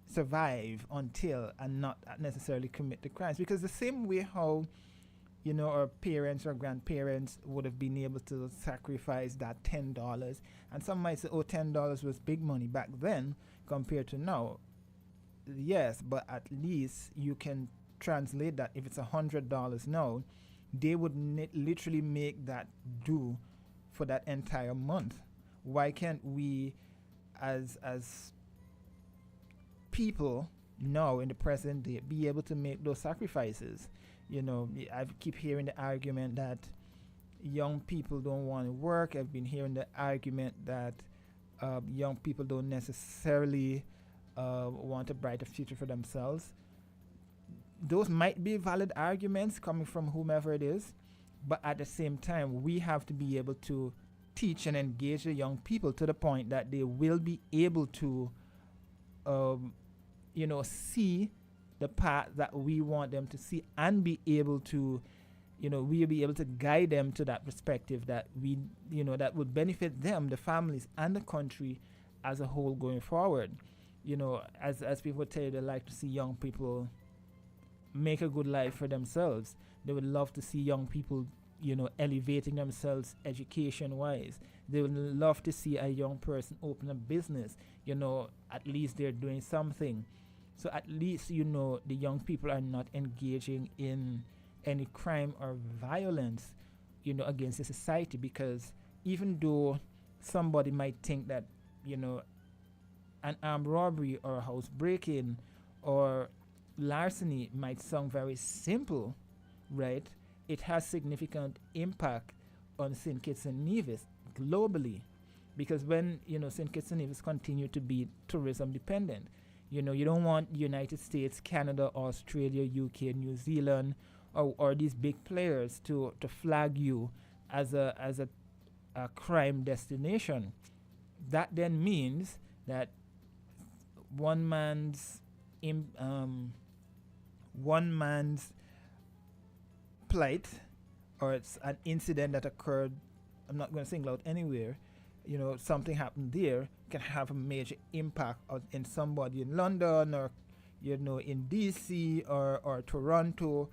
survive until, and not necessarily commit the crimes. Because the same way how, our parents or grandparents would have been able to sacrifice that $10, and some might say, oh, $10 was big money back then compared to now. Yes, but at least you can translate that. If it's $100 now, they would literally make that do for that entire month. Why can't we, as people now in the present day, be able to make those sacrifices? I keep hearing the argument that young people don't want to work. I've been hearing the argument that young people don't necessarily want a brighter future for themselves. Those might be valid arguments coming from whomever it is, but at the same time, we have to be able to teach and engage the young people to the point that they will be able to, see the path that we want them to see, and be able to, we'll be able to guide them to that perspective that that would benefit them, the families, and the country as a whole going forward. As people tell you, they like to see young people make a good life for themselves. They would love to see young people, elevating themselves education-wise. They would love to see a young person open a business. At least they're doing something. So at least, the young people are not engaging in any crime or violence, against the society. Because even though somebody might think that, an armed robbery or a house break-in or larceny might sound very simple, right? It has significant impact on St. Kitts and Nevis globally, because when St. Kitts and Nevis continue to be tourism dependent, you don't want United States, Canada, Australia, UK, New Zealand, or these big players to flag you as a crime destination. That then means that one man's plight, or it's an incident that occurred, I'm not going to single out anywhere, something happened there, can have a major impact in somebody in London, or in DC or Toronto,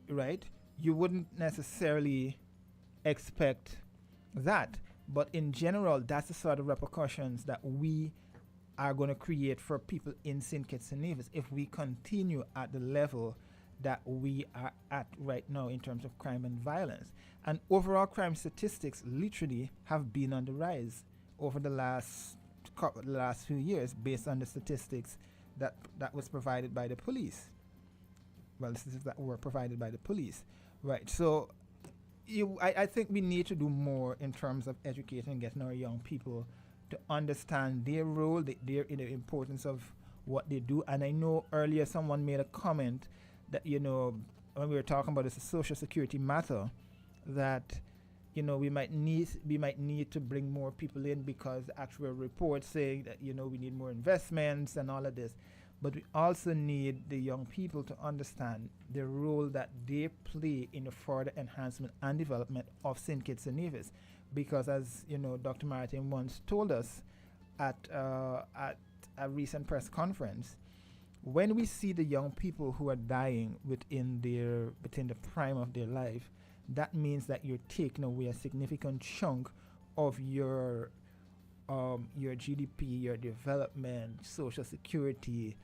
right? You wouldn't necessarily expect that, but in general, that's the sort of repercussions that we are going to create for people in St. Kitts and Nevis if we continue at the level that we are at right now in terms of crime and violence. And overall crime statistics literally have been on the rise over the last few years based on the statistics that was provided by the police. Well, the statistics that were provided by the police. Right, so I think we need to do more in terms of educating and getting our young people to understand their role, the importance of what they do. And I know earlier someone made a comment that, when we were talking about this social security matter, that, we might need to bring more people in because actual reports saying that, we need more investments and all of this. But we also need the young people to understand the role that they play in the further enhancement and development of St. Kitts and Nevis. Because as Dr. Martin once told us at a recent press conference, when we see the young people who are dying within the prime of their life, that means that you're taking away a significant chunk of your GDP, your development, social security,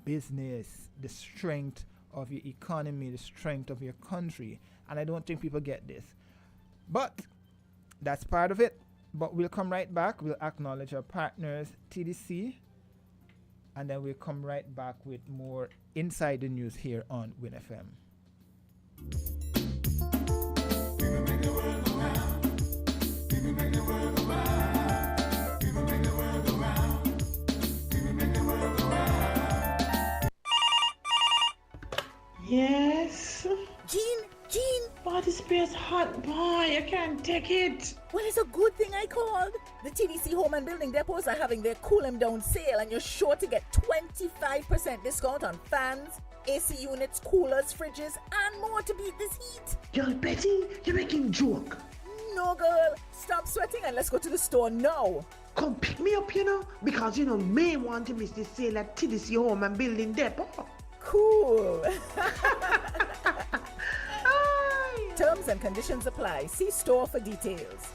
business, the strength of your economy, the strength of your country. And I don't think people get this. But that's part of it. But we'll come right back. We'll acknowledge our partners, TDC, and then we'll come right back with more Inside the News here on WIN FM. People make the world go round. People make the world go round. People make the world go round. People make the world go round. Yes? Jean! Body spray's hot, boy. I can't take it. Well, it's a good thing I called. The TDC Home and Building Depots are having their Cool 'em Down sale, and you're sure to get 25% discount on fans, AC units, coolers, fridges, and more to beat this heat. Girl, Betty, you're making joke. No, girl. Stop sweating and let's go to the store now. Come pick me up, because may want to miss this sale at TDC Home and Building Depot. Cool. Terms and conditions apply. See store for details.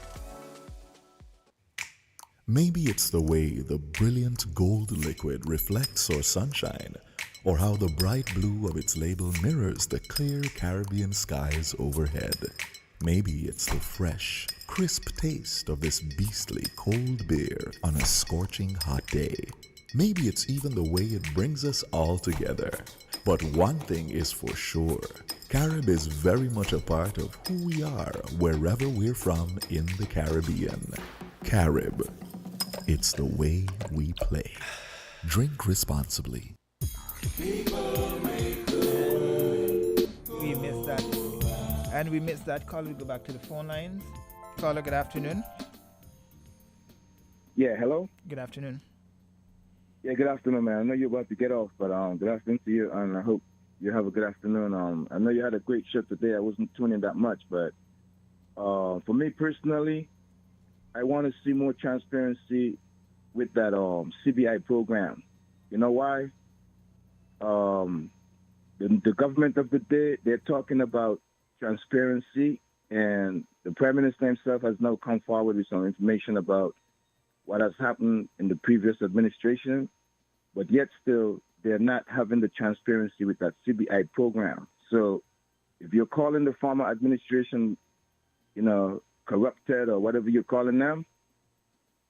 Maybe it's the way the brilliant gold liquid reflects our sunshine, or how the bright blue of its label mirrors the clear Caribbean skies overhead. Maybe it's the fresh, crisp taste of this beastly cold beer on a scorching hot day. Maybe it's even the way it brings us all together. But one thing is for sure, Carib is very much a part of who we are wherever we're from in the Caribbean. Carib, it's the way we play. Drink responsibly. We missed that. And we missed that call. We go back to the phone lines. Caller, good afternoon. Yeah, hello? Good afternoon. Yeah, good afternoon, man. I know you're about to get off, but good afternoon to you, and I hope you have a good afternoon. I know you had a great show today. I wasn't tuning that much, but for me personally, I want to see more transparency with that CBI program. You know why? The government of the day, they're talking about transparency, and the Prime Minister himself has now come forward with some information about what has happened in the previous administration, but yet still they're not having the transparency with that CBI program. So if you're calling the former administration, corrupted or whatever you're calling them,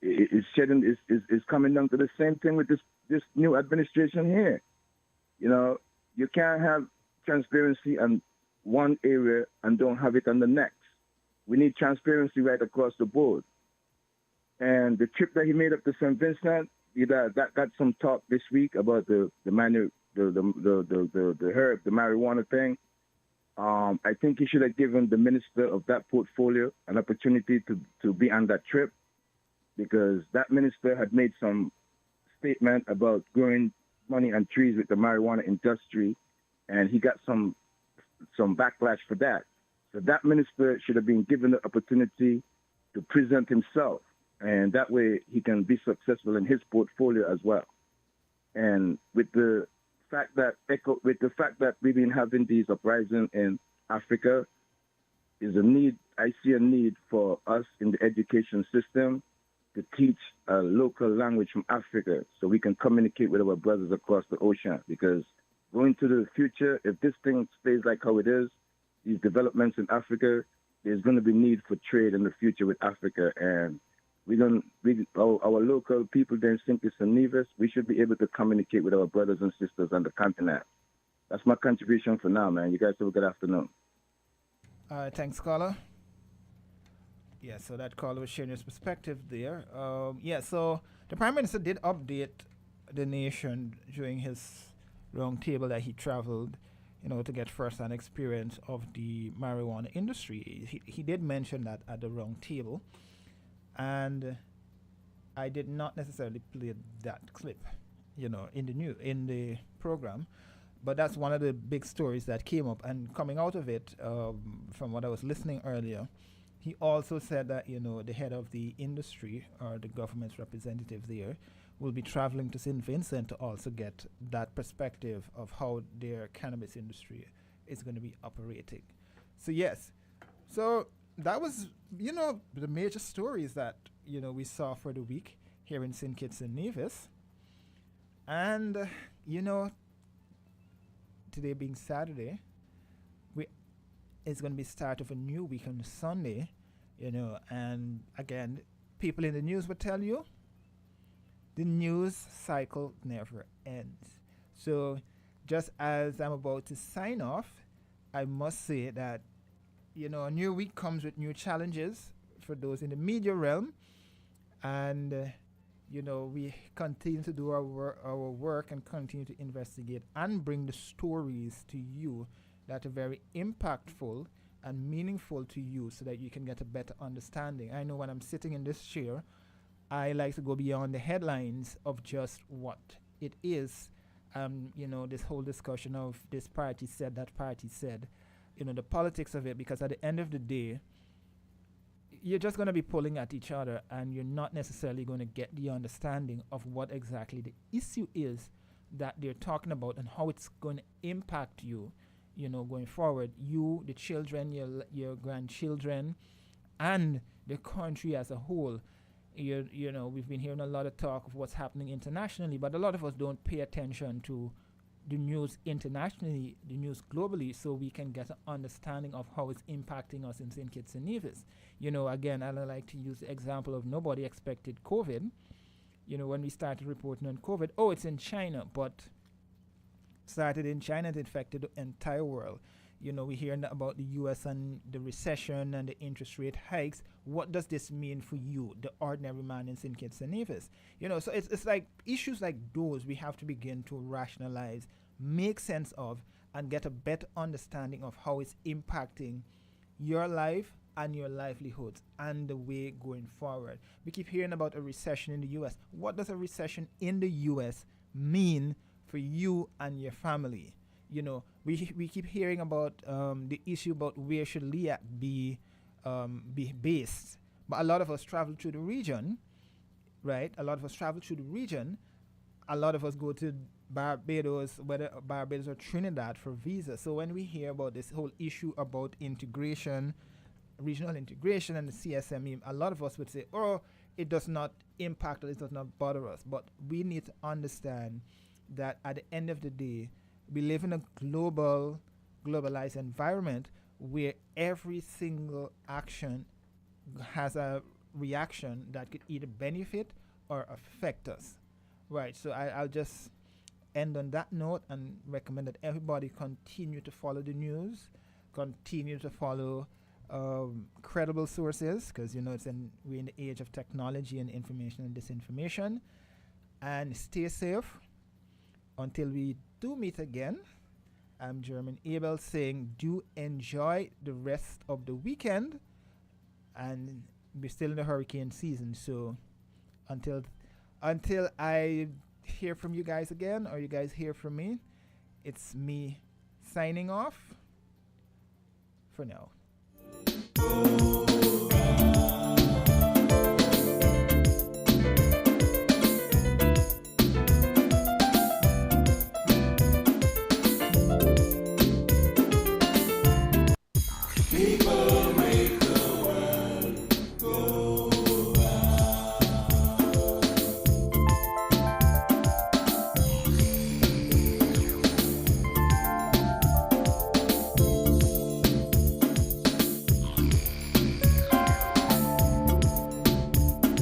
it's coming down to the same thing with this new administration here. You can't have transparency on one area and don't have it on the next. We need transparency right across the board. And the trip that he made up to St. Vincent, that got some talk this week about the herb, the marijuana thing. I think he should have given the minister of that portfolio an opportunity to be on that trip, because that minister had made some statement about growing money on trees with the marijuana industry, and he got some backlash for that. So that minister should have been given the opportunity to present himself, and that way he can be successful in his portfolio as well. And with the fact that we've been having these uprisings in Africa, is a need. I see a need for us in the education system to teach a local language from Africa so we can communicate with our brothers across the ocean. Because going to the future, if this thing stays like how it is, these developments in Africa, there's going to be need for trade in the future with Africa. And our local people there in St. Kitts and Nevis, we should be able to communicate with our brothers and sisters on the continent. That's my contribution for now, man. You guys have a good afternoon. Thanks, caller. Yeah, so that caller was sharing his perspective there. So the Prime Minister did update the nation during his round table that he traveled, to get first-hand experience of the marijuana industry. He did mention that at the round table, and I did not necessarily play that clip, in the program. But that's one of the big stories that came up. And coming out of it, from what I was listening earlier, he also said that, the head of the industry or the government's representative there will be traveling to St. Vincent to also get that perspective of how their cannabis industry is going to be operating. So, yes. So that was, the major stories that, we saw for the week here in St. Kitts and Nevis. And, today being Saturday, it's going to be the start of a new week on Sunday, and again, people in the news will tell you the news cycle never ends. So just as I'm about to sign off, I must say that, a new week comes with new challenges for those in the media realm, and we continue to do our work and continue to investigate and bring the stories to you that are very impactful and meaningful to you so that you can get a better understanding. I know when I'm sitting in this chair, I like to go beyond the headlines of just what it is. This whole discussion of this party said, that party said, the politics of it, because at the end of the day, you're just going to be pulling at each other and you're not necessarily going to get the understanding of what exactly the issue is that they're talking about and how it's going to impact you, going forward. You, the children, your grandchildren, and the country as a whole. We've been hearing a lot of talk of what's happening internationally, but a lot of us don't pay attention to the news internationally, the news globally, so we can get an understanding of how it's impacting us in St. Kitts and Nevis. Again, I like to use the example of nobody expected COVID. When we started reporting on COVID, it's in China, but started in China, it infected the entire world. We hear about the U.S. and the recession and the interest rate hikes. What does this mean for you, the ordinary man in St. Kitts and Nevis? So it's like issues like those we have to begin to rationalize, make sense of, and get a better understanding of how it's impacting your life and your livelihoods and the way going forward. We keep hearing about a recession in the U.S. What does a recession in the U.S. mean for you and your family? We keep hearing about the issue about where should LEAC be based, but a lot of us travel through the region, right? A lot of us travel through the region. A lot of us go to Barbados, whether Barbados or Trinidad, for visa. So when we hear about this whole issue about integration, regional integration, and the CSME, a lot of us would say, it does not impact us, it does not bother us. But we need to understand that at the end of the day, we live in a globalized environment where every single action has a reaction that could either benefit or affect us. Right, so I'll just end on that note and recommend that everybody continue to follow the news, continue to follow credible sources, because we're in the age of technology and information and disinformation, and stay safe until we do meet again. I'm German Abel saying do enjoy the rest of the weekend, and we're still in the hurricane season, so until I hear from you guys again, or you guys hear from me, it's me signing off for now.